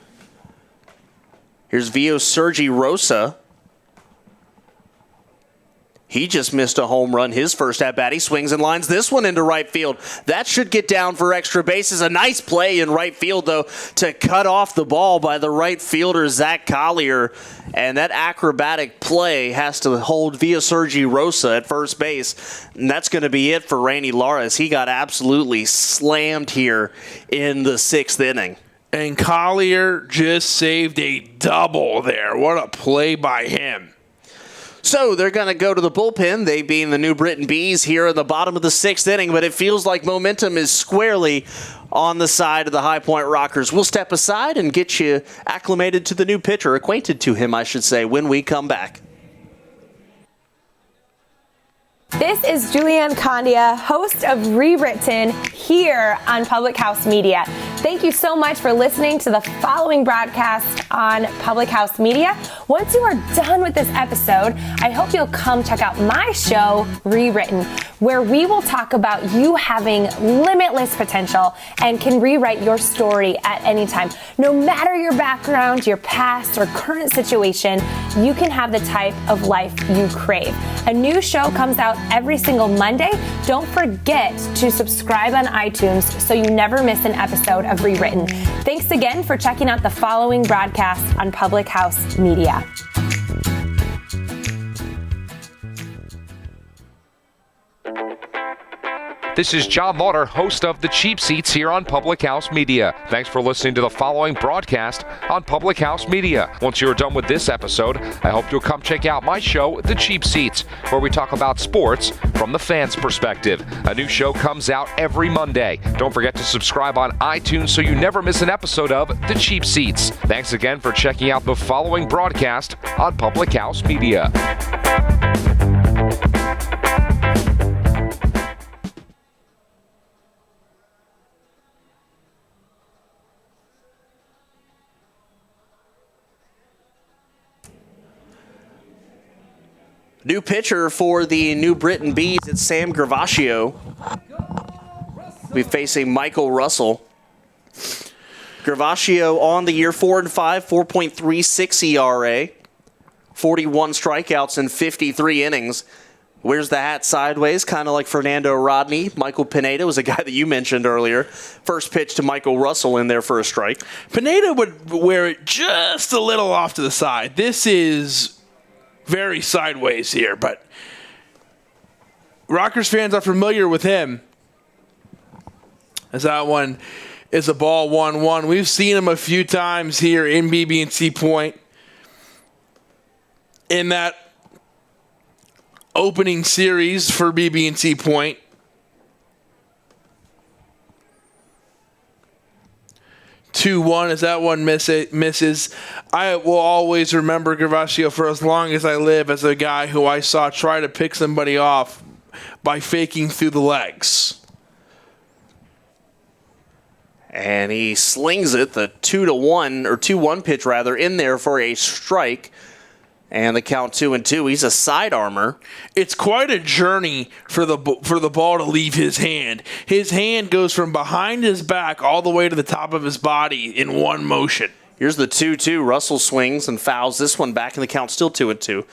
Here's Vio Sergi Rosa. He just missed a home run his first at-bat. He swings and lines this one into right field. That should get down for extra bases. A nice play in right field, though, to cut off the ball by the right fielder, Zach Collier. And that acrobatic play has to hold Via Sergi Rosa at first base. And that's going to be it for Rainey Lara, as he got absolutely slammed here in the 6th inning. And Collier just saved a double there. What a play by him. So they're going to go to the bullpen, they being the New Britain Bees here in the bottom of the 6th inning, but it feels like momentum is squarely on the side of the High Point Rockers. We'll step aside and get you acclimated to the new pitcher, acquainted to him, I should say, when we come back. This is Julianne Condia, host of Rewritten here on Public House Media. Thank you so much for listening to the following broadcast on Public House Media. Once you are done with this episode, I hope you'll come check out my show, Rewritten, where we will talk about you having limitless potential and can rewrite your story at any time. No matter your background, your past, or current situation, you can have the type of life you crave. A new show comes out every single Monday. Don't forget to subscribe on iTunes so you never miss an episode of Rewritten. Thanks again for checking out the following broadcast on Public House Media. This is John Lauder, host of The Cheap Seats here on Public House Media. Thanks for listening to the following broadcast on Public House Media. Once you're done with this episode, I hope you'll come check out my show, The Cheap Seats, where we talk about sports from the fans' perspective. A new show comes out every Monday. Don't forget to subscribe on iTunes so you never miss an episode of The Cheap Seats. Thanks again for checking out the following broadcast on Public House Media. New pitcher for the New Britain Bees, it's Sam Gravaccio. We're facing Michael Russell. Gravaccio on the year 4-5, 4.36 ERA, 41 strikeouts in 53 innings. Wears the hat sideways, kind of like Fernando Rodney. Michael Pineda was a guy that you mentioned earlier. First pitch to Michael Russell in there for a strike. Pineda would wear it just a little off to the side. This is very sideways here, but Rockers fans are familiar with him, as that one is a ball 1-1. We've seen him a few times here in BB&T Point. In that opening series for BB&T Point, 2-1 as that one misses. I will always remember Gravaccio for as long as I live as a guy who I saw try to pick somebody off by faking through the legs. And he slings it, the 2-1, or 2-1 pitch rather, in there for a strike. And the count 2-2. He's a side armor. It's quite a journey for the ball to leave his hand. His hand goes from behind his back all the way to the top of his body in one motion. Here's the 2-2. Russell swings and fouls this one back, and the count's still 2-2.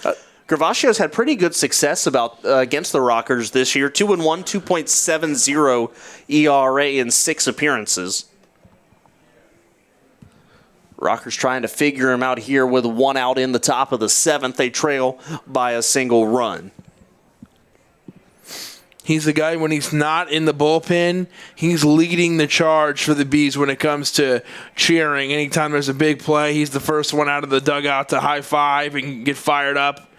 Gravaccio's had pretty good success against the Rockers this year. 2-1, 2.70 ERA in 6 appearances. Rockers trying to figure him out here with 1 out in the top of the 7th. They trail by a single run. He's the guy, when he's not in the bullpen, he's leading the charge for the Bees when it comes to cheering. Anytime there's a big play, he's the first one out of the dugout to high five and get fired up.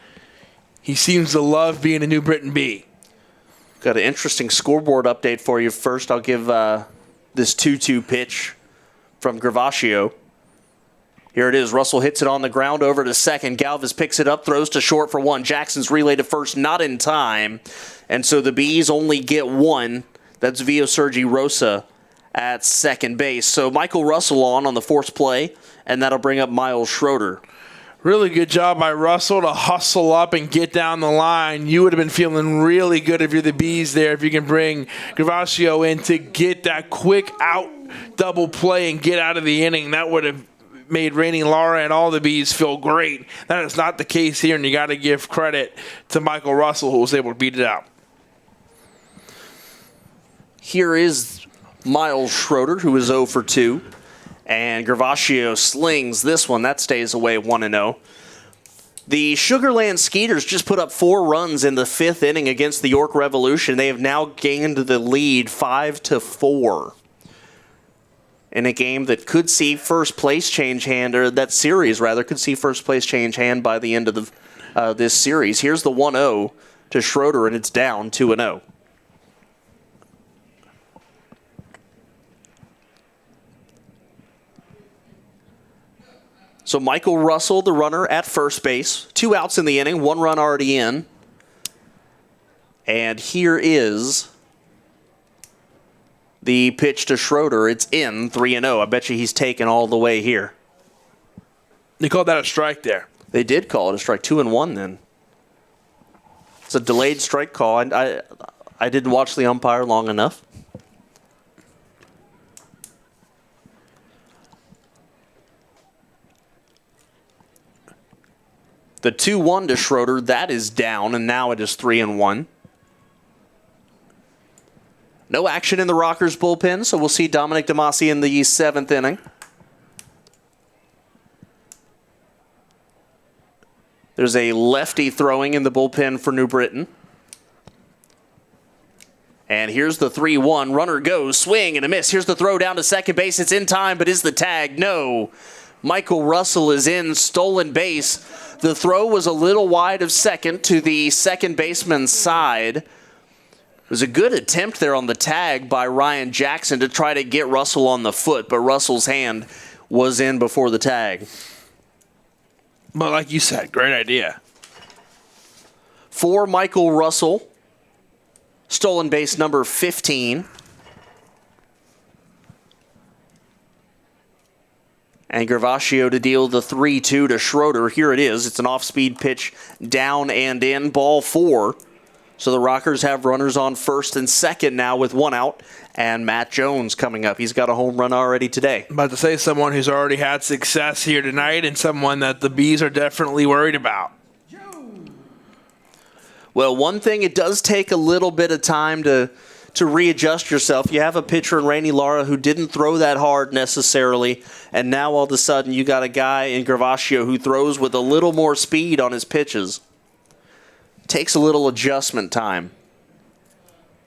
He seems to love being a New Britain Bee. Got an interesting scoreboard update for you. First, I'll give this 2-2 pitch from Gravaccio. Here it is. Russell hits it on the ground over to second. Galvis picks it up, throws to short for 1. Jackson's relay to first, not in time. And so the Bees only get 1. That's Vio Sergi Rosa at second base. So Michael Russell on the force play, and that'll bring up Miles Schroeder. Really good job by Russell to hustle up and get down the line. You would have been feeling really good if you're the Bees there, if you can bring Gravaccio in to get that quick out double play and get out of the inning. That would have made Rainey Lara and all the Bees feel great. That is not the case here, and you got to give credit to Michael Russell, who was able to beat it out. Here is Miles Schroeder, who is 0 for 2. And Gravaccio slings this one. That stays away 1-0. The Sugarland Skeeters just put up 4 runs in the 5th inning against the York Revolution. They have now gained the lead 5-4. In a game that could see first place change hand, or that series rather, could see first place change hand by the end of this series. Here's the 1-0 to Schroeder, and it's down 2-0. So Michael Russell, the runner at first base. 2 outs in the inning, 1 run already in. And here is the pitch to Schroeder. It's in 3-0. I bet you he's taken all the way here. They called that a strike there. They did call it a strike. 2-1 then. It's a delayed strike call. I didn't watch the umpire long enough. The 2-1 to Schroeder, that is down, and now it is 3-1. No action in the Rockers bullpen, so we'll see Dominic DeMasi in the 7th inning. There's a lefty throwing in the bullpen for New Britain. And here's the 3-1. Runner goes, swing and a miss. Here's the throw down to second base. It's in time, but is the tag? No. Michael Russell is in, stolen base. The throw was a little wide of second to the second baseman's side. It was a good attempt there on the tag by Ryan Jackson to try to get Russell on the foot, but Russell's hand was in before the tag. But like you said, great idea. For Michael Russell, stolen base number 15. And Gervasio to deal the 3-2 to Schroeder. Here it is. It's an off-speed pitch down and in, ball 4. So the Rockers have runners on first and second now with 1 out. And Matt Jones coming up. He's got a home run already today. I'm about to say someone who's already had success here tonight and someone that the Bees are definitely worried about. Well, one thing, it does take a little bit of time to readjust yourself. You have a pitcher in Rainey Lara who didn't throw that hard necessarily, and now all of a sudden you got a guy in Gervasio who throws with a little more speed on his pitches. Takes a little adjustment time.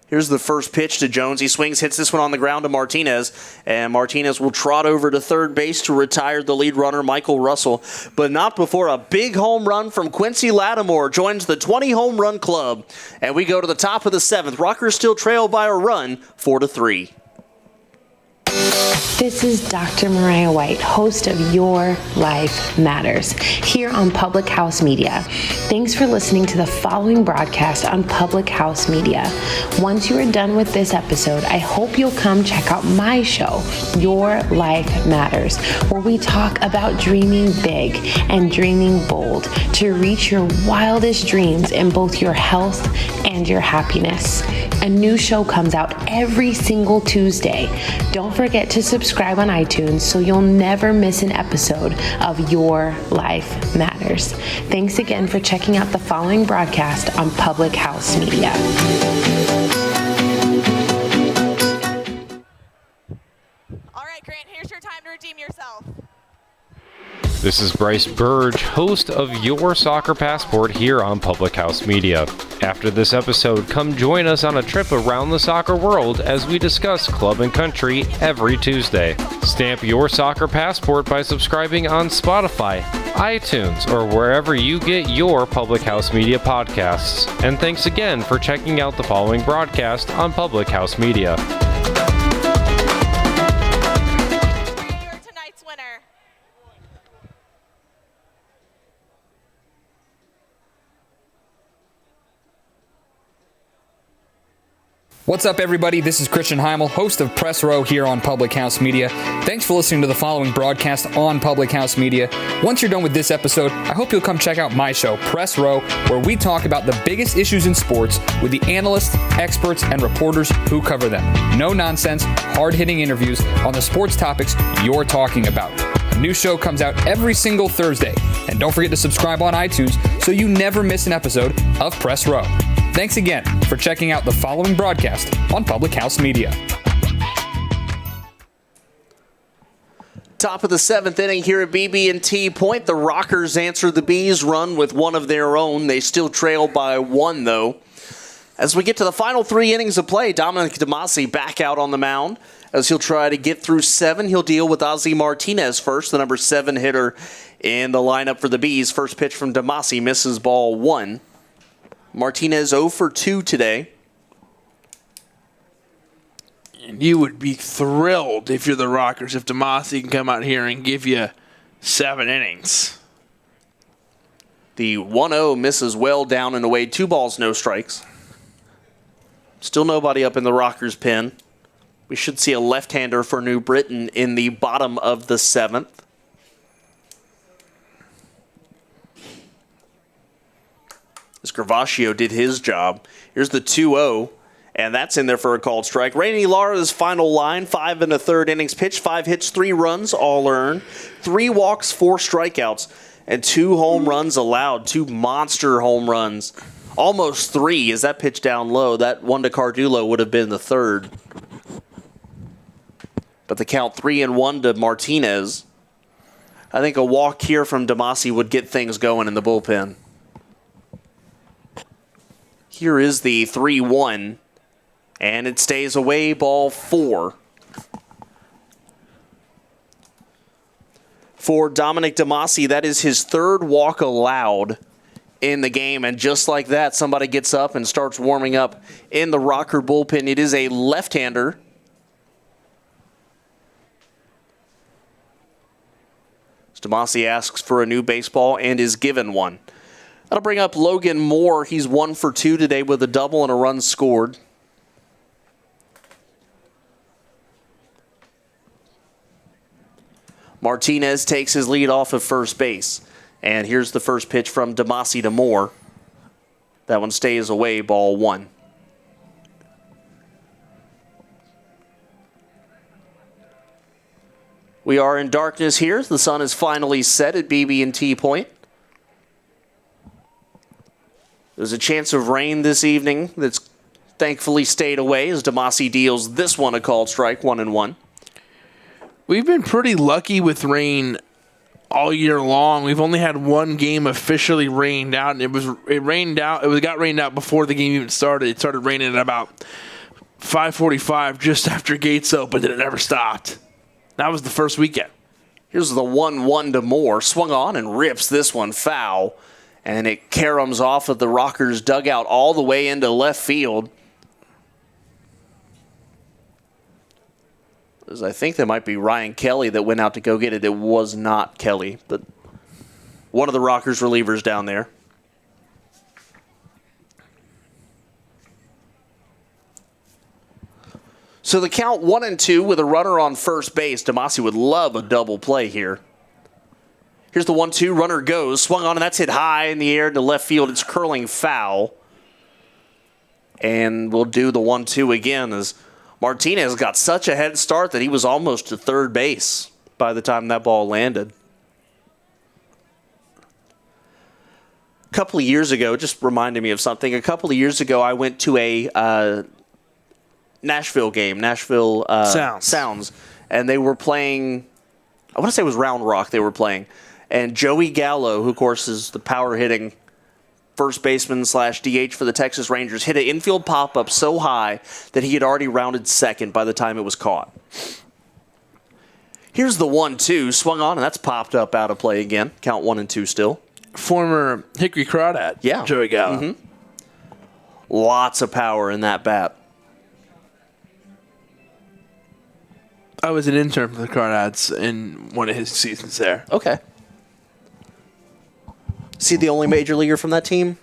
Here's the first pitch to Jones. He swings, hits this one on the ground to Martinez, and Martinez will trot over to third base to retire the lead runner, Michael Russell, but not before a big home run from Quincy Lattimore joins the 20 home run club. And we go to the top of the 7th. Rockers still trail by a run, 4-3. This is Dr. Mariah White, host of Your Life Matters, here on Public House Media. Thanks for listening to the following broadcast on Public House Media. Once you are done with this episode, I hope you'll come check out my show, Your Life Matters, where we talk about dreaming big and dreaming bold to reach your wildest dreams in both your health and your happiness. A new show comes out every single Tuesday. Don't forget to subscribe on iTunes so you'll never miss an episode of Your Life Matters. Thanks again for checking out the following broadcast on Public House Media. All right, Grant, here's your time to redeem yourself. This is Bryce Burge, host of Your Soccer Passport here on Public House Media. After this episode, come join us on a trip around the soccer world as we discuss club and country every Tuesday. Stamp your soccer passport by subscribing on Spotify, iTunes, or wherever you get your Public House Media podcasts. And thanks again for checking out the following broadcast on Public House Media. What's up, everybody? This is Christian Heimel, host of Press Row here on Public House Media. Thanks for listening to the following broadcast on Public House Media. Once you're done with this episode, I hope you'll come check out my show, Press Row, where we talk about the biggest issues in sports with the analysts, experts, and reporters who cover them. No nonsense, hard-hitting interviews on the sports topics you're talking about. A new show comes out every single Thursday. And don't forget to subscribe on iTunes so you never miss an episode of Press Row. Thanks again for checking out the following broadcast on Public House Media. Top of the 7th inning here at BB&T Point. The Rockers answer the Bees' run with one of their own. They still trail by 1, though. As we get to the final 3 innings of play, Dominic DeMasi back out on the mound. As he'll try to get through 7, he'll deal with Ozzy Martinez first, the number 7 hitter in the lineup for the Bees. First pitch from DeMasi misses ball 1. Martinez 0 for 2 today. And you would be thrilled if you're the Rockers if DeMasi can come out here and give you 7 innings. The 1-0 misses well down and away. 2 balls, no strikes. Still nobody up in the Rockers' pen. We should see a left-hander for New Britain in the bottom of the 7th. As Gravaccio did his job. Here's the 2-0, and that's in there for a called strike. Rainey Lara's final line, 5 1/3 innings pitched, 5 hits, 3 runs, all earned, 3 walks, 4 strikeouts, and 2 home runs allowed, 2 monster home runs. Almost 3 as that pitch down low. That one to Cardulo would have been the 3rd. But the count 3-1 to Martinez. I think a walk here from Damasi would get things going in the bullpen. Here is the 3-1, and it stays away, ball 4. For Dominic Damasi, that is his 3rd walk allowed in the game, and just like that, somebody gets up and starts warming up in the Rocker bullpen. It is a left-hander. Damasi asks for a new baseball and is given one. That'll bring up Logan Moore. He's 1 for 2 today with a double and a run scored. Martinez takes his lead off of first base. And here's the first pitch from Damasi to Moore. That one stays away, ball 1. We are in darkness here. The sun is finally set at BB&T Point. There's a chance of rain this evening that's thankfully stayed away as Damasi deals this one a called strike, 1-1. We've been pretty lucky with rain all year long. We've only had one game officially rained out, and it got rained out before the game even started. It started raining at about 5:45 just after gates opened, and it never stopped. That was the first weekend. Here's the 1-1 to Moore. Swung on and rips this one foul. And it caroms off of the Rockers' dugout all the way into left field. I think that might be Ryan Kelly that went out to go get it. It was not Kelly, but one of the Rockers' relievers down there. So the count 1-2 with a runner on first base. Damasi would love a double play here. Here's the 1-2. Runner goes. Swung on, and that's hit high in the air to left field. It's curling foul. And we'll do the 1-2 again as Martinez got such a head start that he was almost to third base by the time that ball landed. A couple of years ago, just reminded me of something. A couple of years ago, I went to a Nashville game, Nashville Sounds, and they were playing, I want to say it was Round Rock they were playing. And Joey Gallo, who of course is the power hitting first baseman / DH for the Texas Rangers, hit an infield pop-up so high that he had already rounded second by the time it was caught. Here's the 1-2, swung on, and that's popped up out of play again. Count 1-2 still. Former Hickory Crawdad, yeah. Joey Gallo. Mm-hmm. Lots of power in that bat. I was an intern for the Crawdads in one of his seasons there. Okay. Is he the only major leaguer from that team?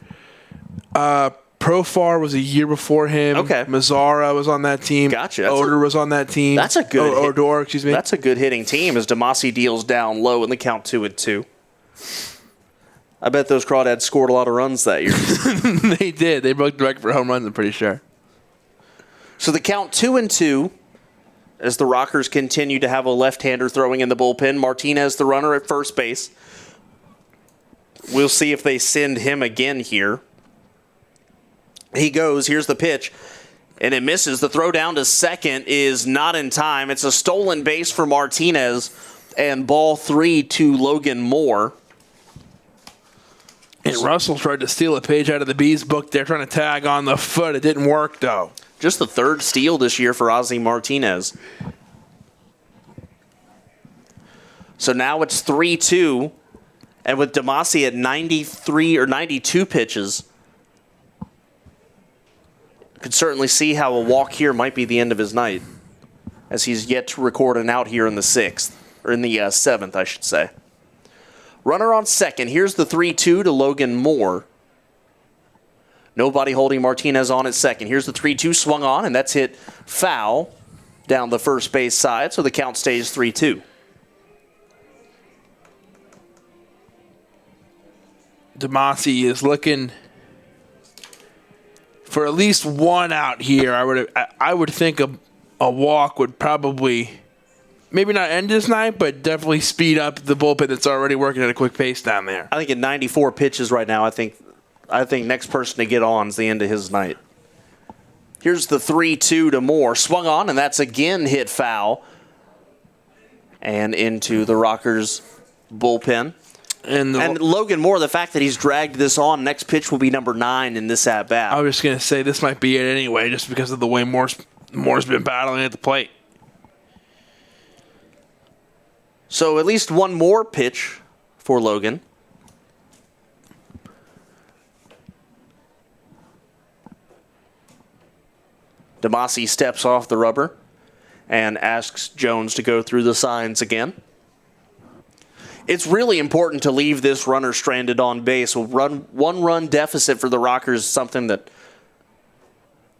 Profar was a year before him. Okay. Mazzara was on that team. Gotcha. Odor was on that team. That's a good Odor, excuse me. That's a good hitting team as Damasi deals down low in the count 2-2. I bet those Crawdads scored a lot of runs that year. They did. They broke the record for home runs, I'm pretty sure. So the count 2-2 as the Rockers continue to have a left-hander throwing in the bullpen. Martinez, the runner at first base. We'll see if they send him again here. He goes. Here's the pitch. And it misses. The throw down to second is not in time. It's a stolen base for Martinez. And ball 3 to Logan Moore. And Russell tried to steal a page out of the Bees book. They're trying to tag on the foot. It didn't work, though. Just the third steal this year for Ozzie Martinez. So now it's 3-2. And with Damasi at 93 or 92 pitches, you could certainly see how a walk here might be the end of his night, as he's yet to record an out here in the 6th, or in the 7th, I should say. Runner on second. Here's the 3-2 to Logan Moore. Nobody holding Martinez on at second. Here's the 3-2 swung on, and that's hit foul down the first base side, so the count stays 3-2. Demasi is looking for at least one out here. I would think a walk would probably maybe not end this night, but definitely speed up the bullpen that's already working at a quick pace down there. I think at 94 pitches right now, I think next person to get on is the end of his night. Here's the 3-2 to Moore. Swung on, and that's again hit foul. And into the Rockers bullpen. And Logan Moore, the fact that he's dragged this on, next pitch will be number 9 in this at-bat. I was just going to say this might be it anyway, just because of the way Moore's been battling at the plate. So at least one more pitch for Logan. Demasi steps off the rubber and asks Jones to go through the signs again. It's really important to leave this runner stranded on base. A one-run deficit for the Rockers is something that,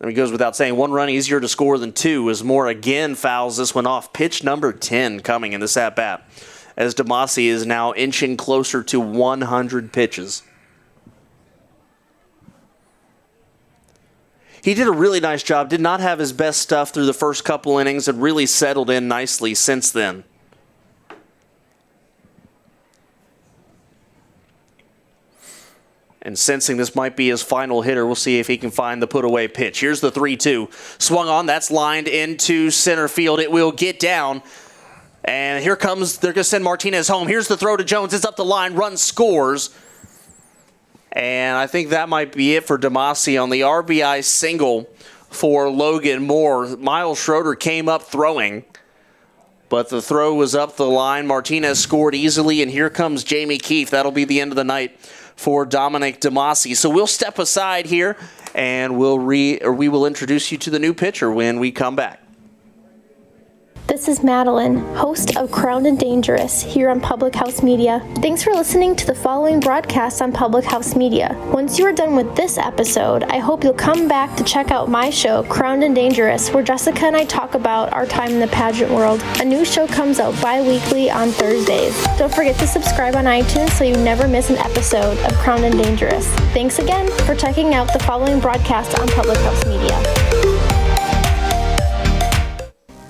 it goes without saying, one run easier to score than two, as Moore again fouls this one off. Pitch number 10 coming in this at-bat, as Demasi is now inching closer to 100 pitches. He did a really nice job, did not have his best stuff through the first couple innings, and really settled in nicely since then. And sensing this might be his final hitter, we'll see if he can find the put-away pitch. Here's the 3-2. Swung on, that's lined into center field. It will get down. And here comes, they're going to send Martinez home. Here's the throw to Jones. It's up the line, run scores. And I think that might be it for Demasi on the RBI single for Logan Moore. Miles Schroeder came up throwing, but the throw was up the line. Martinez scored easily, and here comes Jamie Keefe. That'll be the end of the night for Dominic Demasi. So we'll step aside here, and we will introduce you to the new pitcher when we come back. This is Madeline, host of Crowned and Dangerous here on Public House Media. Thanks for listening to the following broadcast on Public House Media. Once you are done with this episode, I hope you'll come back to check out my show, Crowned and Dangerous, where Jessica and I talk about our time in the pageant world. A new show comes out bi-weekly on Thursdays. Don't forget to subscribe on iTunes so you never miss an episode of Crowned and Dangerous. Thanks again for checking out the following broadcast on Public House Media.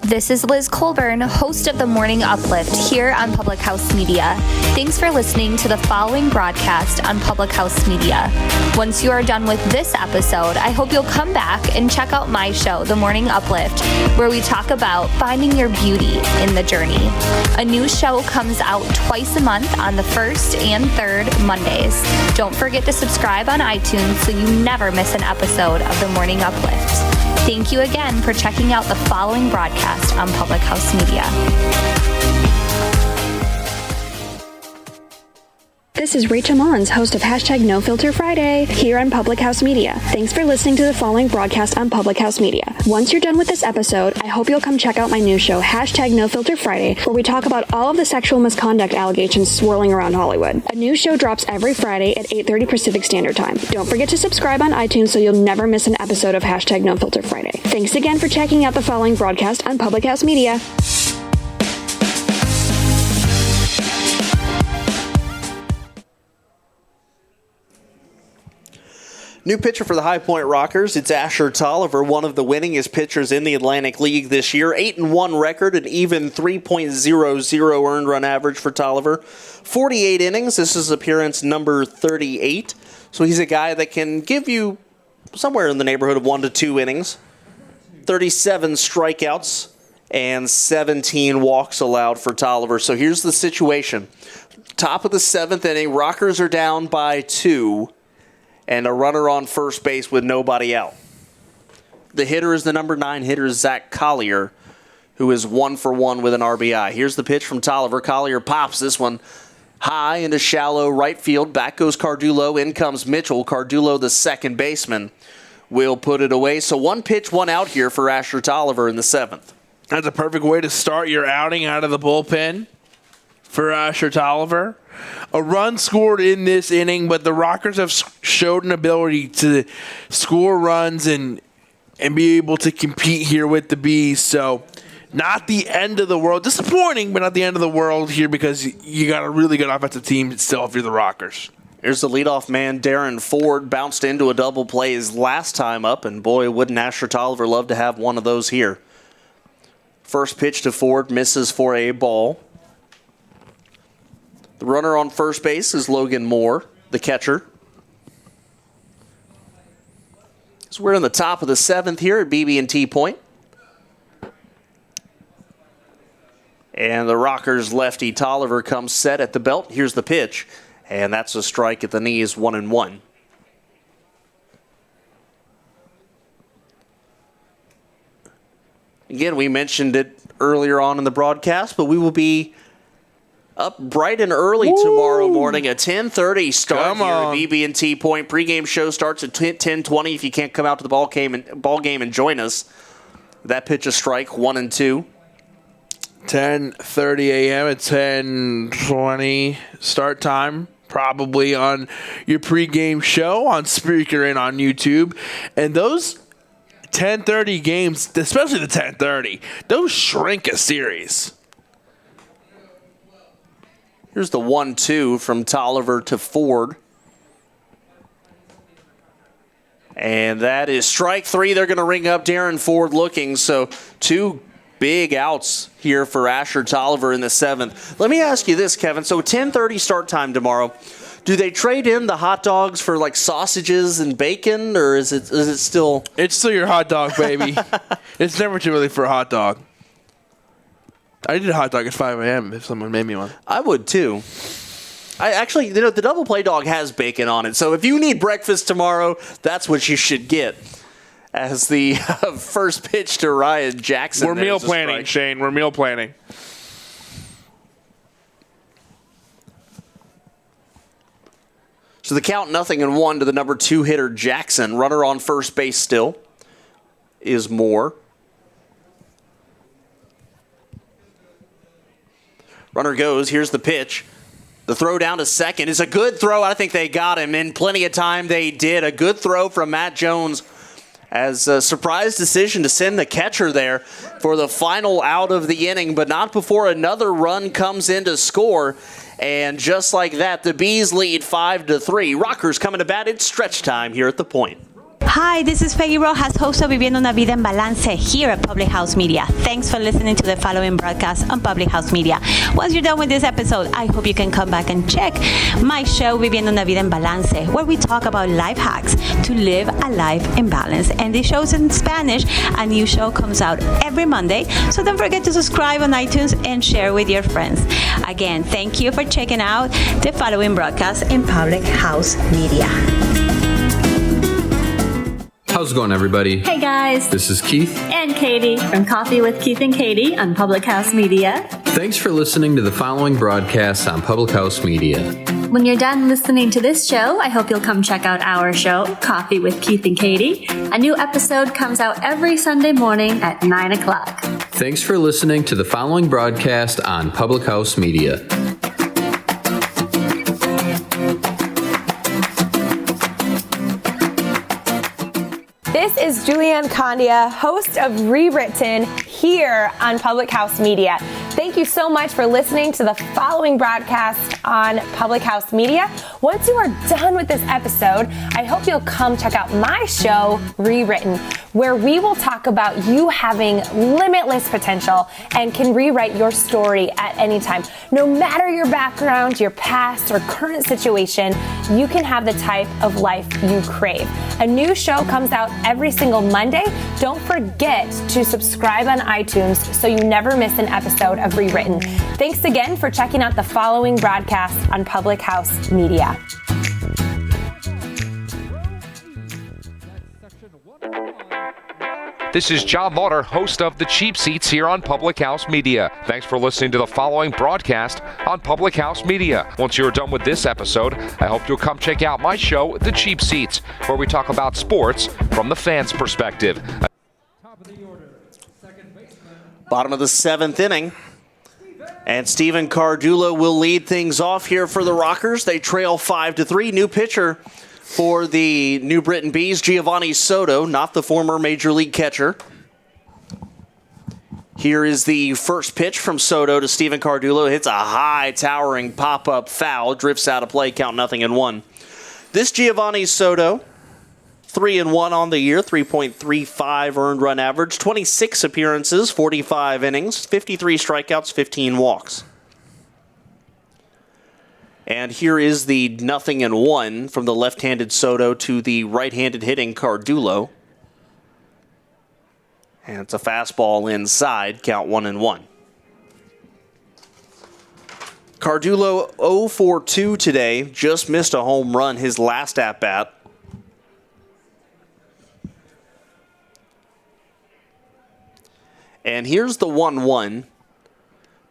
This is Liz Colburn, host of The Morning Uplift here on Public House Media. Thanks for listening to the following broadcast on Public House Media. Once you are done with this episode, I hope you'll come back and check out my show, The Morning Uplift, where we talk about finding your beauty in the journey. A new show comes out twice a month on the first and third Mondays. Don't forget to subscribe on iTunes so you never miss an episode of The Morning Uplift. Thank you again for checking out the following broadcast on Public House Media. This is Rachel Mullins, host of #NoFilterFriday here on Public House Media. Thanks for listening to the following broadcast on Public House Media. Once you're done with this episode, I hope you'll come check out my new show, #NoFilterFriday, where we talk about all of the sexual misconduct allegations swirling around Hollywood. A new show drops every Friday at 8:30 Pacific Standard Time. Don't forget to subscribe on iTunes so you'll never miss an episode of #NoFilterFriday. Thanks again for checking out the following broadcast on Public House Media. New pitcher for the High Point Rockers, it's Asher Tolliver, one of the winningest pitchers in the Atlantic League this year. 8-1 record, an even 3.00 earned run average for Tolliver. 48 innings, this is appearance number 38. So he's a guy that can give you somewhere in the neighborhood of 1 to 2 innings. 37 strikeouts and 17 walks allowed for Tolliver. So here's the situation. Top of the 7th inning, Rockers are down by 2. And a runner on first base with nobody out. The hitter is the number 9 hitter, Zach Collier, who is 1 for 1 with an RBI. Here's the pitch from Tolliver. Collier pops this one high into shallow right field. Back goes Cardulo. In comes Mitchell. Cardulo, the second baseman, will put it away. So 1 pitch, 1 out here for Asher Tolliver in the 7th. That's a perfect way to start your outing out of the bullpen for Asher Tolliver. a run scored in this inning, but the Rockers have showed an ability to score runs and be able to compete here with the Bees. So not the end of the world. Disappointing, but not the end of the world here because you got a really good offensive team still if you're the Rockers. Here's the leadoff man, Darren Ford, bounced into a double play his last time up, and boy, wouldn't Asher Tolliver love to have one of those here. First pitch to Ford, misses for a ball. The runner on first base is Logan Moore, the catcher. So we're in the top of the 7th here at BB&T Point. And the Rockers lefty Tolliver comes set at the belt. Here's the pitch. And that's a strike at the knees, 1-1. Again, we mentioned it earlier on in the broadcast, but we will be up bright and early tomorrow morning. A 10:30 start here at BB&T Point. Pregame show starts at 10:20. If you can't come out to the ball game and join us, that pitch a strike, 1-2. 10:30 a.m. at 10:20 start time. Probably on your pregame show on Spreaker and on YouTube. And those 10:30 games, especially the 10:30, those shrink a series. Here's the 1-2 from Tolliver to Ford. And that is strike 3. They're going to ring up Darren Ford looking. So 2 big outs here for Asher Tolliver in the 7th. Let me ask you this, Kevin. So 10:30 start time tomorrow. Do they trade in the hot dogs for like sausages and bacon, or is it still? It's still your hot dog, baby. It's never too early for a hot dog. I did a hot dog at 5 a.m. if someone made me one. I would too. I actually, the double play dog has bacon on it. So if you need breakfast tomorrow, that's what you should get. As the first pitch to Ryan Jackson. We're meal planning, Shane. We're meal planning. So the count 0-1 to the number 2 hitter Jackson. Runner on first base still is Moore. Runner goes. Here's the pitch. The throw down to second is a good throw. I think they got him in plenty of time. They did. A good throw from Matt Jones. As a surprise decision to send the catcher there for the final out of the inning, but not before another run comes in to score. And just like that, the Bees lead 5-3. Rockers coming to bat. It's stretch time here at the Point. Hi, this is Peggy Rojas, host of Viviendo una Vida en Balance here at Public House Media. Thanks for listening to the following broadcast on Public House Media. Once you're done with this episode, I hope you can come back and check my show, Viviendo una Vida en Balance, where we talk about life hacks to live a life in balance. And this show's in Spanish. A new show comes out every Monday, so don't forget to subscribe on iTunes and share with your friends. Again, thank you for checking out the following broadcast in Public House Media. How's it going, everybody? Hey, guys. This is Keith And Katie from Coffee with Keith and Katie on Public House Media. Thanks for listening to the following broadcast on Public House Media. When you're done listening to this show, I hope you'll come check out our show, Coffee with Keith and Katie. A new episode comes out every Sunday morning at 9 o'clock. Thanks for listening to the following broadcast on Public House Media. This is Julianne Condia, host of Rewritten here on Public House Media. Thank you so much for listening to the following broadcast on Public House Media. Once you are done with this episode, I hope you'll come check out my show, Rewritten, where we will talk about you having limitless potential and can rewrite your story at any time. No matter your background, your past, or current situation, you can have the type of life you crave. A new show comes out every single Monday. Don't forget to subscribe on iTunes so you never miss an episode of Rewritten. Thanks again for checking out the following broadcast on Public House Media. This is John Lauder, host of The Cheap Seats here on Public House Media. Thanks for listening to the following broadcast on Public House Media. Once you're done with this episode, I hope you'll come check out my show, The Cheap Seats, where we talk about sports from the fans' perspective. Bottom of the 7th inning. And Steven Cardulo will lead things off here for the Rockers. They trail 5-3. New pitcher for the New Britain Bees, Giovanni Soto, not the former Major League catcher. Here is the first pitch from Soto to Steven Cardulo. Hits a high, towering pop-up foul. Drifts out of play, count 0-1. This Giovanni Soto, 3-1 on the year, 3.35 earned run average, 26 appearances, 45 innings, 53 strikeouts, 15 walks. And here is the 0-1 from the left-handed Soto to the right-handed hitting Cardulo. And it's a fastball inside, count 1-1. Cardulo 0-for-2 today, just missed a home run his last at-bat. And here's the 1-1.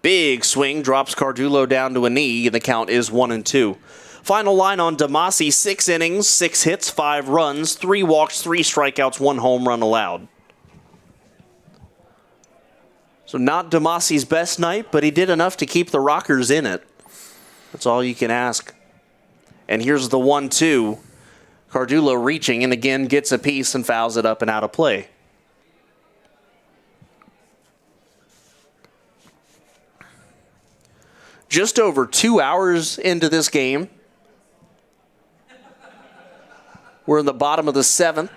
Big swing, drops Cardulo down to a knee, and the count is 1-2. Final line on Damasi, 6 innings, 6 hits, 5 runs, 3 walks, 3 strikeouts, 1 home run allowed. So not Damasi's best night, but he did enough to keep the Rockers in it. That's all you can ask. And here's the 1-2. Cardulo reaching, and again gets a piece and fouls it up and out of play. Just over 2 hours into this game. We're in the bottom of the 7th.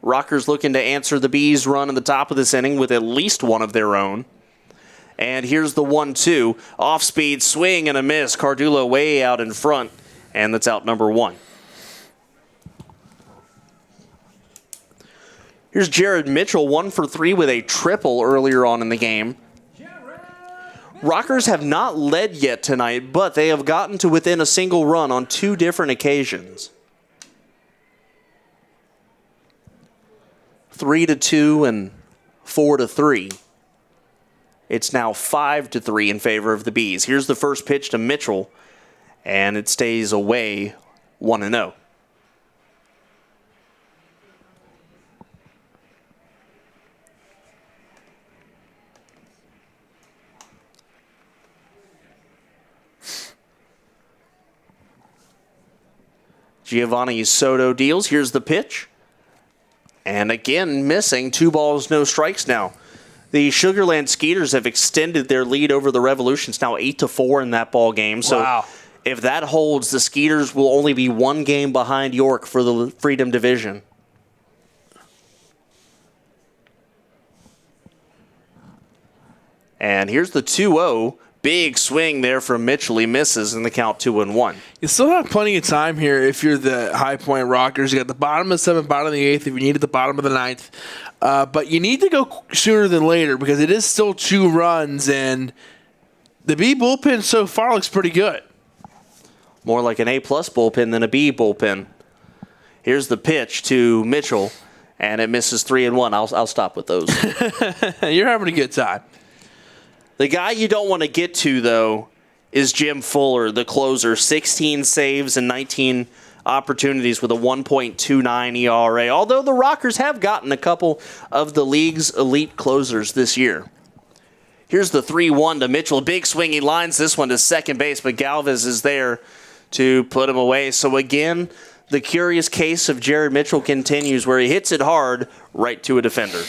Rockers looking to answer the Bees' run in the top of this inning with at least one of their own. And here's the 1-2. Off-speed swing and a miss. Cardulo way out in front, and that's out number 1. Here's Jared Mitchell, 1-for-3 with a triple earlier on in the game. Rockers have not led yet tonight, but they have gotten to within a single run on 2 different occasions. 3-2 and 4-3. It's now 5-3 in favor of the Bees. Here's the first pitch to Mitchell, and it stays away 1-0. Giovanni Soto deals. Here's the pitch. And again, missing. 2 balls, no strikes now. The Sugarland Skeeters have extended their lead over the Revolution. It's now 8-4 in that ball game. So wow. If that holds, the Skeeters will only be 1 game behind York for the Freedom Division. And here's the 2-0. Big swing there from Mitchell. He misses in the count 2-1. You still have plenty of time here if you're the High Point Rockers. You got the bottom of the 7th, bottom of the 8th, if you need at the bottom of the 9th. But you need to go sooner than later because it is still 2 runs, and the B bullpen so far looks pretty good. More like an A-plus bullpen than a B bullpen. Here's the pitch to Mitchell, and it misses 3-1. I'll stop with those. You're having a good time. The guy you don't want to get to, though, is Jim Fuller, the closer. 16 saves and 19 opportunities with a 1.29 ERA, although the Rockers have gotten a couple of the league's elite closers this year. Here's the 3-1 to Mitchell. Big swing. He lines this one to second base, but Galvez is there to put him away. So again, the curious case of Jared Mitchell continues where he hits it hard right to a defender.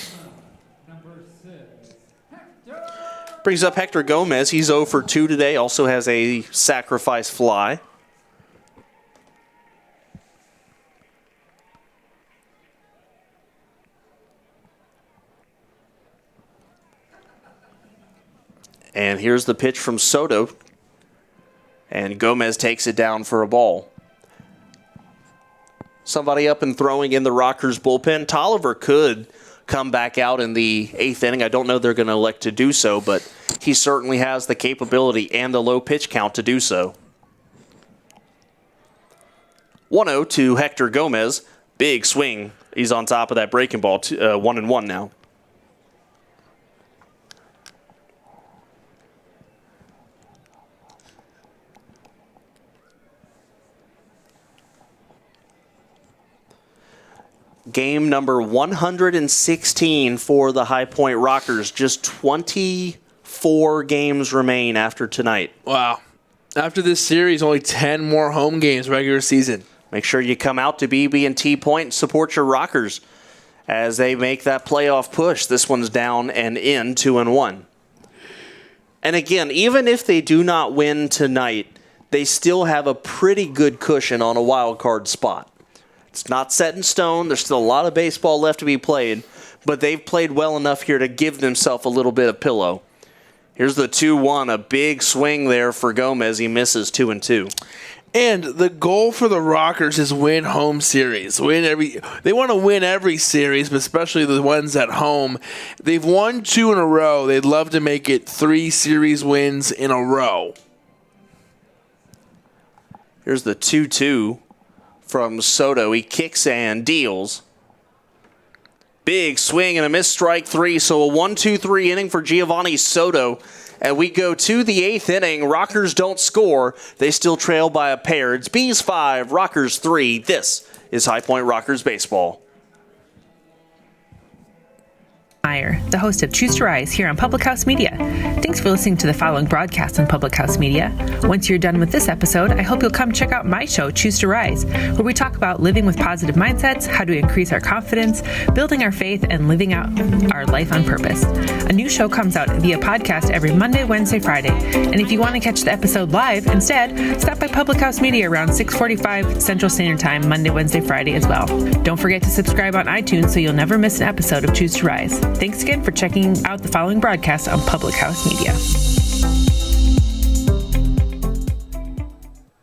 Brings up Hector Gomez. He's 0-for-2 today. Also has a sacrifice fly. And here's the pitch from Soto. And Gomez takes it down for a ball. Somebody up and throwing in the Rockers bullpen. Tolliver could come back out in the 8th inning. I don't know they're going to elect to do so, but he certainly has the capability and the low pitch count to do so. 1-0 to Hector Gomez. Big swing. He's on top of that breaking ball. 1-1 now. Game number 116 for the High Point Rockers. Just 24 4 games remain after tonight. Wow. After this series, only 10 more home games regular season. Make sure you come out to BB&T Point and support your Rockers as they make that playoff push. This one's down and in 2-1. And again, even if they do not win tonight, they still have a pretty good cushion on a wild card spot. It's not set in stone. There's still a lot of baseball left to be played, but they've played well enough here to give themselves a little bit of pillow. Here's the 2-1, a big swing there for Gomez. He misses 2-2. And the goal for the Rockers is win home series. They want to win every series, but especially the ones at home. They've won 2 in a row. They'd love to make it 3 series wins in a row. Here's the 2-2 from Soto. He kicks and deals. Big swing and a missed strike 3, so a 1-2-3 inning for Giovanni Soto. And we go to the 8th inning. Rockers don't score. They still trail by a pair. It's Bees 5, Rockers 3. This is High Point Rockers Baseball. Meyer, the host of Choose to Rise here on Public House Media. Thanks for listening to the following broadcast on Public House Media. Once you're done with this episode, I hope you'll come check out my show, Choose to Rise, where we talk about living with positive mindsets, how to increase our confidence, building our faith, and living out our life on purpose. A new show comes out via podcast every Monday, Wednesday, Friday. And if you want to catch the episode live instead, stop by Public House Media around 6:45 Central Standard Time, Monday, Wednesday, Friday as well. Don't forget to subscribe on iTunes so you'll never miss an episode of Choose to Rise. Thanks again for checking out the following broadcast on Public House Media.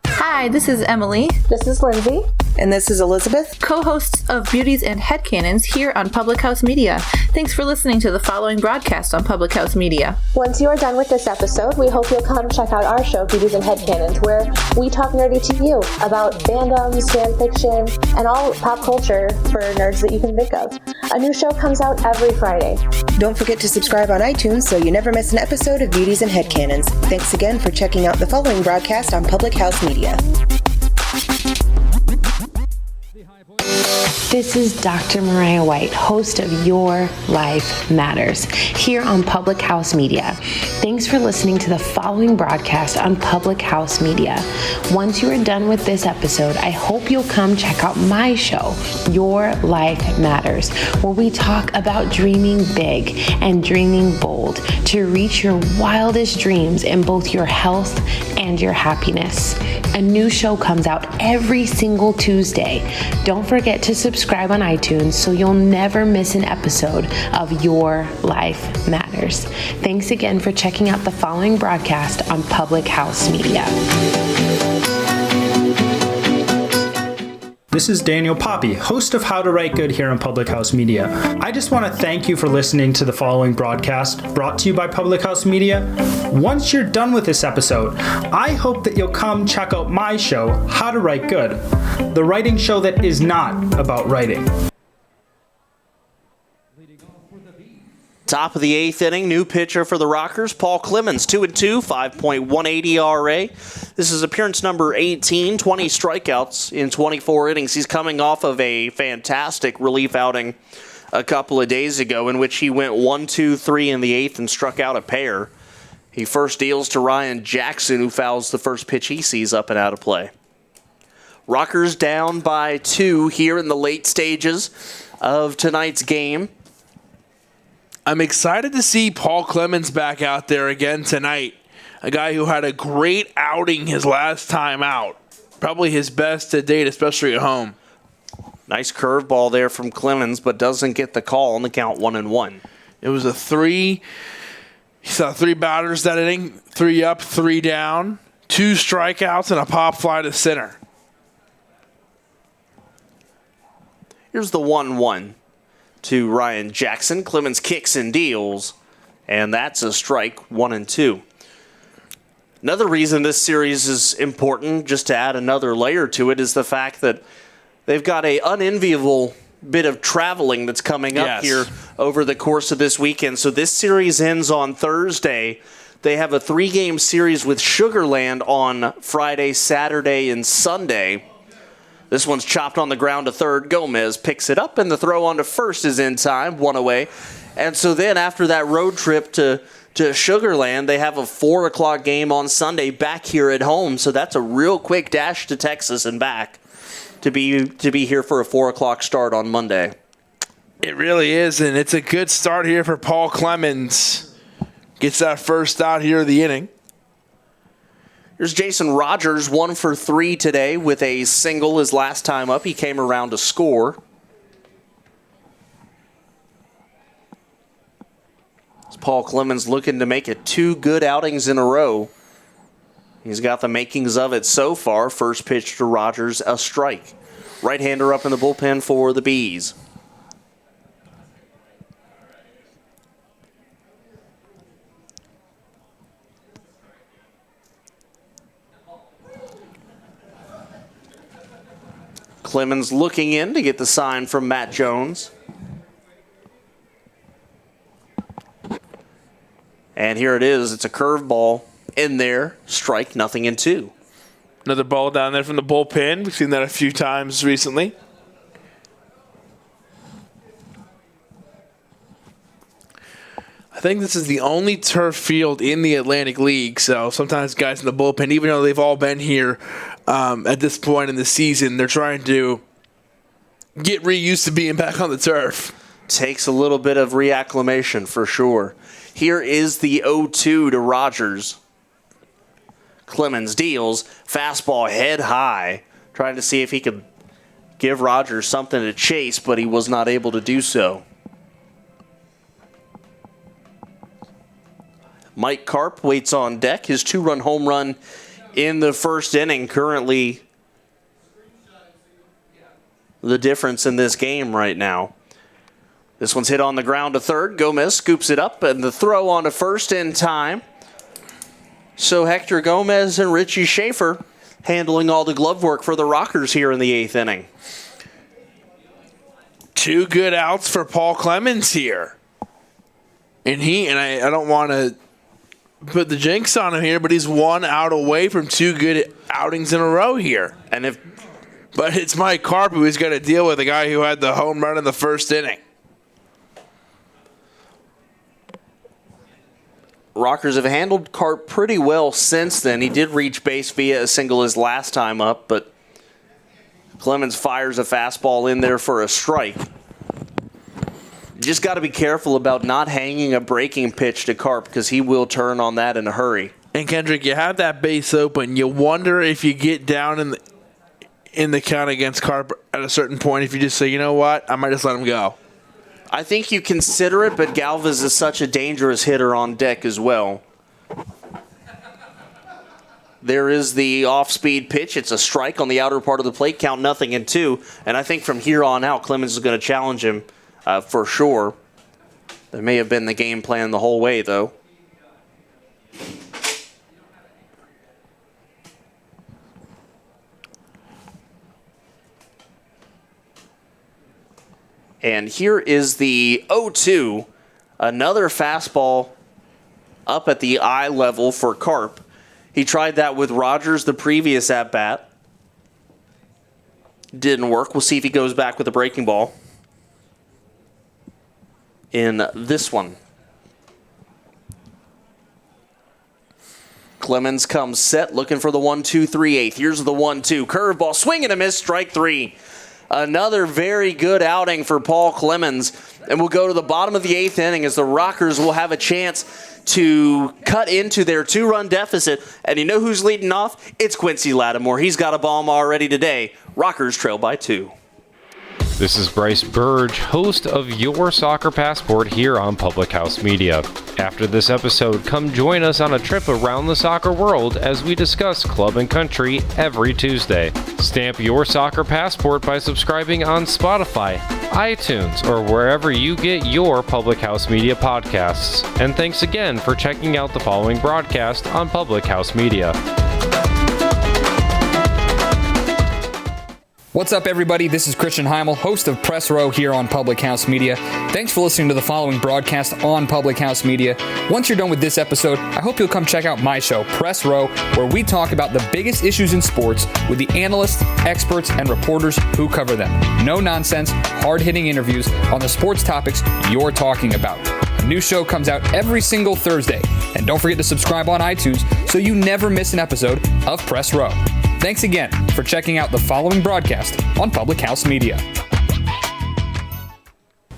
Hi, this is Emily. This is Lindsay. And this is Elizabeth, co-hosts of Beauties and Headcanons here on Public House Media. Thanks for listening to the following broadcast on Public House Media. Once you are done with this episode, we hope you'll come check out our show, Beauties and Headcanons, where we talk nerdy to you about fandoms, fan fiction, and all pop culture for nerds that you can think of. A new show comes out every Friday. Don't forget to subscribe on iTunes so you never miss an episode of Beauties and Headcanons. Thanks again for checking out the following broadcast on Public House Media. This is Dr. Mariah White, host of Your Life Matters, here on Public House Media. Thanks for listening to the following broadcast on Public House Media. Once you are done with this episode, I hope you'll come check out my show, Your Life Matters, where we talk about dreaming big and dreaming bold to reach your wildest dreams in both your health and your happiness. A new show comes out every single Tuesday. Don't forget to subscribe on iTunes so you'll never miss an episode of Your Life Matters. Thanks again for checking out the following broadcast on Public House Media. This is Daniel Poppy, host of How to Write Good here on Public House Media. I just want to thank you for listening to the following broadcast brought to you by Public House Media. Once you're done with this episode, I hope that you'll come check out my show, How to Write Good, the writing show that is not about writing. Top of the 8th inning, new pitcher for the Rockers, Paul Clemens, 2-2, 5.18 ERA. This is appearance number 18, 20 strikeouts in 24 innings. He's coming off of a fantastic relief outing a couple of days ago in which he went 1-2-3 in the 8th and struck out a pair. He first deals to Ryan Jackson, who fouls the first pitch he sees up and out of play. Rockers down by 2 here in the late stages of tonight's game. I'm excited to see Paul Clemens back out there again tonight. A guy who had a great outing his last time out. Probably his best to date, especially at home. Nice curveball there from Clemens, but doesn't get the call on the count 1-1. It was a 3. He saw 3 batters that inning. 3 up, 3 down. 2 strikeouts and a pop fly to center. Here's the 1-1. To Ryan Jackson. Clemens kicks and deals, and that's a strike, 1-2. Another reason this series is important, just to add another layer to it, is the fact that they've got an unenviable bit of traveling that's coming up here over the course of this weekend. So this series ends on Thursday. They have a 3-game series with Sugar Land on Friday, Saturday, and Sunday. This one's chopped on the ground to third. Gomez picks it up, and the throw on to first is in time, 1 away. And so then after that road trip to to Sugar Land. They have a 4 o'clock game on Sunday back here at home, so that's a real quick dash to Texas and back to be here for a 4 o'clock start on Monday. It really is, and it's a good start here for Paul Clemens. Gets that first out here of the inning. Here's Jason Rogers, 1 for 3 today with a single his last time up. He came around to score. Paul Clemens looking to make it 2 good outings in a row. He's got the makings of it so far. First pitch to Rogers, a strike. Right-hander up in the bullpen for the Bees. Clemens looking in to get the sign from Matt Jones. And here it is. It's a curveball in there. Strike, 0-2. Another ball down there from the bullpen. We've seen that a few times recently. I think this is the only turf field in the Atlantic League, so sometimes guys in the bullpen, even though they've all been here at this point in the season, they're trying to get reused to being back on the turf. Takes a little bit of reacclimation for sure. Here is the 0-2 to Rogers. Clemens deals. Fastball head high. Trying to see if he could give Rogers something to chase, but he was not able to do so. Mike Karp waits on deck. His 2-run home run in the first inning. Currently the difference in this game right now. This one's hit on the ground to third. Gomez scoops it up, and the throw on to first in time. So Hector Gomez and Richie Shaffer handling all the glove work for the Rockers here in the 8th inning. 2 good outs for Paul Clemens here. And I don't want to put the jinx on him here, but he's 1 out away from 2 good outings in a row here. But it's Mike Karp who's got to deal with a guy who had the home run in the first inning. Rockers have handled Karp pretty well since then. He did reach base via a single his last time up, but Clemens fires a fastball in there for a strike. Just got to be careful about not hanging a breaking pitch to Karp because he will turn on that in a hurry. And Kendrick, you have that base open. You wonder if you get down in the count against Karp at a certain point, if you just say, you know what, I might just let him go. I think you consider it, but Galvez is such a dangerous hitter on deck as well. There is the off-speed pitch. It's a strike on the outer part of the plate, count 0-2. And I think from here on out, Clemens is going to challenge him for sure. That may have been the game plan the whole way, though. And here is the 0-2. Another fastball up at the eye level for Karp. He tried that with Rogers the previous at-bat. Didn't work. We'll see if he goes back with a breaking ball in this one. Clemens comes set, looking for the 1-2-3-8. Here's the 1-2. Curveball, swing and a miss, strike 3. Another very good outing for Paul Clemens. And we'll go to the bottom of the 8th inning as the Rockers will have a chance to cut into their 2-run deficit. And you know who's leading off? It's Quincy Lattimore. He's got a bomb already today. Rockers trail by 2. This is Bryce Burge, host of Your Soccer Passport here on Public House Media. After this episode, come join us on a trip around the soccer world as we discuss club and country every Tuesday. Stamp Your Soccer Passport by subscribing on Spotify, iTunes, or wherever you get your Public House Media podcasts. And thanks again for checking out the following broadcast on Public House Media. What's up, everybody? This is Christian Heimel, host of Press Row here on Public House Media. Thanks for listening to the following broadcast on Public House Media. Once you're done with this episode, I hope you'll come check out my show, Press Row, where we talk about the biggest issues in sports with the analysts, experts, and reporters who cover them. No nonsense, hard-hitting interviews on the sports topics you're talking about. A new show comes out every single Thursday. And don't forget to subscribe on iTunes so you never miss an episode of Press Row. Thanks again for checking out the following broadcast on Public House Media.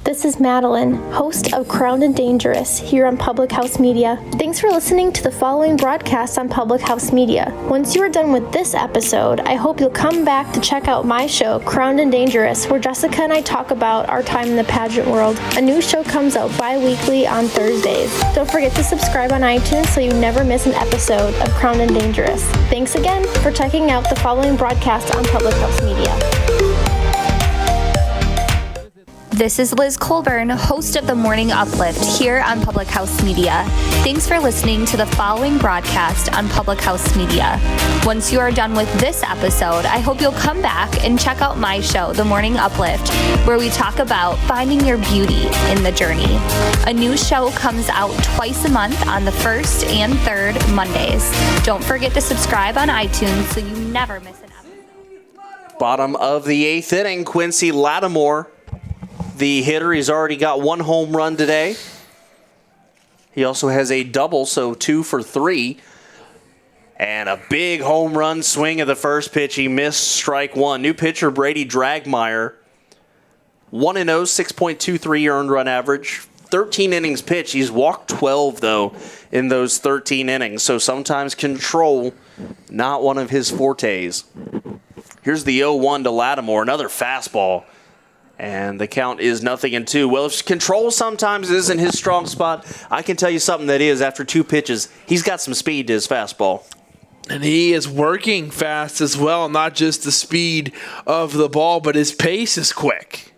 This is Madeline, host of Crowned and Dangerous here on Public House Media. Thanks for listening to the following broadcast on Public House Media. Once you are done with this episode, I hope you'll come back to check out my show, Crowned and Dangerous, where Jessica and I talk about our time in the pageant world. A new show comes out bi-weekly on Thursdays. Don't forget to subscribe on iTunes so you never miss an episode of Crowned and Dangerous. Thanks again for checking out the following broadcast on Public House Media. This is Liz Colburn, host of The Morning Uplift here on Public House Media. Thanks for listening to the following broadcast on Public House Media. Once you are done with this episode, I hope you'll come back and check out my show, The Morning Uplift, where we talk about finding your beauty in the journey. A new show comes out twice a month on the first and third Mondays. Don't forget to subscribe on iTunes so you never miss an episode. Bottom of the 8th inning, Quincy Lattimore, the hitter. He's already got one home run today. He also has a double, so 2 for 3. And a big home run swing at the first pitch. He missed strike one. New pitcher Brady Dragmeyer, 1-0, 6.23 earned run average. 13 innings pitched. He's walked 12, though, in those 13 innings. So sometimes control, not one of his fortes. Here's the 0-1 to Lattimore, another fastball. And the count is 0-2. Well, if control sometimes isn't his strong spot, I can tell you something that is. After 2 pitches, he's got some speed to his fastball. And he is working fast as well, not just the speed of the ball, but his pace is quick.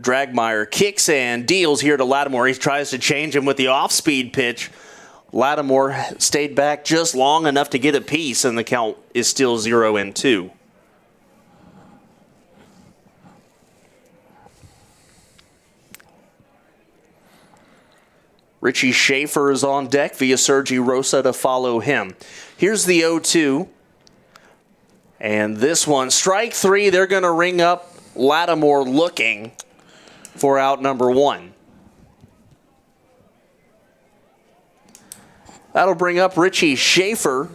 Dragmeyer kicks and deals here to Lattimore. He tries to change him with the off-speed pitch. Lattimore stayed back just long enough to get a piece, and the count is still 0-2. Richie Shaffer is on deck via Sergi Rosa to follow him. Here's the 0-2. And this one, strike 3. They're going to ring up Lattimore looking for out number 1. That'll bring up Richie Shaffer,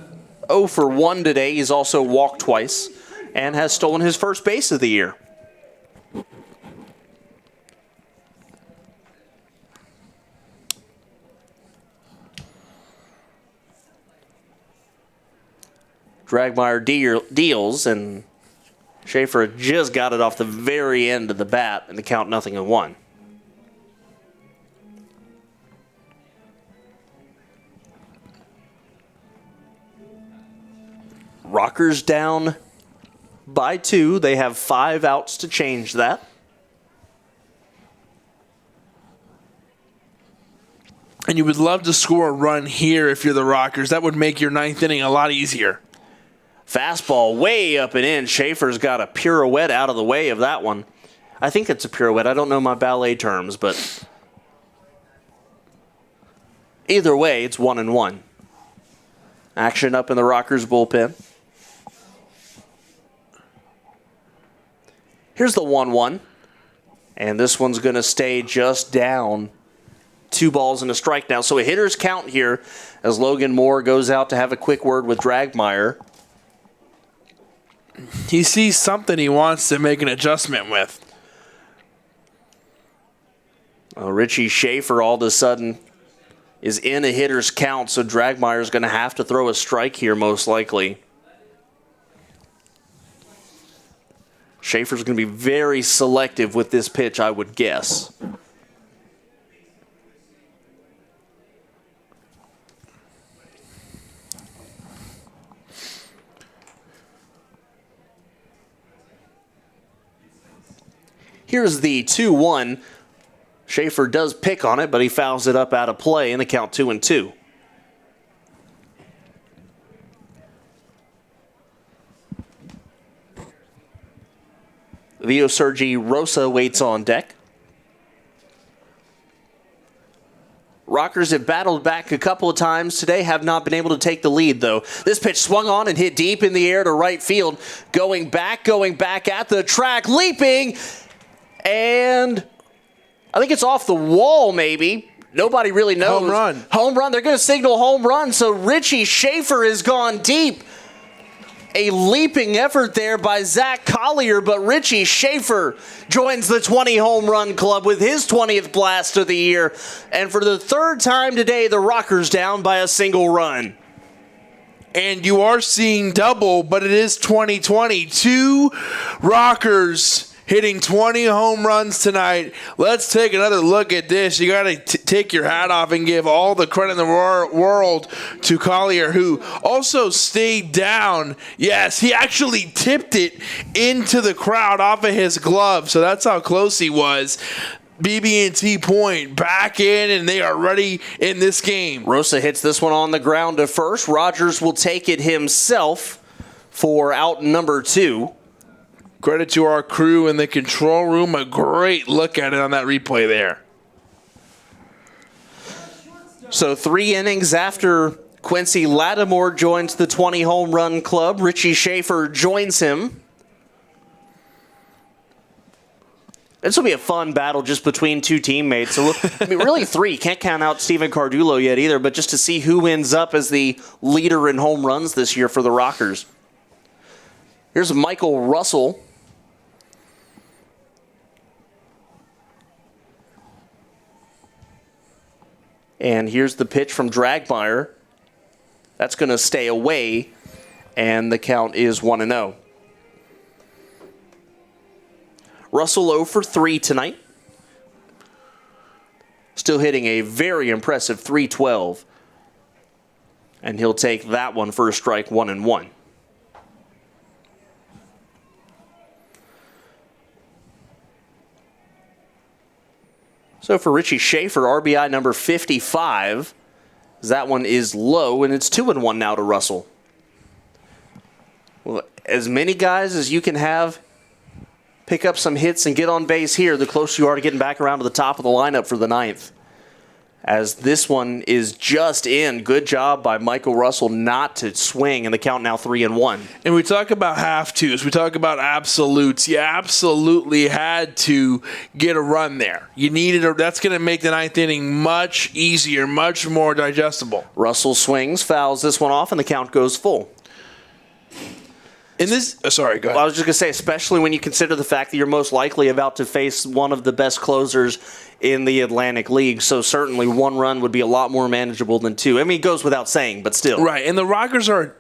0 for 1 today. He's also walked twice and has stolen his first base of the year. Dragmeyer deals, and Shaffer just got it off the very end of the bat, and the count 0-1. Rockers down by 2. They have 5 outs to change that. And you would love to score a run here if you're the Rockers. That would make your 9th inning a lot easier. Fastball way up and in. Schaefer's got a pirouette out of the way of that one. I think it's a pirouette. I don't know my ballet terms, but either way, it's 1-1. Action up in the Rockers bullpen. Here's the 1-1. And this one's going to stay just down. 2 balls and a strike now. So a hitter's count here as Logan Moore goes out to have a quick word with Dragmeyer. He sees something he wants to make an adjustment with. Richie Shaffer all of a sudden is in a hitter's count, so Dragmeyer's going to have to throw a strike here most likely. Schaefer's going to be very selective with this pitch, I would guess. Here's the 2-1. Shaffer does pick on it, but he fouls it up out of play, and the count 2-2. Vio Sergi Rosa waits on deck. Rockers have battled back a couple of times today, have not been able to take the lead, though. This pitch swung on and hit deep in the air to right field. Going back at the track, leaping. And I think it's off the wall, maybe. Nobody really knows. Home run. Home run. They're going to signal home run. So Richie Shaffer has gone deep. A leaping effort there by Zach Collier, but Richie Shaffer joins the 20 home run club with his 20th blast of the year. And for the third time today, the Rockers down by a single run. And you are seeing double, but it is 2020. 2 Rockers hitting 20 home runs tonight. Let's take another look at this. You got to take your hat off and give all the credit in the world to Collier, who also stayed down. Yes, he actually tipped it into the crowd off of his glove, so that's how close he was. BB&T Point back in, and they are ready in this game. Rosa hits this one on the ground to first. Rogers will take it himself for out number 2. Credit to our crew in the control room. A great look at it on that replay there. So 3 innings after Quincy Lattimore joins the 20 home run club, Richie Shaffer joins him. This will be a fun battle just between 2 teammates. So look, I mean, really 3. Can't count out Steven Cardulo yet either, but just to see who ends up as the leader in home runs this year for the Rockers. Here's Michael Russell. And here's the pitch from Dragmeyer. That's going to stay away, and the count is 1-0. Russell 0 for 3 tonight. Still hitting a very impressive .312. And he'll take that one for a strike, 1-1. So for Richie Shaffer, RBI number 55. That one is low, and it's 2-1 now to Russell. Well, as many guys as you can have pick up some hits and get on base here, the closer you are to getting back around to the top of the lineup for the 9th. As this one is just in. Good job by Michael Russell not to swing, and the count now 3-1. And we talk about have-tos. We talk about absolutes. You absolutely had to get a run there. You needed that's going to make the 9th inning much easier, much more digestible. Russell swings, fouls this one off, and the count goes full. In this, sorry, go ahead. Well, I was just going to say, especially when you consider the fact that you're most likely about to face one of the best closers in the Atlantic League, so certainly 1 run would be a lot more manageable than 2. I mean, it goes without saying, but still. Right, and the Rockers are...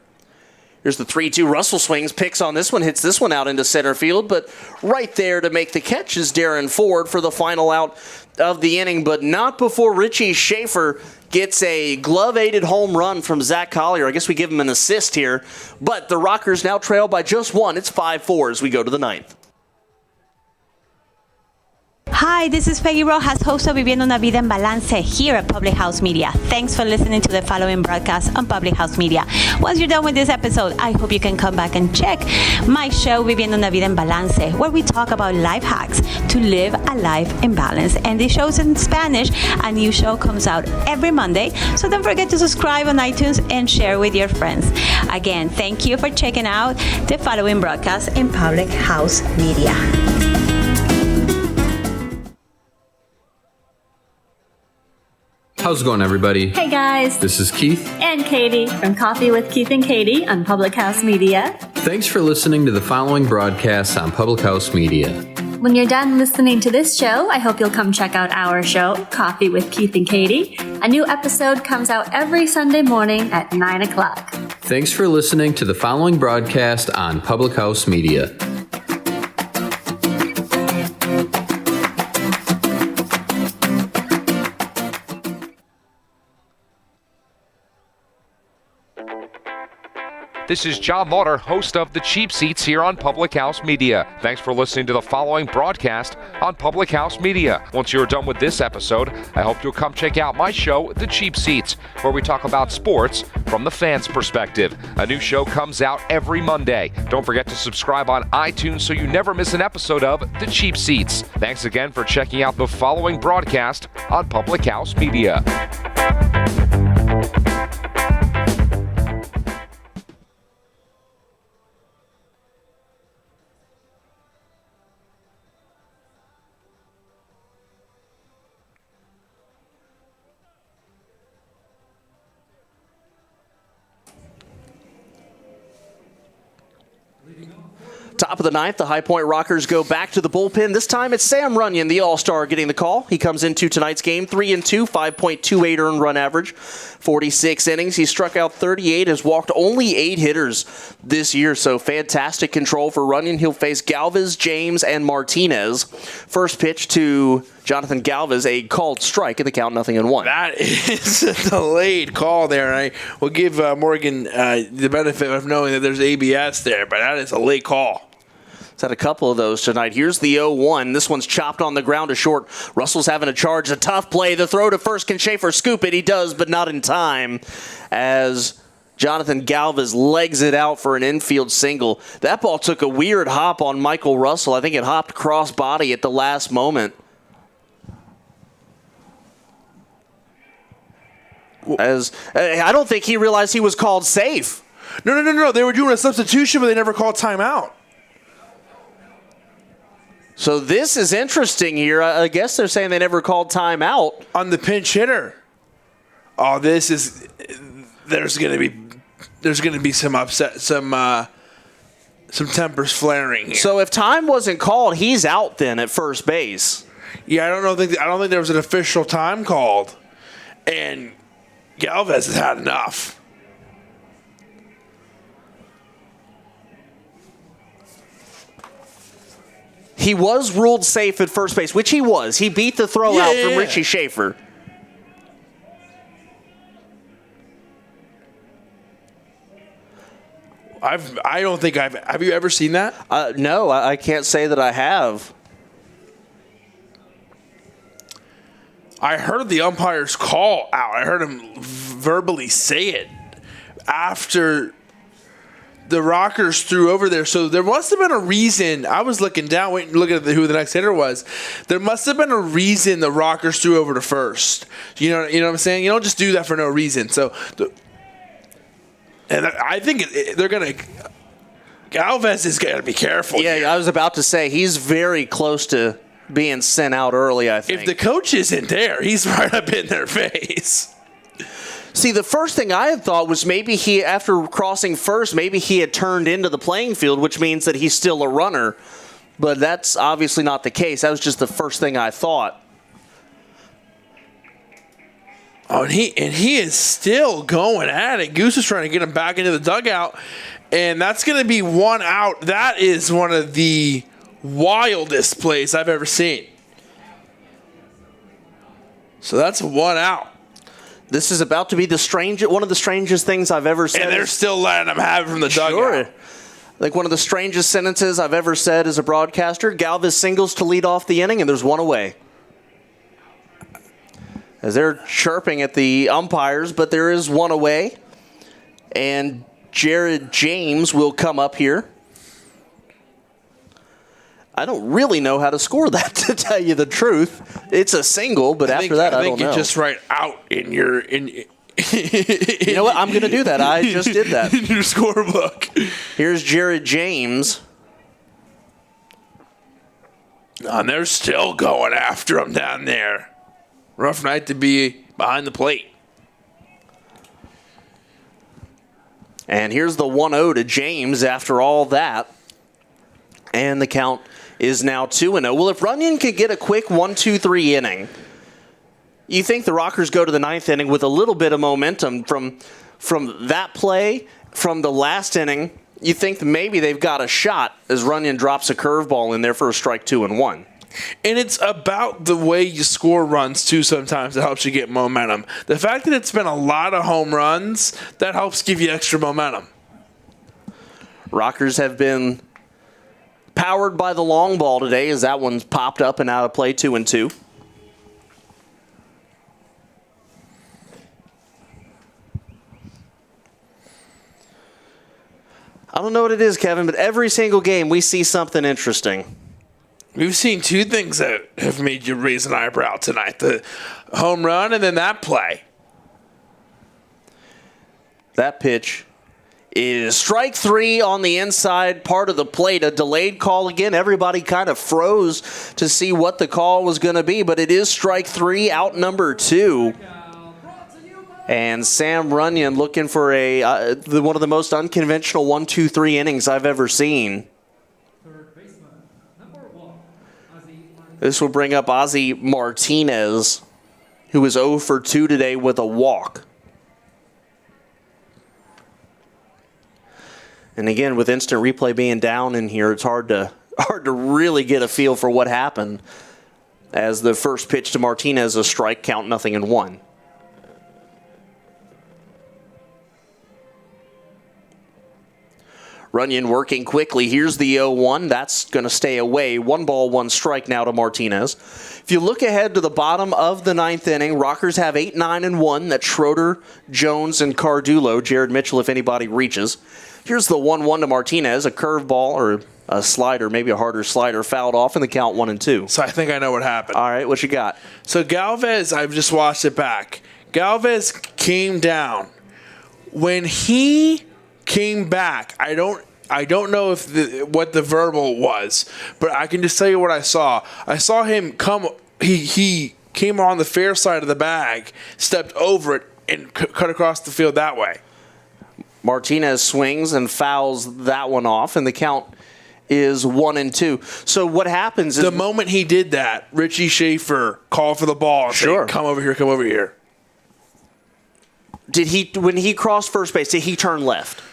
Here's the 3-2. Russell swings, picks on this one, hits this one out into center field, but right there to make the catch is Darren Ford for the final out of the inning, but not before Richie Shaffer gets a glove-aided home run from Zach Collier. I guess we give him an assist here, but the Rockers now trail by just 1. It's 5-4 as we go to the 9th. Hi, this is Peggy Rojas, host of Viviendo una Vida en Balance here at Public House Media. Thanks for listening to the following broadcast on Public House Media. Once you're done with this episode, I hope you can come back and check my show, Viviendo una Vida en Balance, where we talk about life hacks to live a life in balance. And this show's in Spanish. A new show comes out every Monday, so don't forget to subscribe on iTunes and share with your friends. Again, thank you for checking out the following broadcast in Public House Media. How's it going, everybody? Hey guys, This is Keith. and Katie from Coffee with Keith and Katie on Public House Media. Thanks for listening to the following broadcast on Public House Media. When you're done listening to this show, I hope you'll come check out our show, Coffee with Keith and Katie. A new episode comes out every Sunday morning at 9 o'clock. Thanks for listening to the following broadcast on Public House Media. This is John Lauder, host of The Cheap Seats here on Public House Media. Thanks for listening to the following broadcast on Public House Media. Once you're done with this episode, I hope you'll come check out my show, The Cheap Seats, where we talk about sports from the fans' perspective. A new show comes out every Monday. Don't forget to subscribe on iTunes so you never miss an episode of The Cheap Seats. Thanks again for checking out the following broadcast on Public House Media. Top of the ninth, the High Point Rockers go back to the bullpen. This time it's Sam Runyon, the All-Star, getting the call. He comes into tonight's game 3-2, 5.28 earned run average, 46 innings. He struck out 38, has walked only 8 hitters this year, so fantastic control for Runyon. He'll face Galvez, James, and Martinez. First pitch to Jonathan Galvez, a called strike at the count 0-1. That is a delayed call there. I will give Morgan the benefit of knowing that there's ABS there, but that is a late call. He's had a couple of those tonight. Here's the 0-1. This one's chopped on the ground to short. Russell's having a charge, a tough play. The throw to first. Can Shaffer scoop it? He does, but not in time as Jonathan Galvez legs it out for an infield single. That ball took a weird hop on Michael Russell. I think it hopped cross body at the last moment. As I don't think he realized he was called safe. No. They were doing a substitution, but they never called timeout. So this is interesting here. I guess they're saying they never called timeout on the pinch hitter. Oh, there's going to be some upset, some tempers flaring here. So if time wasn't called, he's out then at first base. Yeah, I don't think there was an official time called, and Galvez has had enough. He was ruled safe at first base, which he was. He beat the throw out from Richie Shaffer. Have you ever seen that? No, I can't say that I have. I heard the umpire's call out. I heard him verbally say it after the Rockers threw over there. So there must have been a reason. I was looking down, looking at who the next hitter was. There must have been a reason the Rockers threw over to first. You know what I'm saying? You don't just do that for no reason. So, and I think they're going to. Galvez is going to be careful. Yeah, here. I was about to say he's very close to being sent out early, I think. If the coach isn't there, he's right up in their face. See, the first thing I had thought was maybe he, after crossing first, maybe he had turned into the playing field, which means that he's still a runner. But that's obviously not the case. That was just the first thing I thought. Oh, and he is still going at it. Goose is trying to get him back into the dugout, and that's going to be one out. That is one of the wildest plays I've ever seen. So that's one out. This is about to be one of the strangest things I've ever said. And they're still letting him have it from the dugout. Like one of the strangest sentences I've ever said as a broadcaster. Galvez singles to lead off the inning, and there's one away. As they're chirping at the umpires, but there is one away. And Jared James will come up here. I don't really know how to score that, to tell you the truth. It's a single, but after that, I don't know. I think you just write out in your... You know what? I'm going to do that. I just did that. In your scorebook. Here's Jared James. And they're still going after him down there. Rough night to be behind the plate. And here's the 1-0 to James after all that. And the count is now 2-0. Well, if Runyon could get a quick 1-2-3 inning, you think the Rockers go to the ninth inning with a little bit of momentum from that play, from the last inning. You think that maybe they've got a shot as Runyon drops a curveball in there for a strike 2-1. And it's about the way you score runs, too, sometimes that helps you get momentum. The fact that it's been a lot of home runs, that helps give you extra momentum. Rockers have been powered by the long ball today as that one's popped up and out of play, 2-2. I don't know what it is, Kevin, but every single game we see something interesting. We've seen two things that have made you raise an eyebrow tonight. The home run and then that play. That pitch is strike 3 on the inside part of the plate. A delayed call again. Everybody kind of froze to see what the call was going to be, but it is strike 3, out number 2. And Sam Runyon looking for one of the most unconventional 1-2-3 innings I've ever seen. This will bring up Ozzie Martinez, who is 0 for 2 today with a walk. And again, with instant replay being down in here, it's hard to really get a feel for what happened. As the first pitch to Martinez, a strike, count 0-1. Runyon working quickly. Here's the 0-1. That's going to stay away. 1 ball, 1 strike now to Martinez. If you look ahead to the bottom of the 9th inning, Rockers have 8, 9, and 1. That's Schroeder, Jones, and Cardulo. Jared Mitchell, if anybody reaches. Here's the 1-1 to Martinez. A curveball or a slider, maybe a harder slider, fouled off in the count 1-2. So I think I know what happened. All right, what you got? So Galvez, I've just watched it back. Galvez came down. When he came back, I don't know if what the verbal was, but I can just tell you what I saw. I saw him come. He came on the fair side of the bag, stepped over it, and cut across the field that way. Martinez swings and fouls that one off, and the count is 1-2. So what happens is the moment he did that, Richie Shaffer called for the ball. Sure, saying, come over here, come over here. Did he, when he crossed first base, did he turn left?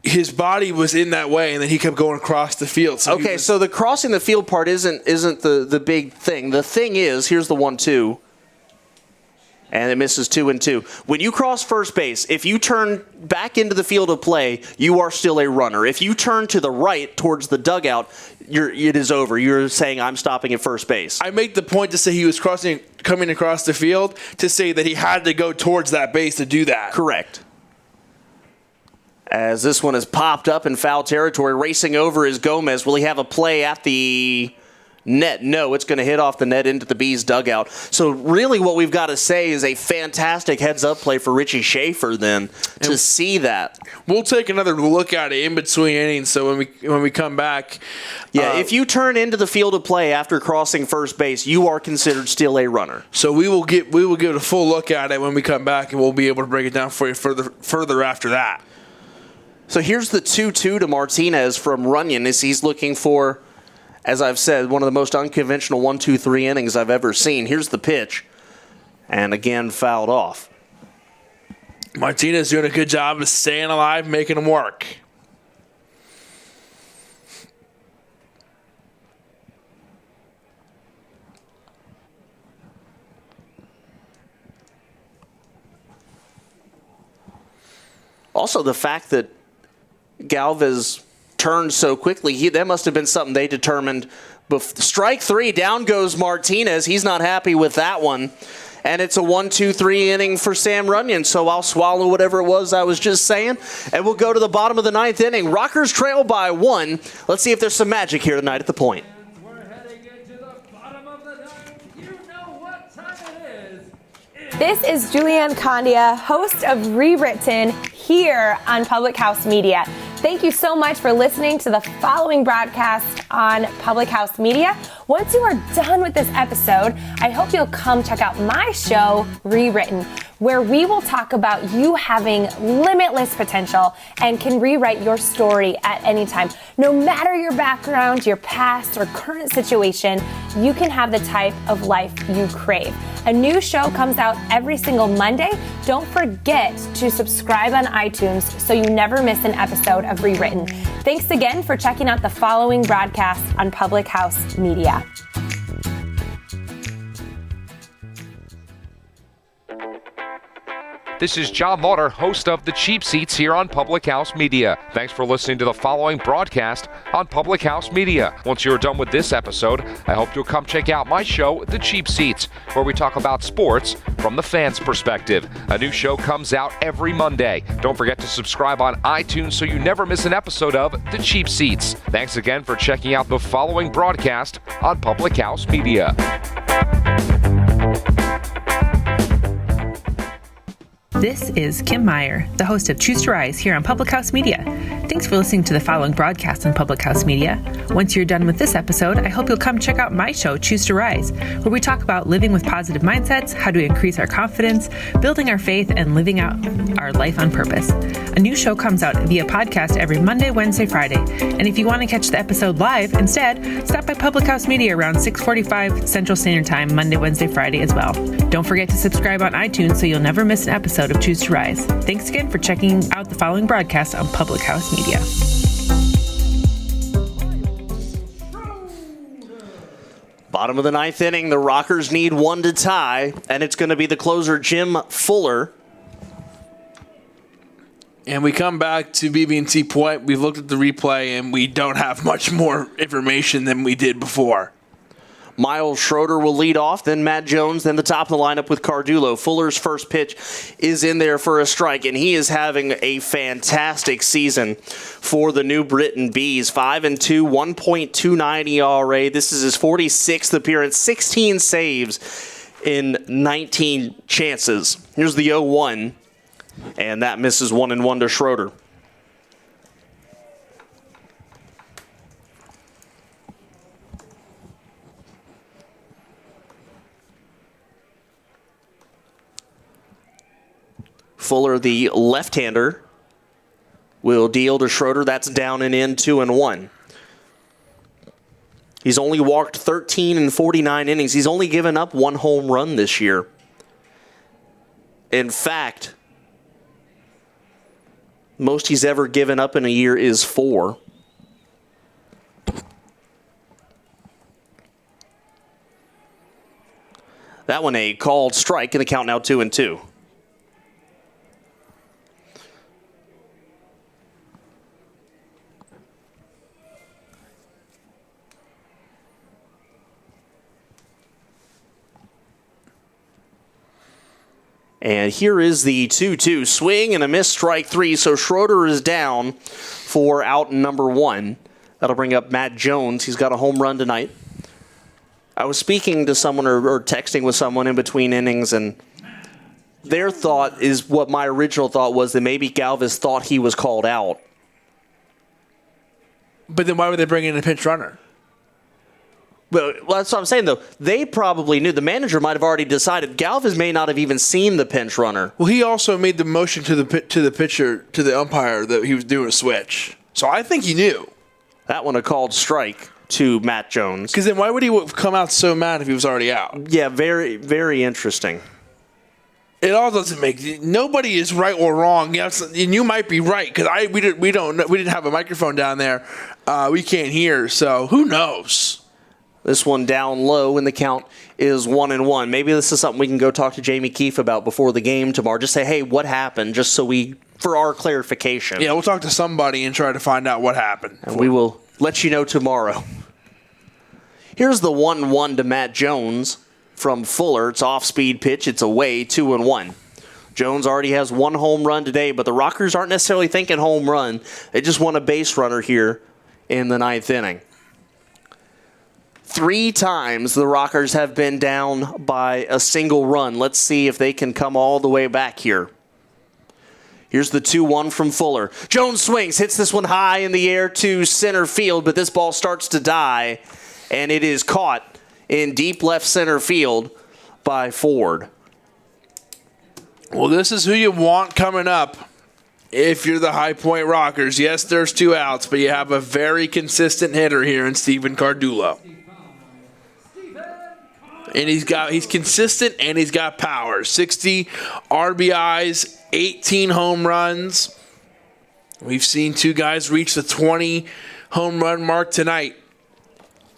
His body was in that way, and then he kept going across the field. So so the crossing the field part isn't the big thing. The thing is, here's the 1-2, and it misses 2-2. When you cross first base, if you turn back into the field of play, you are still a runner. If you turn to the right towards the dugout, it is over. You're saying, I'm stopping at first base. I make the point to say he was coming across the field to say that he had to go towards that base to do that. Correct. As this one has popped up in foul territory, racing over is Gomez. Will he have a play at the net? No, it's going to hit off the net into the Bees dugout. So really what we've got to say is a fantastic heads-up play for Richie Shaffer then to see that. We'll take another look at it in between innings, so when we come back. Yeah, if you turn into the field of play after crossing first base, you are considered still a runner. So we will give a full look at it when we come back, and we'll be able to break it down for you further after that. So here's the 2-2 to Martinez from Runyon as he's looking for, as I've said, one of the most unconventional 1-2-3 innings I've ever seen. Here's the pitch, and again fouled off. Martinez doing a good job of staying alive, making him work. Also, the fact that Galvez turned so quickly, that must have been something they determined. Strike 3, down goes Martinez. He's not happy with that one. And it's a 1-2-3 inning for Sam Runyon, so I'll swallow whatever it was I was just saying. And we'll go to the bottom of the 9th inning. Rockers trail by 1. Let's see if there's some magic here tonight at the point. This is Julianne Condia, host of Rewritten here on Public House Media. Thank you so much for listening to the following broadcast on Public House Media. Once you are done with this episode, I hope you'll come check out my show, Rewritten, where we will talk about you having limitless potential and can rewrite your story at any time. No matter your background, your past, or current situation, you can have the type of life you crave. A new show comes out every single Monday. Don't forget to subscribe on iTunes so you never miss an episode of Rewritten. Thanks again for checking out the following broadcast on Public House Media. This is John Lauder, host of The Cheap Seats here on Public House Media. Thanks for listening to the following broadcast on Public House Media. Once you're done with this episode, I hope you'll come check out my show, The Cheap Seats, where we talk about sports from the fans' perspective. A new show comes out every Monday. Don't forget to subscribe on iTunes so you never miss an episode of The Cheap Seats. Thanks again for checking out the following broadcast on Public House Media. This is Kim Meyer, the host of Choose to Rise here on Public House Media. Thanks for listening to the following broadcast on Public House Media. Once you're done with this episode, I hope you'll come check out my show, Choose to Rise, where we talk about living with positive mindsets, how to increase our confidence, building our faith, and living out our life on purpose. A new show comes out via podcast every Monday, Wednesday, Friday. And if you want to catch the episode live instead, stop by Public House Media around 6:45 Central Standard Time, Monday, Wednesday, Friday as well. Don't forget to subscribe on iTunes so you'll never miss an episode of Choose to Rise. Thanks again for checking out the following broadcast on Public House Media. Bottom of the ninth inning, the Rockers need one to tie, and it's going to be the closer, Jim Fuller. And we come back to BB&T Point. We've looked at the replay, and we don't have much more information than we did before. Miles Schroeder will lead off, then Matt Jones, then the top of the lineup with Cardullo. Fuller's first pitch is in there for a strike, and he is having a fantastic season for the New Britain Bees. 5-2, 1.29 ERA. This is his 46th appearance, 16 saves in 19 chances. Here's the 0-1, and that misses 1-1 to Schroeder. Fuller, the left-hander, will deal to Schroeder. That's down and in, 2-1. He's only walked 13 in 49 innings. He's only given up one home run this year. In fact, most he's ever given up in a year is 4. That one a called strike, and the count now 2-2. And here is the 2-2 swing and a miss, strike 3. So Schroeder is down for out number 1. That'll bring up Matt Jones. He's got a home run tonight. I was speaking to someone or texting with someone in between innings, and their thought is what my original thought was, that maybe Galvis thought he was called out. But then why would they bring in a pinch runner? Well, that's what I'm saying, though. They probably knew. The manager might have already decided. Galvis may not have even seen the pinch runner. Well, he also made the motion to the pitcher, to the umpire, that he was doing a switch. So I think he knew. That one a called strike to Matt Jones. Because then why would he come out so mad if he was already out? Yeah, very, very interesting. It all doesn't make. Nobody is right or wrong. Yes, and you might be right because we didn't have a microphone down there. We can't hear. So who knows? This one down low, and the count is 1-1. Maybe this is something we can go talk to Jamie Keefe about before the game tomorrow. Just say, hey, what happened? Just so for our clarification. Yeah, we'll talk to somebody and try to find out what happened. And we will let you know tomorrow. Here's the 1-1 to Matt Jones from Fuller. It's off-speed pitch. It's away, 2-1. Jones already has one home run today, but the Rockers aren't necessarily thinking home run. They just want a base runner here in the ninth inning. 3 times the Rockers have been down by a single run. Let's see if they can come all the way back here. Here's the 2-1 from Fuller. Jones swings, hits this one high in the air to center field, but this ball starts to die, and it is caught in deep left center field by Ford. Well, this is who you want coming up if you're the High Point Rockers. Yes, there's 2 outs, but you have a very consistent hitter here in Stephen Cardullo. And he's consistent and he's got power. 60 RBIs, 18 home runs. We've seen 2 guys reach the 20 home run mark tonight.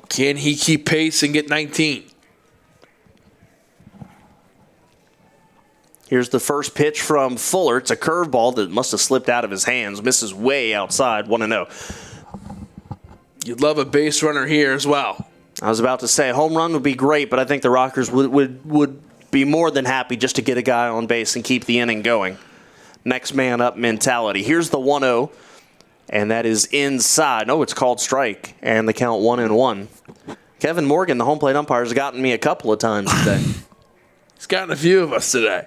Can he keep pace and get 19? Here's the first pitch from Fuller. It's a curveball that must have slipped out of his hands. Misses way outside, 1-0. You'd love a base runner here as well. I was about to say, home run would be great, but I think the Rockers would be more than happy just to get a guy on base and keep the inning going. Next man up mentality. Here's the 1-0, and that is inside. No, it's called strike, and the count 1-1. Kevin Morgan, the home plate umpire, has gotten me a couple of times today. He's gotten a few of us today.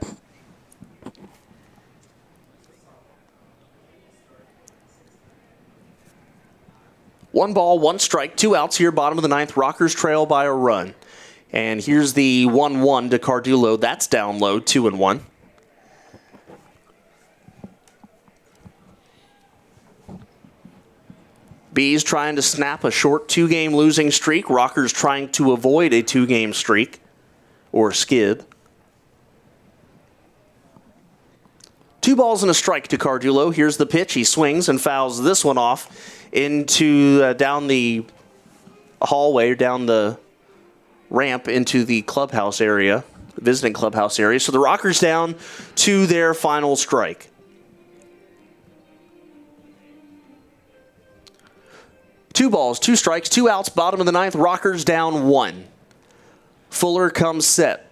1 ball, 1 strike, 2 outs here, bottom of the 9th. Rockers trail by a run. And here's the 1-1 to Cardulo. That's down low, 2-1. Bees trying to snap a short 2-game losing streak. Rockers trying to avoid a 2-game streak or skid. 2 balls and a strike to Cardulo. Here's the pitch. He swings and fouls this one off into down the hallway, or down the ramp into the clubhouse area, visiting clubhouse area. So the Rockers down to their final strike. Two balls, 2 strikes, 2 outs, bottom of the 9th. Rockers down 1. Fuller comes set.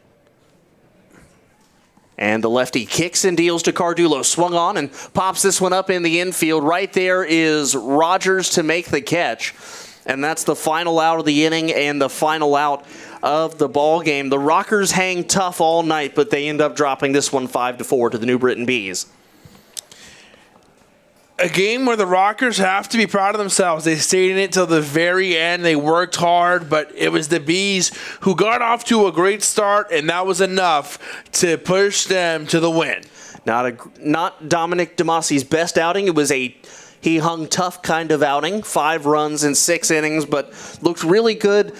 And the lefty kicks and deals to Cardulo. Swung on and pops this one up in the infield. Right there is Rogers to make the catch. And that's the final out of the inning and the final out of the ball game. The Rockers hang tough all night, but they end up dropping this one 5-4 to the New Britain Bees. A game where the Rockers have to be proud of themselves. They stayed in it till the very end. They worked hard, but it was the Bees who got off to a great start, and that was enough to push them to the win. Not Dominic DeMassi's best outing. It was he hung tough kind of outing. 5 runs in 6 innings, but looked really good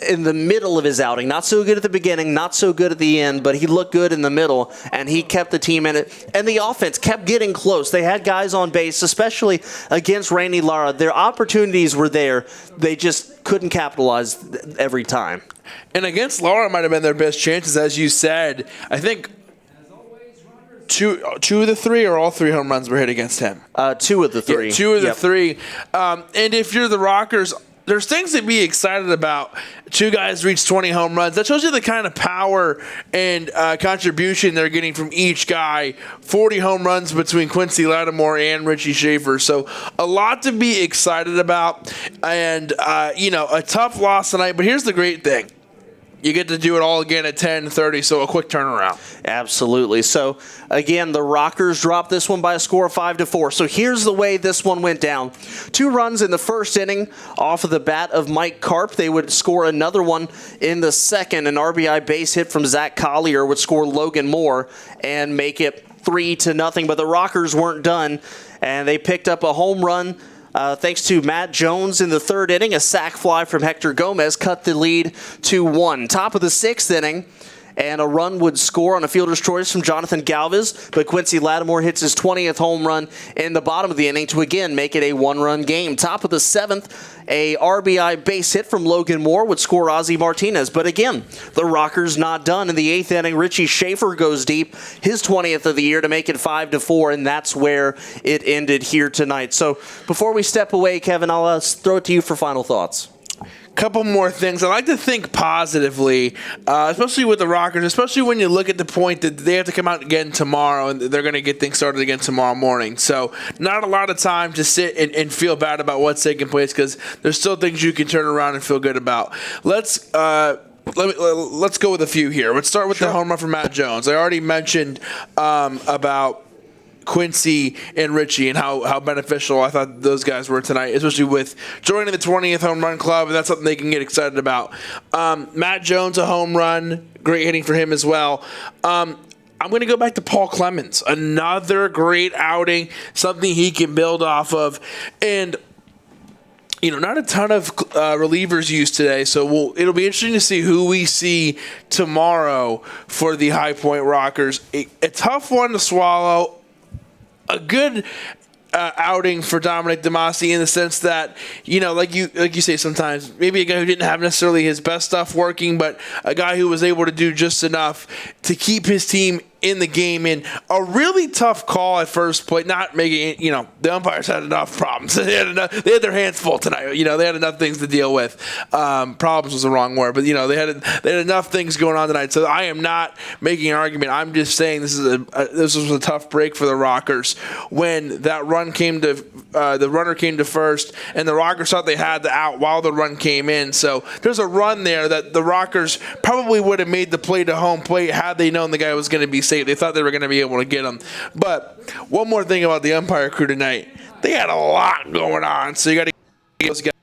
in the middle of his outing. Not so good at the beginning, not so good at the end, but he looked good in the middle, and he kept the team in it. And the offense kept getting close. They had guys on base, especially against Rainey Lara. Their opportunities were there. They just couldn't capitalize every time. And against Lara might have been their best chances, as you said. I think two of the 3 or all 3 home runs were hit against him. 2 of the 3. Yeah, 2 of the 3. And if you're the Rockers, there's things to be excited about. 2 guys reached 20 home runs. That shows you the kind of power and contribution they're getting from each guy. 40 home runs between Quincy Lattimore and Richie Shaffer. So a lot to be excited about. And, a tough loss tonight. But here's the great thing. You get to do it all again at 10:30, so a quick turnaround. Absolutely. So, again, the Rockers dropped this one by a score of 5-4. So here's the way this one went down. 2 runs in the first inning off of the bat of Mike Karp. They would score another one in the second. An RBI base hit from Zach Collier would score Logan Moore and make it 3-0. But the Rockers weren't done, and they picked up a home run thanks to Matt Jones in the 3rd inning. A sac fly from Hector Gomez cut the lead to 1. Top of the 6th inning, and a run would score on a fielder's choice from Jonathan Galvez, but Quincy Lattimore hits his 20th home run in the bottom of the inning to again make it a 1-run game. Top of the 7th, a RBI base hit from Logan Moore would score Ozzie Martinez, but again, the Rockers not done. In the 8th inning, Richie Shaffer goes deep, his 20th of the year to make it 5-4, and that's where it ended here tonight. So before we step away, Kevin, I'll throw it to you for final thoughts. Couple more things. I like to think positively, especially with the Rockers, especially when you look at the point that they have to come out again tomorrow and they're going to get things started again tomorrow morning. So not a lot of time to sit and feel bad about what's taking place because there's still things you can turn around and feel good about. Let's go with a few here. Let's start with the home run from Matt Jones. I already mentioned about Quincy and Richie and how beneficial I thought those guys were tonight, especially with joining the 20th home run club, and that's something they can get excited about. Matt Jones, a home run, great hitting for him as well. I'm going to go back to Paul Clemens, another great outing, something he can build off of, and not a ton of relievers used today, so it'll be interesting to see who we see tomorrow for the High Point Rockers. A tough one to swallow. A good outing for Dominic DeMassi in the sense that, like you say sometimes, maybe a guy who didn't have necessarily his best stuff working, but a guy who was able to do just enough to keep his team in the game in a really tough call at first plate, not making it, the umpires had enough problems. They had their hands full tonight. They had enough things to deal with. Problems was the wrong word, but they had enough things going on tonight. So I am not making an argument. I'm just saying this was a tough break for the Rockers when that run came to the runner came to first, and the Rockers thought they had the out while the run came in. So there's a run there that the Rockers probably would have made the play to home plate had they known the guy was going to be safe. They thought they were going to be able to get him. But one more thing about the umpire crew tonight. They had a lot going on, so you got to give those guys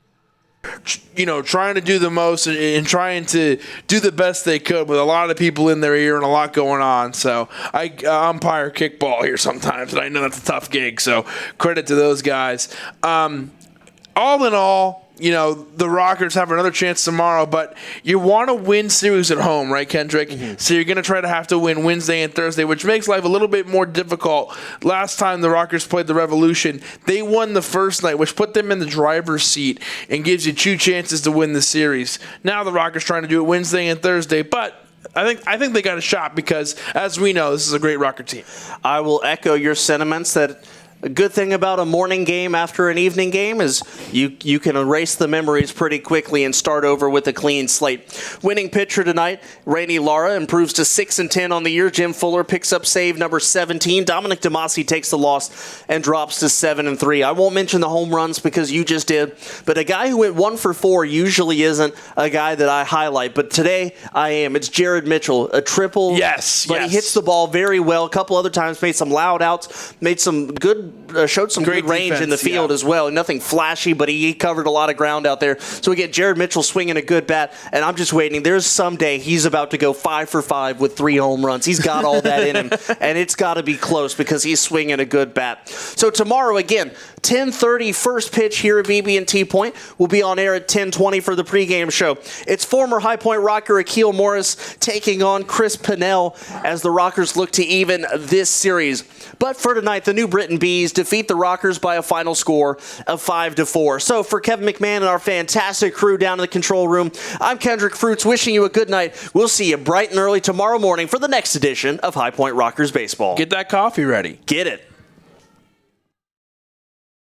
trying to do the most and trying to do the best they could with a lot of people in their ear and a lot going on. So I umpire kickball here sometimes, and I know that's a tough gig. So credit to those guys. All in all, the Rockers have another chance tomorrow, but you want to win series at home, right, Kendrick? Mm-hmm. So you're going to have to win Wednesday and Thursday, which makes life a little bit more difficult. Last time the Rockers played the Revolution, they won the first night, which put them in the driver's seat and gives you 2 chances to win the series. Now the Rockers trying to do it Wednesday and Thursday, but I think they got a shot because, as we know, this is a great Rocker team. I will echo your sentiments that a good thing about a morning game after an evening game is you can erase the memories pretty quickly and start over with a clean slate. Winning pitcher tonight, Rainey Lara improves to 6-10 on the year. Jim Fuller picks up save number 17. Dominic DeMasi takes the loss and drops to 7-3. I won't mention the home runs because you just did, but a guy who went 1 for 4 usually isn't a guy that I highlight, but today I am. It's Jared Mitchell, a triple. Yes. He hits the ball very well. A couple other times made some loud outs, made some good. Showed some great good range defense, in the field as well. Nothing flashy, but he covered a lot of ground out there. So we get Jared Mitchell swinging a good bat, and I'm just waiting. There's someday he's about to go 5 for 5 with 3 home runs. He's got all that in him, and it's got to be close because he's swinging a good bat. So tomorrow, again, 10:30 first pitch here at BB&T Point. We'll be on air at 10:20 for the pregame show. It's former High Point Rocker Akil Morris taking on Chris Pinnell as the Rockers look to even this series. But for tonight, the New Britain Bees defeat the Rockers by a final score of 5-4. So for Kevin McMahon and our fantastic crew down in the control room, I'm Kendrick Fruits wishing you a good night. We'll see you bright and early tomorrow morning for the next edition of High Point Rockers Baseball. Get that coffee ready. Get it.